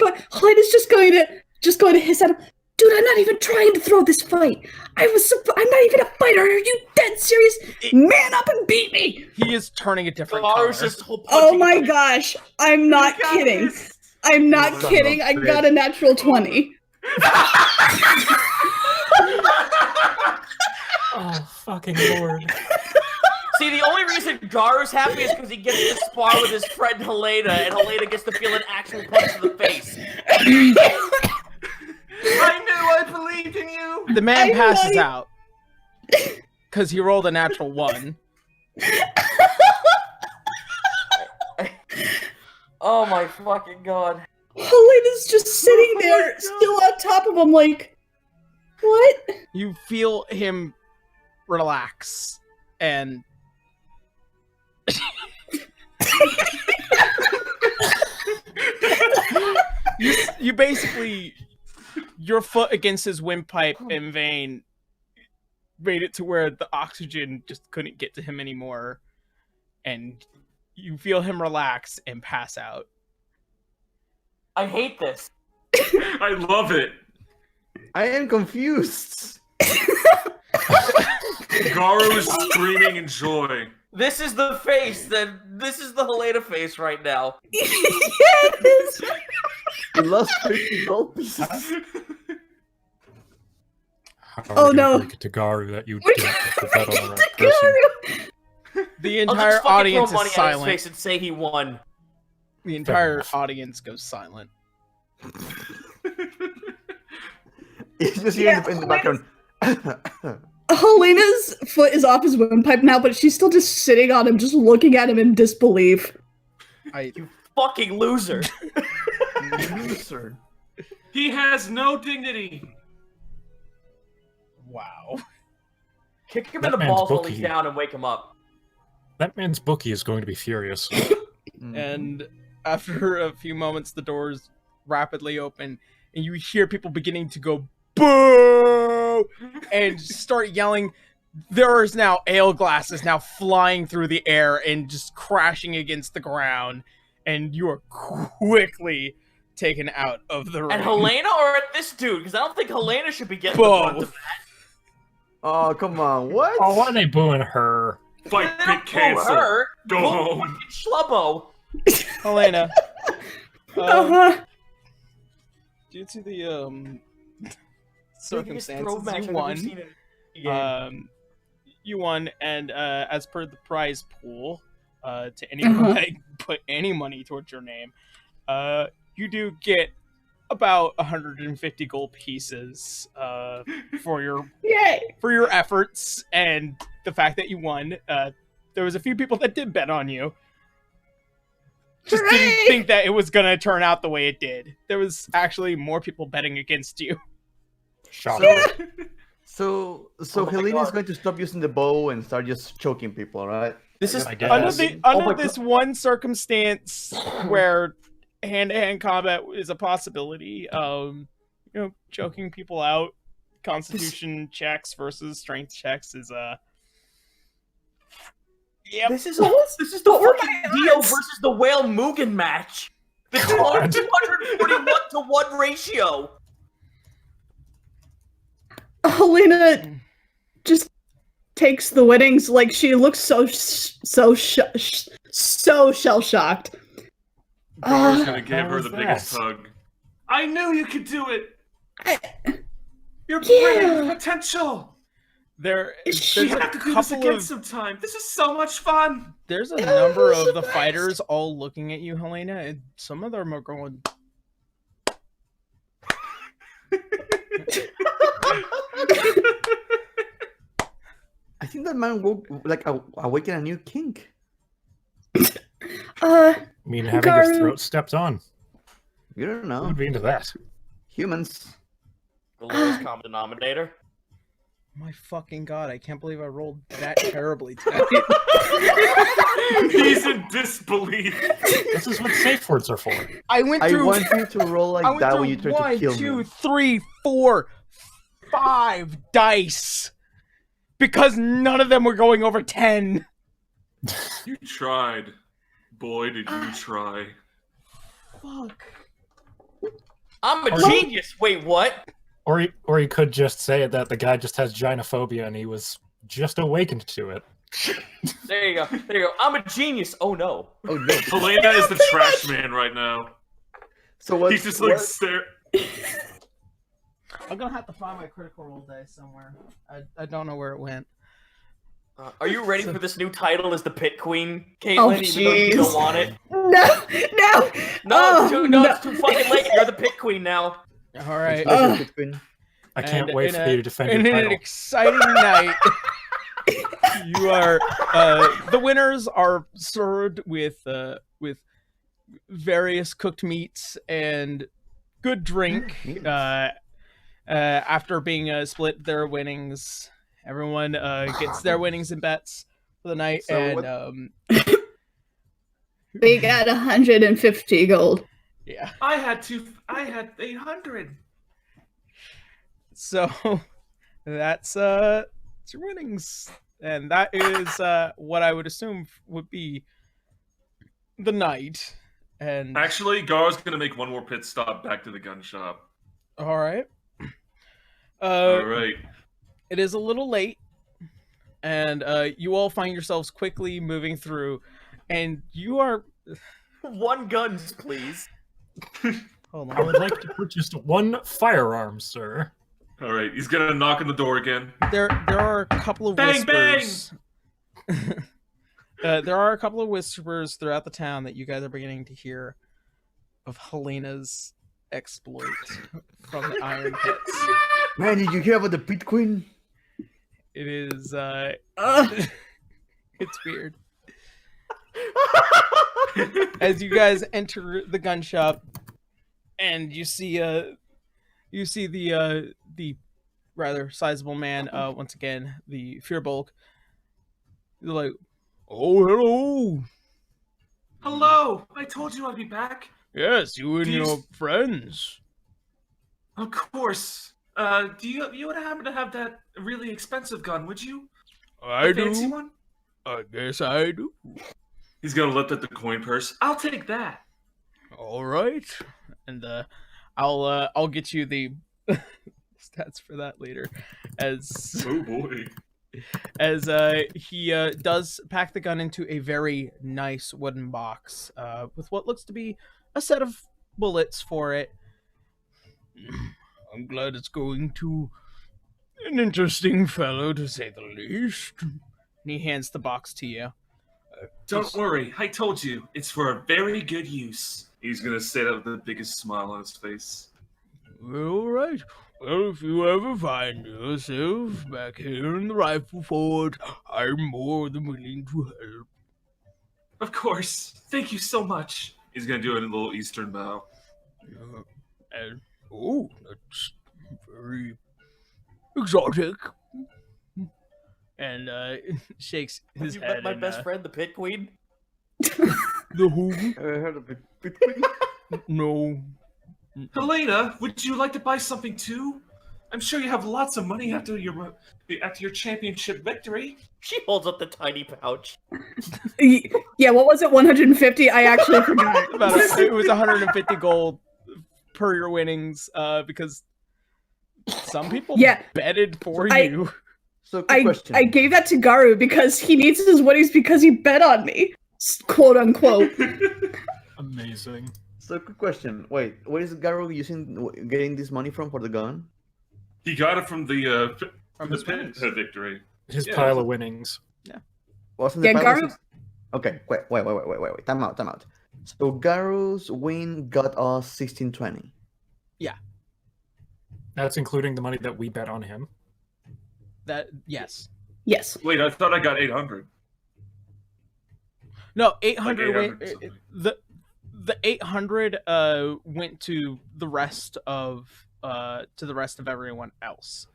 going to hiss at him. Dude, I'm not even trying to throw this fight. I'm not even a fighter. Are you dead serious? Man up and beat me. He is turning a different Gar's color. just Oh my gosh. I'm not kidding. I'm not kidding. I got a natural 20. Oh, fucking lord. See, the only reason Garu's happy is because he gets to spar with his friend Helena, and Helena gets to feel an actual punch to the face. I knew I believed in you. The man passes out because he rolled a natural 1. Oh my fucking god. Helena's just sitting there, still on top of him, like, what? You feel him relax and. you basically, your foot against his windpipe in vain made it to where the oxygen just couldn't get to him anymore, and you feel him relax and pass out. I hate this. I love it. I am confused. Garu is screaming in joy. This is the face this is the Helena face right now. Yes! You lost 50 gold pieces. How are we gonna no. break it to Garu that you We didn't put that on the right Garu! person? The I'll entire just fucking audience throw money is at his silent. face and say he won. The entire enough. audience goes silent. It's just here in the background. Helena's foot is off his windpipe now, but she's still just sitting on him, just looking at him in disbelief. You fucking loser. Loser. He has no dignity. Wow. Kick him in That the man's balls while he's bookie. down and wake him up. That man's bookie is going to be furious. And after a few moments, the doors rapidly open, and you hear people beginning to go boo and start yelling. There is now ale glasses now flying through the air and just crashing against the ground, and you are quickly taken out of the ring. At Helena or at this dude? Because I don't think Helena should be getting the brunt of Both. that. Oh, come on. What? Oh, why are they booing her? Fight They pit don't boo cancel. her. Go Boo home. fucking Schlubbo. Helena, Uh-huh. due to the Biggest circumstances, throw match you I've ever won. seen in a game. You won, and as per the prize pool, to anyone that put any money towards your name, you do get about 150 gold pieces for your Yay! efforts and the fact that you won. There was a few people that did bet on you. Just Hooray! didn't think that it was gonna turn out the way it did. There was actually more people betting against you. Shocking. So Oh my Helena's God. going to stop using the bow and start just choking people, right? This is I guess. Under this one circumstance where hand-to-hand combat is a possibility, choking people out, constitution checks versus strength checks is yep. This is the fucking Dio versus the Whale Mugen match. The God. 241 to 1 ratio. Helena just takes the winnings like she looks so shell-shocked. Garu's gonna give hell her was the biggest that? hug. I knew you could do it. You're Yeah. great with potential. There's We a have to do this couple again of sometime. This is so much fun. there's a number of the fighters all looking at you, Helena, and some of them are going. I think that man woke like awaken a new kink. I mean, having Garu. your throat stepped on. You don't Who know. would be into that? Humans. The lowest common denominator. My fucking god! I can't believe I rolled that terribly today. He's in disbelief. This is what safe words are for. I went I through. want you to roll I like went that through when you try to 1, kill 2, me. 3, 4, 5 dice because none of them were going over 10. You tried. Boy, did you try. Fuck. I'm a genius. Wait, what? Or you could just say that the guy just has gynophobia and he was just awakened to it. There you go. There you go. I'm a genius. Oh no. Oh no. Helena is the trash man right now. So what? He's just like stare. I'm gonna have to find my critical roll dice somewhere. I don't know where it went. Are you ready for this new title as the Pit Queen, Oh, Caitlin? Even though you jeez. don't want it. No. No, Oh, it's too, no. it's too fucking late. You're the Pit Queen now. All right. I can't And wait in for a- you to defend And your in an title. exciting night, you are the winners are served with various cooked meats and good drink. After being split their winnings, everyone gets their winnings and bets for the night, So and We got 150 gold. yeah. I had 800. So that's your winnings, and that is what I would assume would be the night. And Actually, Gar's gonna make one more pit stop back to the gun shop. all right, All right. it is a little late, and you all find yourselves quickly moving through, and you are. One guns, please. Hold I on. would like to purchase one firearm, sir. All right. He's gonna knock on the door again. There are a couple of Bang, whispers. There are a couple of whispers throughout the town that you guys are beginning to hear of Helena's exploit from the Iron Pits. Man, did you hear about the Pit Queen? It is it's weird. As you guys enter the gun shop, and you see the rather sizable man, once again, the Fearbulk. You're like, oh, hello. Hello. I told you I'd be back. Yes, you and Do you your s- friends. Of course. Do you would happen to have that really expensive gun? Would you? I The fancy do. one? I guess I do. He's gonna lift up the coin purse. I'll take that. All right, and I'll get you the stats for that later, as Oh boy. he does pack the gun into a very nice wooden box with what looks to be a set of bullets for it. I'm glad it's going to an interesting fellow, to say the least. And he hands the box to you. Don't worry. I told you. It's for a very good use. He's gonna say that with the biggest smile on his face. All right. Well, if you ever find yourself back here in the rifle fort, I'm more than willing to help. Of course. Thank you so much. He's gonna do a little Eastern bow. And that's very exotic. And shakes his You head. met my and, best friend, the Pit Queen? The who? I heard of the Pit Queen. No. Helena, would you like to buy something too? I'm sure you have lots of money after your championship victory. She holds up the tiny pouch. Yeah, what was it? 150? I actually forgot. It was 150 gold per your winnings, because some people Yeah. betted for I- you. So, quick question. I gave that to Garu because he needs his winnings because he bet on me, quote unquote. Amazing. So, quick question. Wait, where is Garo getting this money from for the gun? He got it from the from The his winnings. pin victory. His Yeah, pile that's of winnings. Wasn't Yeah, the pile of Garu. six- Okay, wait. Time out. So Garu's win got us 1620. That's including the money that we bet on him. That yes. Yes. Wait, I thought I got 800. No, 800 Like went, 800 something. the 800 went to the rest of everyone else.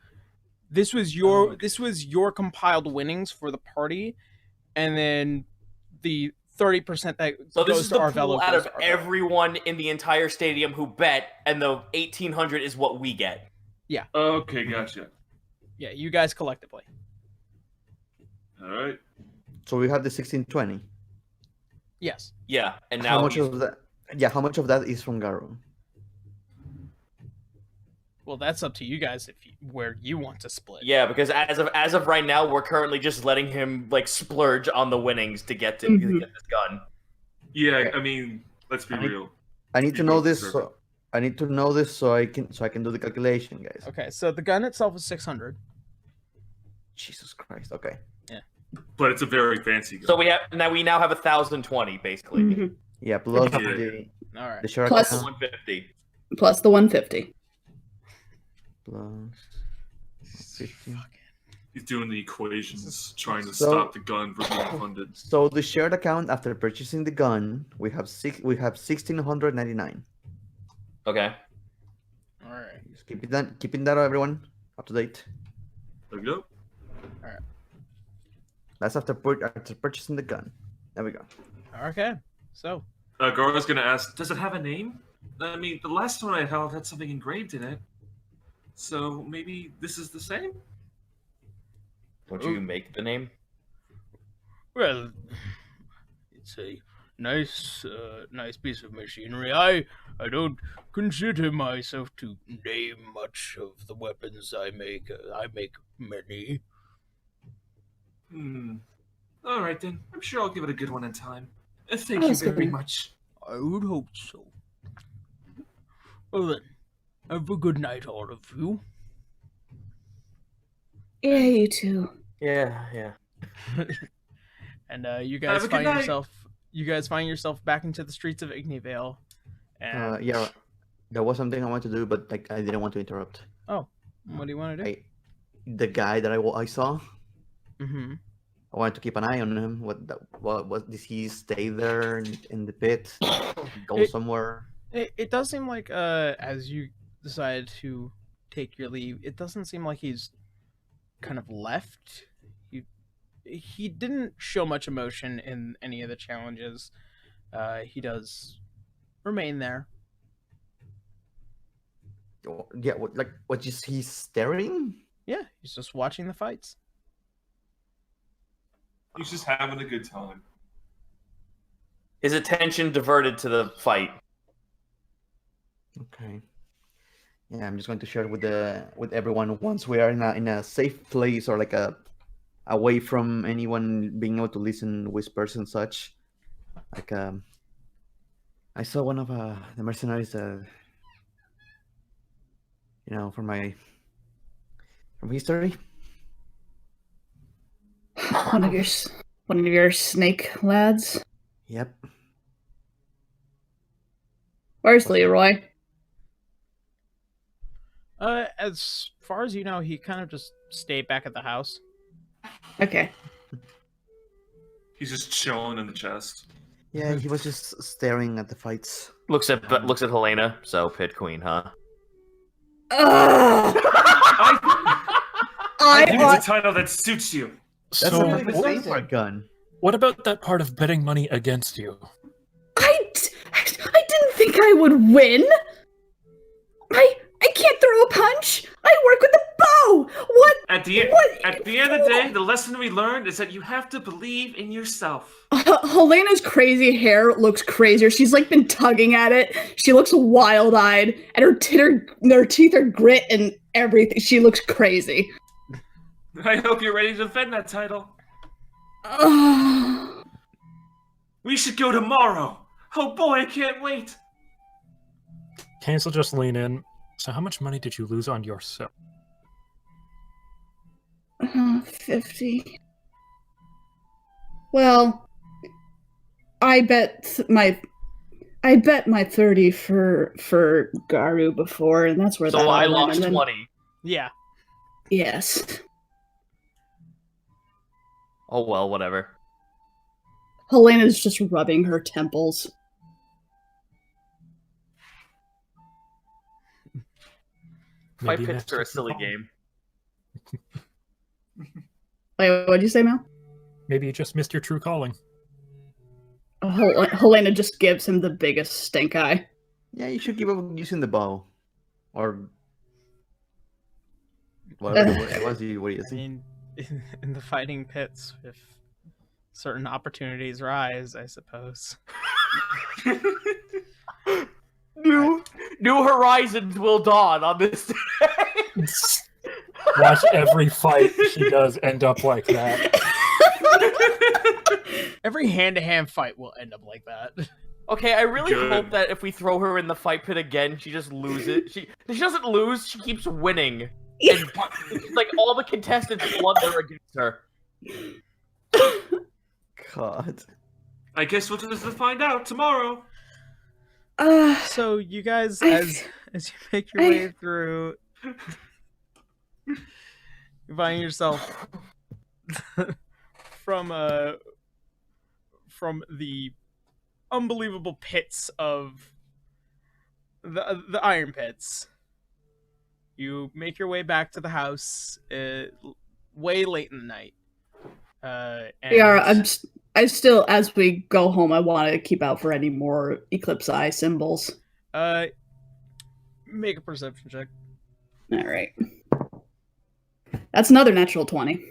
This was your compiled winnings for the party, and then the 30% that So this goes is to the Arvello pool out goes of to Arvello. everyone in the entire stadium who bet, and the 1,800 is what we get. Okay, gotcha. Yeah, you guys collectively. All right. So we have the 1620. Yes. Yeah, and How now much he's- of that? Yeah, how much of that is from Garu? Well, that's up to you guys where you want to split. yeah, because as of right now, we're currently just letting him like splurge on the winnings to get to Mhm. get this gun. Yeah, Okay. I mean, let's be real. I need to You know both this. deserve So I need to know this so I can do the calculation, guys. Okay, so the gun itself is 600. Jesus Christ. Okay. But it's a very fancy gun. So we now have 1,020 basically. Mhm. Yeah, plus Yeah. the All right. share Plus- account 150. Plus the 150. plus 15. He's doing the equations, trying to So- stop the gun from being funded. So the shared account after purchasing the gun, we have 1699. Okay. All right. Just keeping that everyone up to date. There we go. That's after purchasing the gun. There we go. Okay. So, Garo's gonna ask, does it have a name? I mean, the last one I held had something engraved in it. So maybe this is the same? Don't you make the name? well, it's a nice piece of machinery. I don't consider myself to name much of the weapons I make. I make many. All right then. I'm sure I'll give it a good one in time. Thank Oh, you that's good very then. much. I would hope so. Well then, have a good night, all of you. Yeah, you too. Yeah. And you Have guys a good find night. yourself back into the streets of Ignyvale. And Yeah, there was something I wanted to do, but like I didn't want to interrupt. what do you want to do? The guy that I saw, Mm-hmm. I wanted to keep an eye on him. What did he stay there in the pit? Go It- somewhere? It does seem like as you decide to take your leave, it doesn't seem like he's kind of left. He didn't show much emotion in any of the challenges. He does remain there. Yeah, what is he staring? Yeah, he's just watching the fights. He's just having a good time. His attention diverted to the fight. Okay. Yeah, I'm just going to share it with everyone once we are in a safe place or like away from anyone being able to listen whispers and such. Like I saw one of the mercenaries from history. One of your snake lads. Yep. Where's Leroy? As far as you know, he kind of just stayed back at the house. Okay. He's just chilling in the chest. Yeah, he was just staring at the fights. Looks at Helena. So pit queen, huh? Ugh! I think I it's a title that suits you. That's So, a perfect name for a gun. what about that part of betting money against you? I didn't think I would win. I can't throw a punch. I work with a bow. What? At the end of the day, the lesson we learned is that you have to believe in yourself. Helena's crazy hair looks crazier. She's like been tugging at it. She looks wild-eyed, and her teeth are grit and everything. She looks crazy. I hope you're ready to defend that title. Ugh. We should go tomorrow. Oh boy, I can't wait. Cancel just lean in. So how much money did you lose on yourself? 50. Well, I bet my 30 for Garu before, and that's where So that all I went, lost and then- 20. Yeah. Yes. Oh well, whatever. Helena's just rubbing her temples. Fight Maybe pits are a next silly call. game. Wait, what'd you say, Mel? Maybe you just missed your true calling. Helena just gives him the biggest stink eye. Yeah, you should give up using the bow. Or whatever it was you were I using. mean, in the fighting pits, if certain opportunities rise, I suppose. New horizons will dawn on this day. Watch every fight she does end up like that. Every hand-to-hand fight will end up like that. Okay, I really Good. hope that if we throw her in the fight pit again, she just loses. She doesn't lose. She keeps winning. And like all the contestants blunder against her. God. I guess we'll just find out tomorrow. So you guys, I- as you make your way through, you find yourself from the unbelievable pits of the iron pits. You make your way back to the house way late in the night. And Yeah, I still, as we go home, I want to keep out for any more Eclipse Eye symbols. make a perception check. All right. That's another natural 20.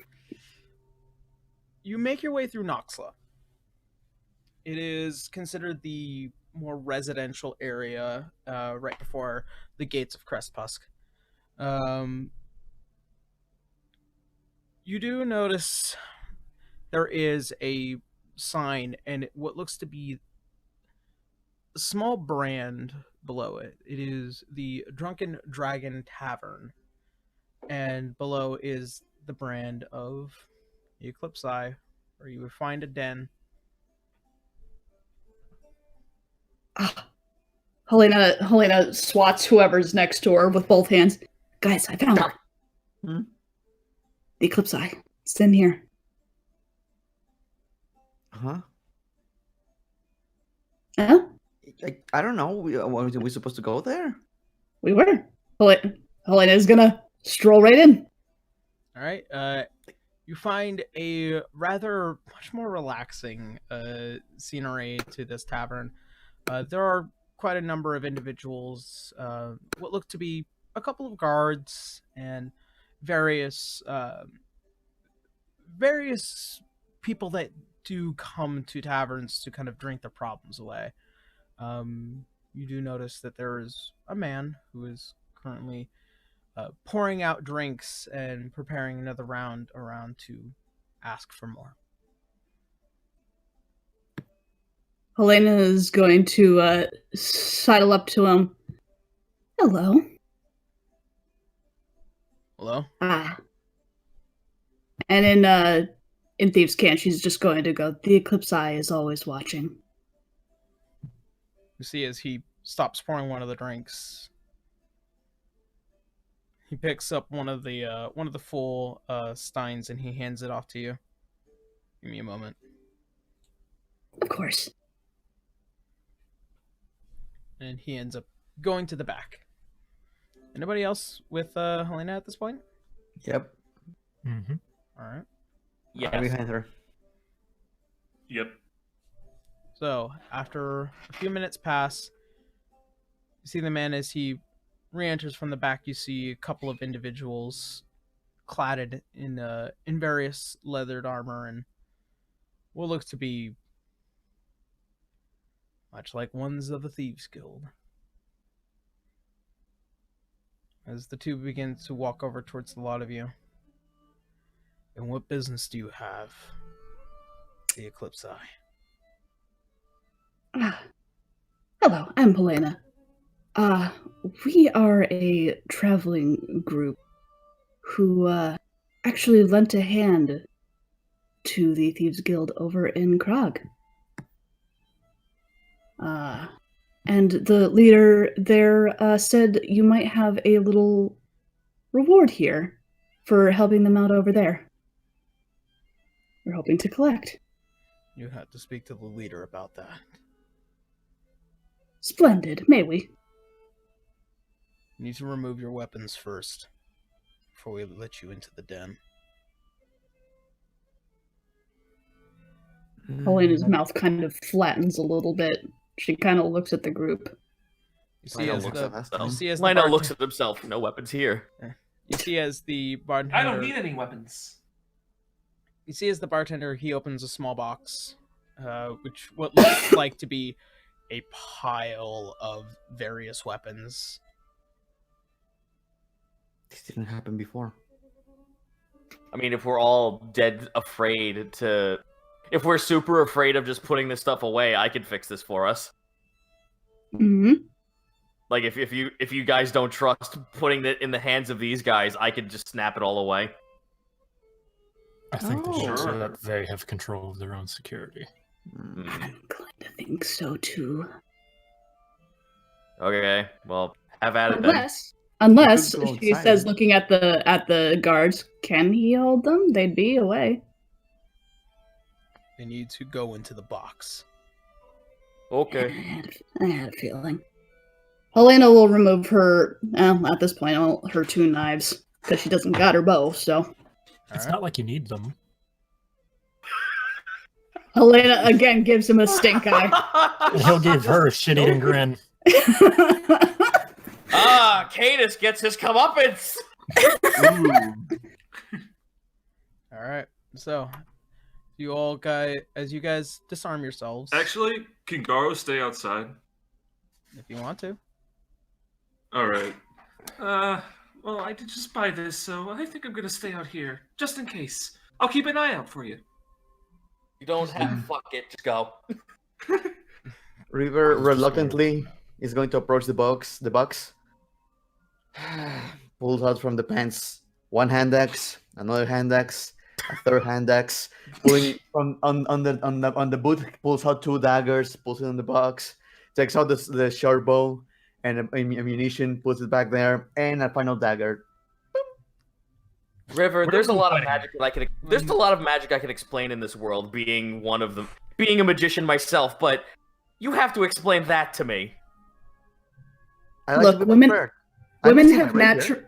You make your way through Noxla. It is considered the more residential area right before the gates of Crestpusk. You do notice there is a sign and what looks to be a small brand below it. It is the Drunken Dragon Tavern, and below is the brand of the Eclipse Eye, where you would find a den. Helena swats whoever's next to her with both hands. Guys, I found it. Hmm? The Eclipse Eye. It's in here. Huh? Huh? I don't know. Were we supposed to go there? We were. Helena's gonna stroll right in. All right. You find a rather much more relaxing scenery to this tavern. There are quite a number of individuals, what look to be a couple of guards and various people that do come to taverns to kind of drink their problems away. You do notice that there is a man who is currently pouring out drinks and preparing another round around to ask for more. Helena is going to sidle up to him. Hello. Hello? Ah. And in Thieves' Cant, she's just going to go, the Eclipse Eye is always watching. You see as he stops pouring one of the drinks, he picks up one of the full steins and he hands it off to you. Give me a moment. Of course. And he ends up going to the back. Anybody else with Helena at this point? Yep. Mm-hmm. All right. Right Yes. behind her. Yep. So, after a few minutes pass, you see the man as he re-enters from the back. You see a couple of individuals cladded in various leathered armor and what looks to be much like ones of the Thieves Guild. As the two begin to walk over towards the lot of you. And what business do you have? The Eclipse Eye. Ah. Hello, I'm Helena. We are a traveling group who, I actually lent a hand to the Thieves Guild over in Krog. And the leader there said you might have a little reward here for helping them out over there. We're hoping to collect. You have to speak to the leader about that. Splendid, may we? You need to remove your weapons first, before we let you into the den. Helena's mouth kind of flattens a little bit. She kind of looks at the group. You see as the Lionel looks at himself. No weapons here. You see as the bartender. I don't need any weapons. You see as the bartender, he opens a small box, which what looks like to be a pile of various weapons. This didn't happen before. I mean, if we're all dead afraid to... If we're super afraid of just putting this stuff away, I can fix this for us. Mm-hmm. Like, if you guys don't trust putting it in the hands of these guys, I could just snap it all away. I think they should, so Sure. that they have control of their own security. I'm inclined to think so too. Okay, well, have at it then. Unless You could go she outside. says, looking at the guards, can he hold them? They'd be away. They need to go into the box. Okay. I had a feeling. Helena will remove her, at this point, her 2 knives, because she doesn't got her bow, so. It's not like you need them. Helena again gives him a stink eye. And he'll give her a shit-eating grin. Cadus gets his comeuppance! Alright, so as you guys disarm yourselves, Actually, can Garo stay outside? if you want to. Alright. Well, I did just buy this, so I think I'm gonna stay out here, just in case. I'll keep an eye out for you. You don't have fuck it, just go. River reluctantly is going to approach the box. Pulls out from the pants 1 hand axe, another hand axe, a 3rd hand axe. Pulling from on the boot, pulls out 2 daggers, pulls it in the box, takes out the short bow and ammunition, puts it back there, and a final dagger. River, there's a lot of magic that I could. There's a lot of magic I could explain in this world. Being one of them, being a magician myself, but you have to explain that to me. I like Look, to be women- prepared. Women I'm have right here. natural.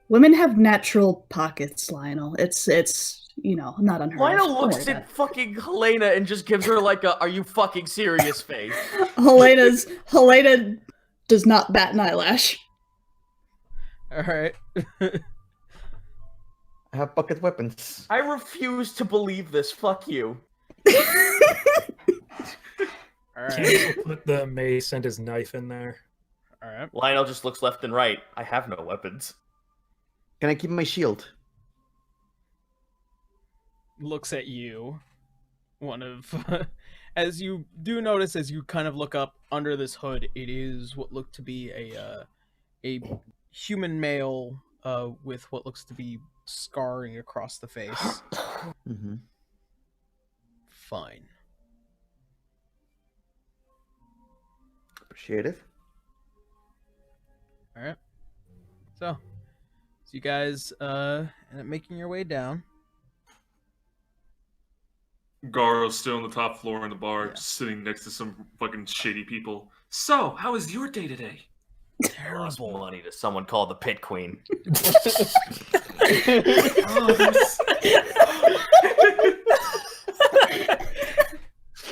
Women have natural pockets, Lionel. It's not unheard of. Lionel Don't looks worry at about fucking Helena and just gives her like a "Are you fucking serious?" face. it. Helena does not bat an eyelash. Alright. I have pocket weapons. I refuse to believe this. Fuck you. Alright. Can't put the mace and his knife in there. Alright. Lionel just looks left and right. I have no weapons. Can I keep my shield? Looks at you. One of as you do notice as you kind of look up under this hood, it is what looked to be a human male with what looks to be scarring across the face. Mm-hmm. Fine. Appreciate it. Alright. So you guys end up making your way down. Garo's still on the top floor in the bar, just sitting next to some fucking shady people. So, how was your day today? Lost money to someone called the Pit Queen.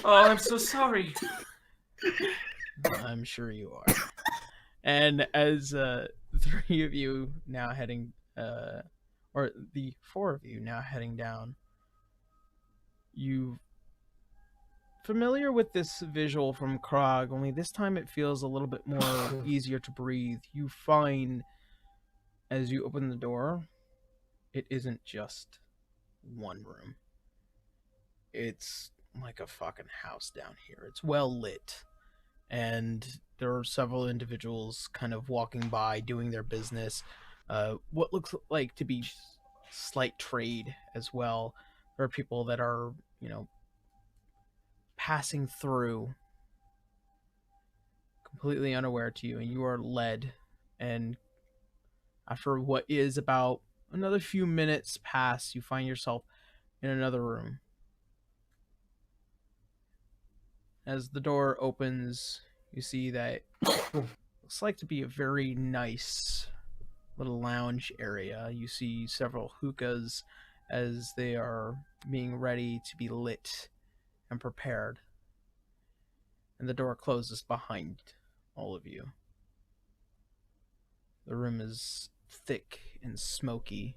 Oh, I'm so sorry. I'm sure you are. And as 3 of you now heading, or the 4 of you now heading down, you familiar with this visual from Krog, only this time it feels a little bit more easier to breathe. You find, as you open the door, it isn't just one room. It's like a fucking house down here. It's well lit. And there are several individuals kind of walking by, doing their business. What looks like to be slight trade as well. There are people that are, passing through completely unaware to you, and you are led. And after what is about another few minutes pass, you find yourself in another room. As the door opens, you see that looks like to be a very nice little lounge area. You see several hookahs as they are being ready to be lit and prepared. And the door closes behind all of you. The room is thick and smoky.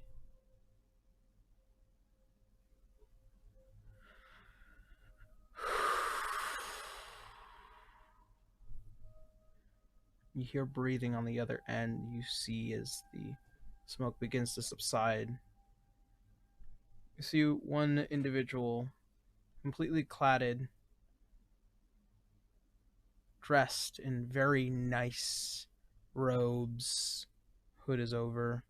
You hear breathing on the other end. You see as the smoke begins to subside. You see one individual completely cladded, dressed in very nice robes. Hood is over.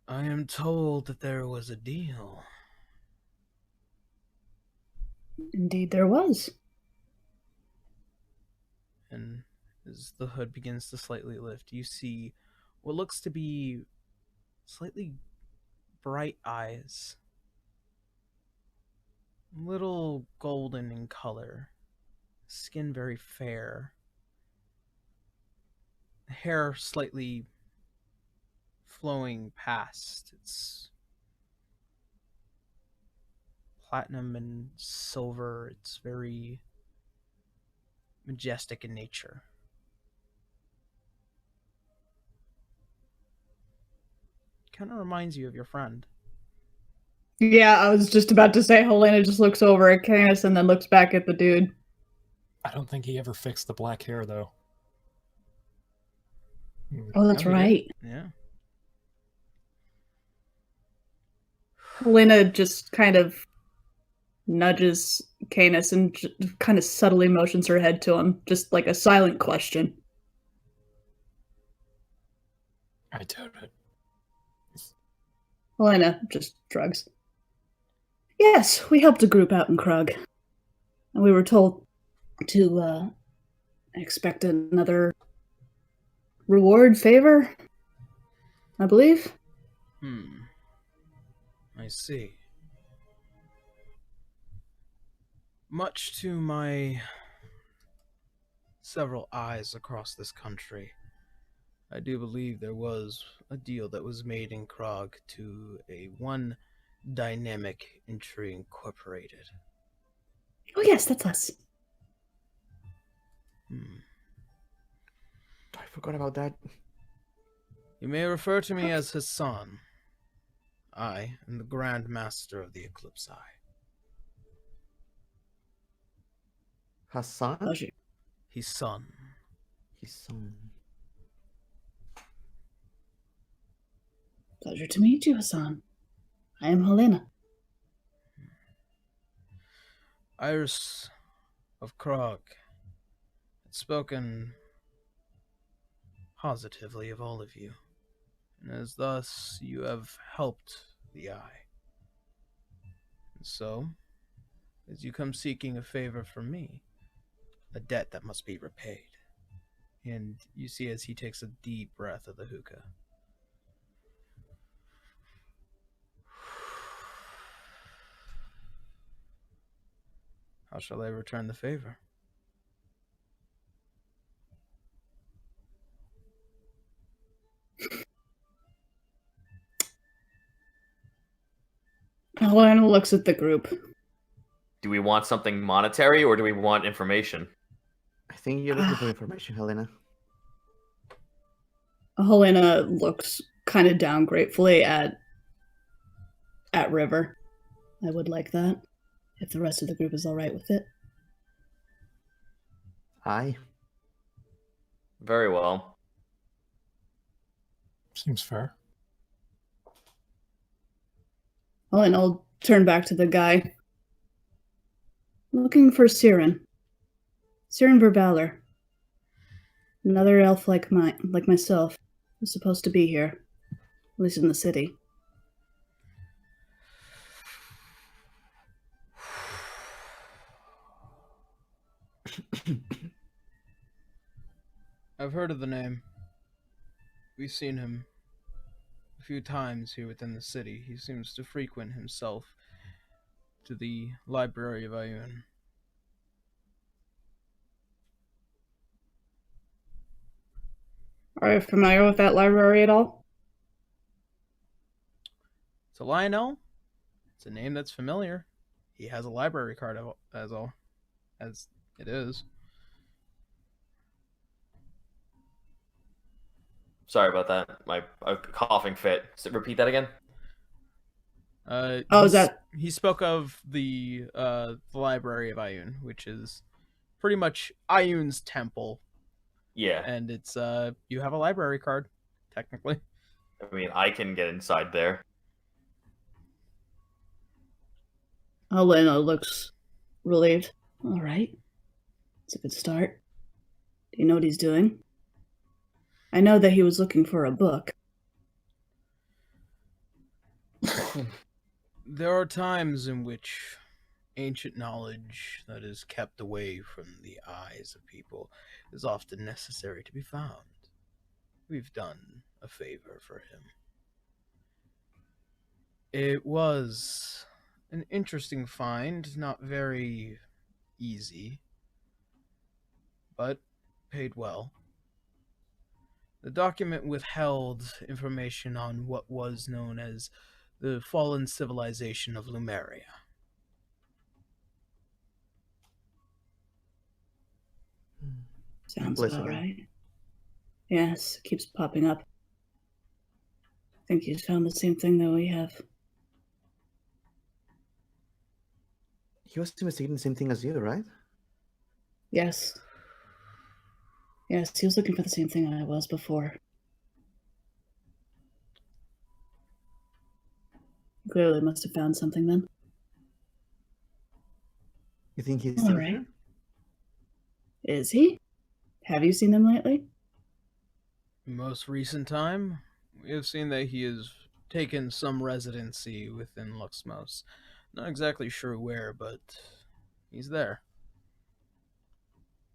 I am told that there was a deal. Indeed, there was. And as the hood begins to slightly lift, you see what looks to be slightly bright eyes. Little golden in color. Skin very fair. Hair slightly flowing past. It's platinum and silver. It's very majestic in nature. Kind of reminds you of your friend. Yeah, I was just about to say Helena just looks over at Canis and then looks back at the dude. I don't think he ever fixed the black hair, though. Oh, that's Oh, he right. did? Yeah. Helena just kind of nudges Canis and kind of subtly motions her head to him, just like a silent question. I doubt it. Helena just shrugs. Yes, we helped a group out in Krug. And we were told to expect another reward favor, I believe. I see. Much to my several eyes across this country, I do believe there was a deal that was made in Krog to a one Dynamic Entry Incorporated. Oh yes, that's us. I forgot about that. You may refer to me as Hassan. I am the Grand Master of the Eclipse Eye. Hassan? Pleasure. His son. His son. Pleasure to meet you, Hassan. I am Helena. Iris of Krog had spoken positively of all of you, and as thus you have helped the Eye. And so, as you come seeking a favor from me, a debt that must be repaid. And you see as he takes a deep breath of the hookah. How shall I return the favor? Helena looks at the group. Do we want something monetary or do we want information? I think you're looking for information, Helena. Helena looks kind of down gratefully at River. I would like that, if the rest of the group is all right with it. Aye. Very well. Seems fair. And I'll turn back to the guy. Looking for Siren. Siren Verbaler. Another elf like myself. was supposed to be here, at least in the city. I've heard of the name. We've seen him a few times here within the city. He seems to frequent himself to the Library of Ayun. Are you familiar with that library at all? To Lionel, it's a name that's familiar. He has a library card as it is. Sorry about that. My coughing fit. Repeat that again. Is that... He spoke of the Library of Ayun, which is pretty much Ayun's temple. Yeah. And it's you have a library card, technically. I mean, I can get inside there. Helena looks relieved. All right. It's a good start. Do you know what he's doing? I know that he was looking for a book. There are times in which ancient knowledge that is kept away from the eyes of people is often necessary to be found. We've done a favor for him. It was an interesting find, not very easy, but paid well. The document withheld information on what was known as the fallen civilization of Lumeria. Sounds about right. Yes, keeps popping up. I think he's found the same thing that we have. He was investigating the same thing as you, right? Yes. Yes, he was looking for the same thing I was before. Clearly must have found something then. You think he's All still right. here? Is he? Have you seen him lately? Most recent time, we have seen that he has taken some residency within Luxmos. Not exactly sure where, but he's there.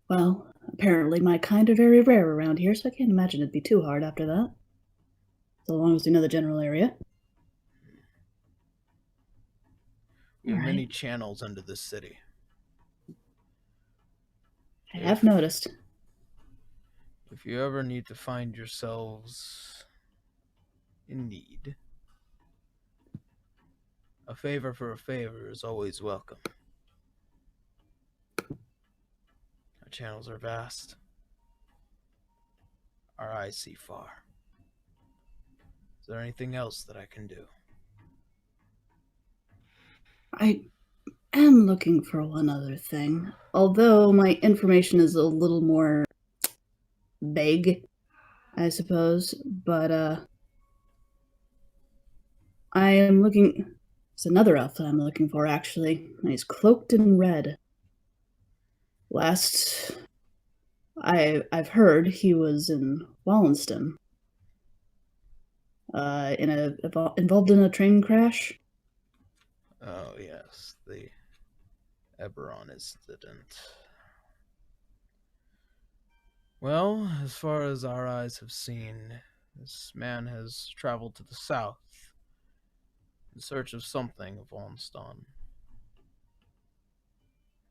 Well, apparently my kind are very rare around here, so I can't imagine it'd be too hard after that. So long as we know the general area. We have All many right. channels under this city. I have noticed. If you ever need to find yourselves in need, a favor for a favor is always welcome. Our channels are vast. Our eyes see far. Is there anything else that I can do? I am looking for one other thing, although my information is a little more vague, I suppose, but I am looking... It's another elf that I'm looking for, actually, and he's cloaked in red. Last I've heard, he was in Wallenston, involved in a train crash. Oh, yes, the Eberron incident. Well, as far as our eyes have seen, this man has traveled to the south in search of something of Wallenston.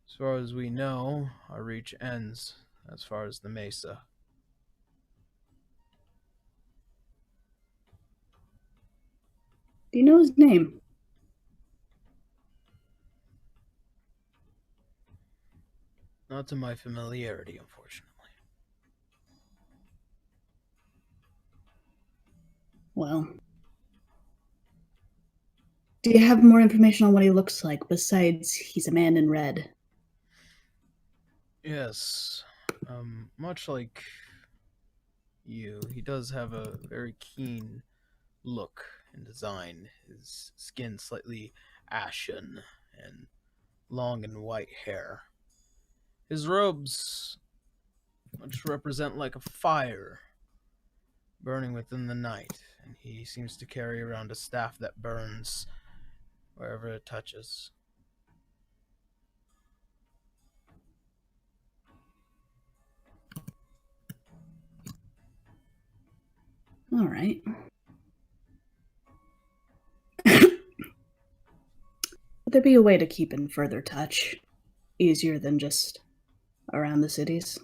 As far as we know, our reach ends as far as the Mesa. Do you know his name? Not to my familiarity, unfortunately. Well, do you have more information on what he looks like besides he's a man in red? Yes. Much like you, he does have a very keen look and design. His skin slightly ashen and long and white hair. His robes much represent like a fire, burning within the night, and he seems to carry around a staff that burns wherever it touches. All right. Would there be a way to keep in further touch? Easier than just around the cities?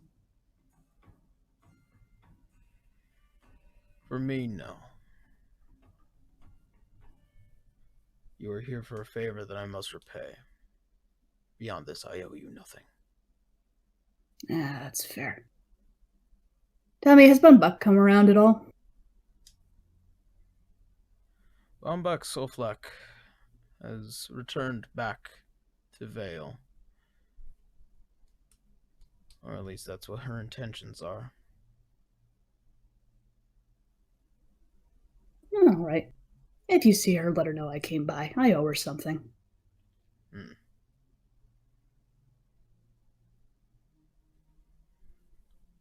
For me, no. You are here for a favor that I must repay. Beyond this, I owe you nothing. Ah, that's fair. Tell me, has Bunbuck come around at all? Bombach Solflek has returned back to Vale. Or at least that's what her intentions are. All right. If you see her, let her know I came by. I owe her something.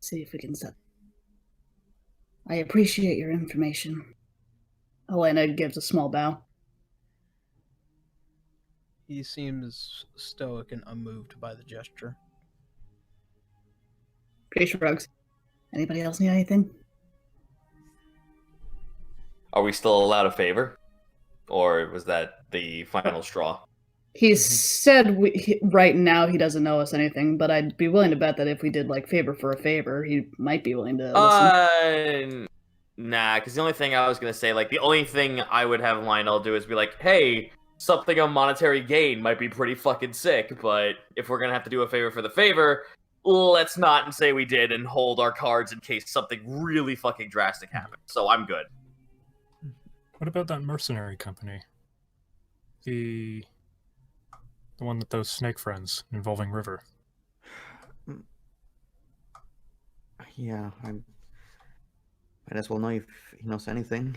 See if we can set. I appreciate your information. Helena gives a small bow. He seems stoic and unmoved by the gesture. He shrugs. Anybody else need anything? Are we still allowed a favor? Or was that the final straw? He said right now he doesn't know us anything, but I'd be willing to bet that if we did like favor for a favor, he might be willing to listen. Nah, because the only thing I was going to say, like, the only thing I would have Lionel do is be like, hey, something of monetary gain might be pretty fucking sick, but if we're going to have to do a favor for the favor, let's not say we did and hold our cards in case something really fucking drastic happens. So I'm good. What about that mercenary company? The one with those snake friends involving River. Yeah, might as well know if he knows anything.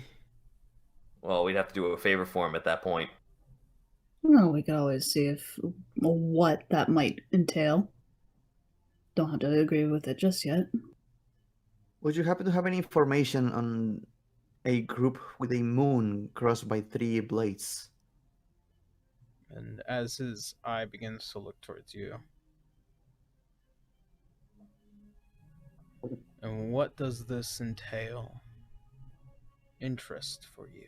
Well, we'd have to do a favor for him at that point. Well, we could always see if what that might entail. Don't have to agree with it just yet. Would you happen to have any information on a group with a moon crossed by 3 blades? And as his eye begins to look towards you. And what does this entail? Interest for you?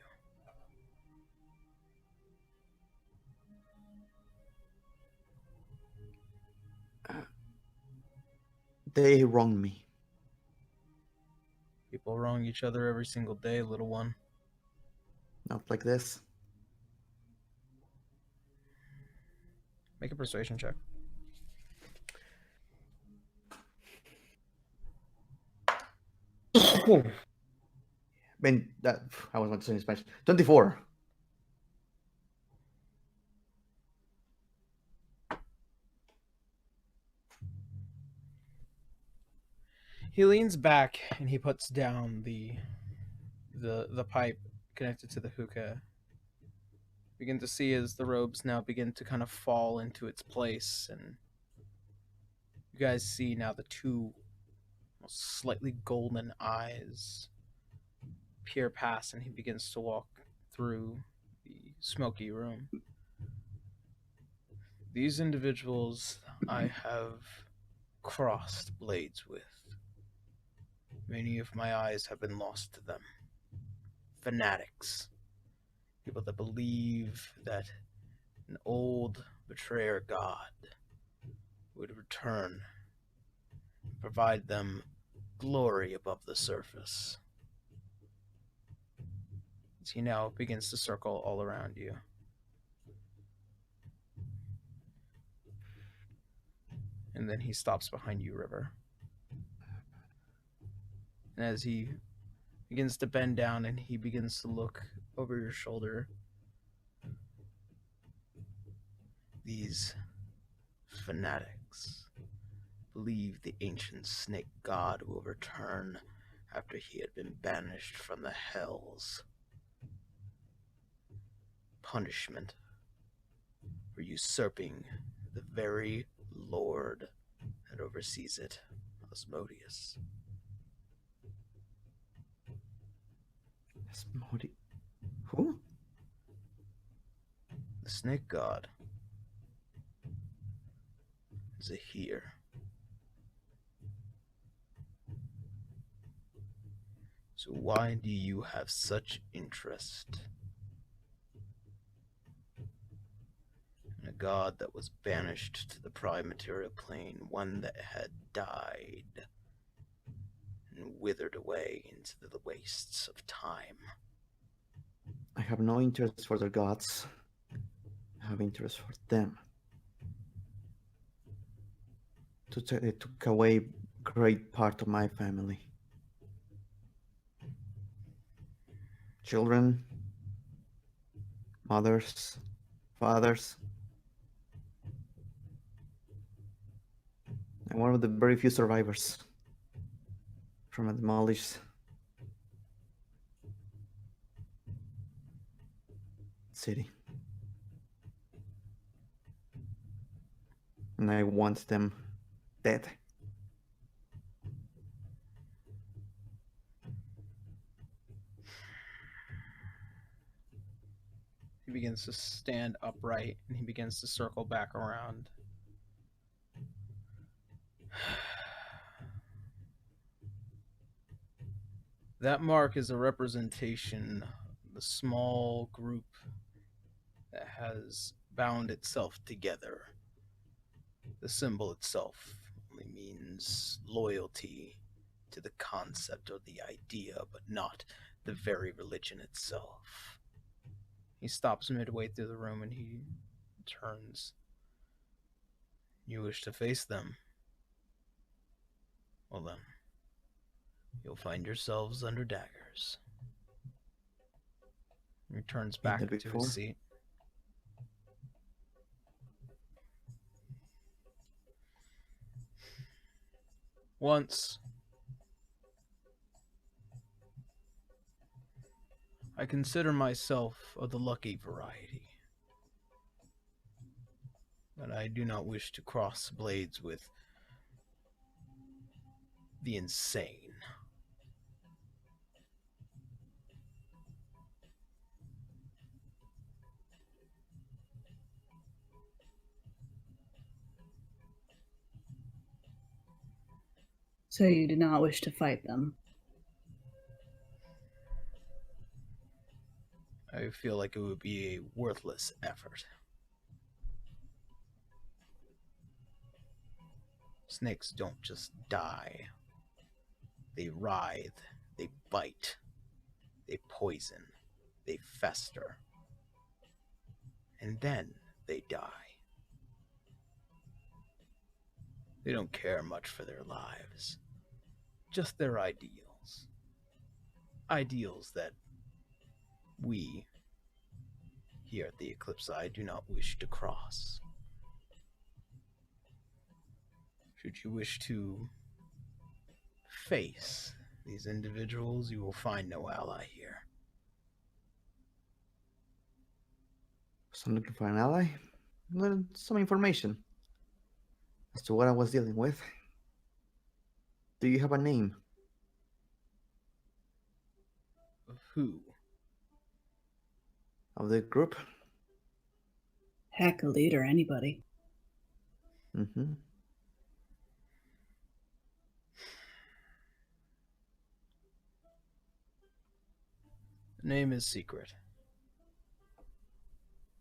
They wronged me. People wrong each other every single day, little one. Not like this. Make a persuasion check. That I was not saying Spanish. 24. He leans back and he puts down the pipe connected to the hookah. Begin to see as the robes now begin to kind of fall into its place, and you guys see now the two slightly golden eyes peer past, and he begins to walk through the smoky room. These individuals I have crossed blades with. Many of my eyes have been lost to them. Fanatics. People that believe that an old betrayer god would return and provide them glory above the surface. As he now begins to circle all around you. And then he stops behind you, River. And as he begins to bend down and he begins to look over your shoulder, these fanatics believe the ancient snake god will return after he had been banished from the hells. Punishment for usurping the very lord that oversees it, Osmodius. Asmodi. Who? The snake god is here. So why do you have such interest in a god that was banished to the prime material plane, one that had died and withered away into the wastes of time? I have no interest for the gods. I have interest for them. They took away a great part of my family. Children, mothers, fathers. I'm one of the very few survivors from a demolished city. And I want them dead. He begins to stand upright and he begins to circle back around. That mark is a representation of the small group that has bound itself together. The symbol itself only means loyalty to the concept or the idea, but not the very religion itself. He stops midway through the room and he turns. You wish to face them? Well then, you'll find yourselves under daggers. He returns back to his seat. Once, I consider myself of the lucky variety, but I do not wish to cross blades with the insane. So you do not wish to fight them? I feel like it would be a worthless effort. Snakes don't just die. They writhe, they bite, they poison, they fester, and then they die. They don't care much for their lives, just their ideals. Ideals that we, here at the Eclipse Eye, do not wish to cross. Should you wish to face these individuals, you will find no ally here. So I'm looking for an ally. Some information as to what I was dealing with. Do you have a name? Of who? Of the group? Heck, a leader, anybody. Mm-hmm. The name is secret.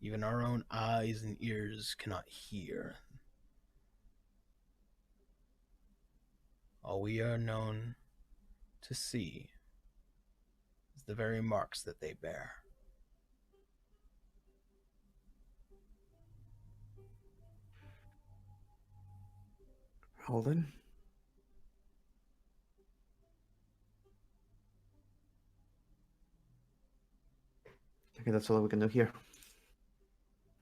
Even our own eyes and ears cannot hear. All we are known to see is the very marks that they bear. Hold on. Okay, that's all we can do here.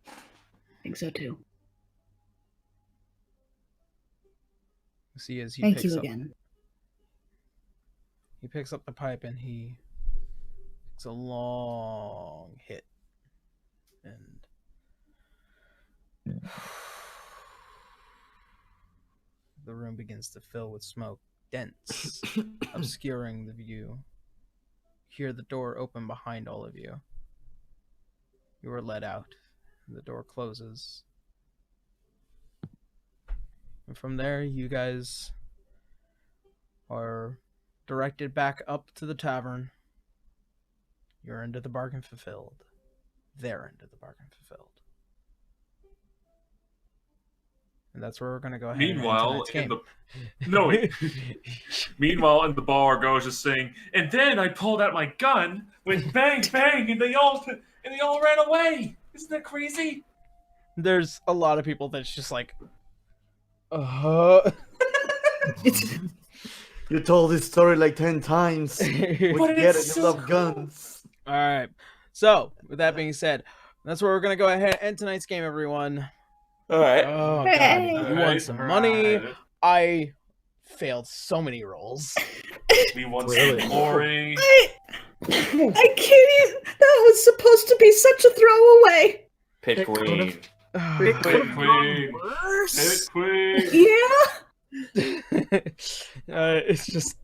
I think so too. See, as he Thank picks you up, again. he picks up the pipe and he takes a long hit, and the room begins to fill with smoke, dense, obscuring the view. hear the door open behind all of you. You are led out. The door closes. And from there, you guys are directed back up to the tavern. Your end of the bargain fulfilled. Their end of the bargain fulfilled. And that's where we're going to go ahead Meanwhile, and end tonight's game. No, wait. Meanwhile, in the bar, Gar's just saying, and then I pulled out my gun, went bang, bang, and they all ran away. Isn't that crazy? There's a lot of people that's just like, You told this story like 10 times. We But get it's it. so You love cool. guns. All right. So, with that being said, that's where we're going to go ahead and end tonight's game, everyone. All right. Oh, God. Hey. You won some money. Right. I failed so many rolls. We won Really? some glory. I can't even. That was supposed to be such a throwaway. Pit It queen. Pit queen. Pit queen. Yeah. It's just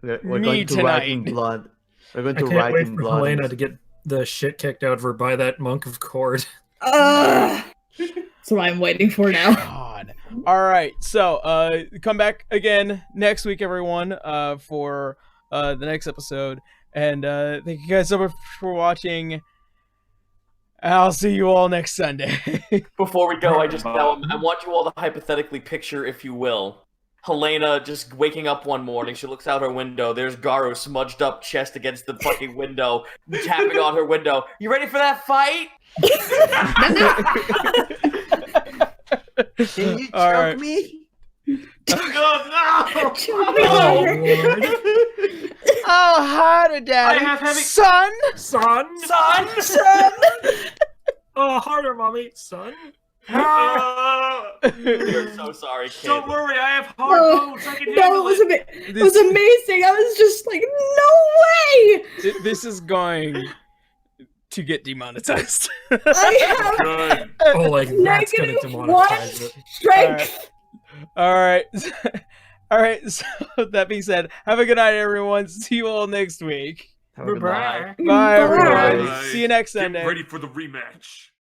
We're Me going to write in tonight. blood. We're going I to can't write wait in for blood. Helena to get the shit kicked out of her by that monk of Cord. That's what I'm waiting for now. God. All right. So, come back again next week, everyone, for the next episode. And thank you guys so much for watching. I'll see you all next Sunday. Before we go, I want you all to hypothetically picture, if you will, Helena just waking up one morning. She looks out her window. There's Garu smudged up chest against the fucking window, tapping on her window. You ready for that fight? Can you All choke right. me? Oh, Oh, harder, Daddy. I have heavy- Son. Son! Son! Oh, harder, mommy! Son! no! We're so sorry, kid. Don't worry, I have hard No, bones. I can No, handle it was it was This- amazing. I was just like, no way. This is going to get demonetized. I have Good. Oh, like, that's gonna negative one demonetize it. strength. All right. All right. So that being said, have a good night, everyone. See you all next week. Have a good night. Bye-bye. Bye, everyone. Bye. See you next Get Sunday. ready for the rematch.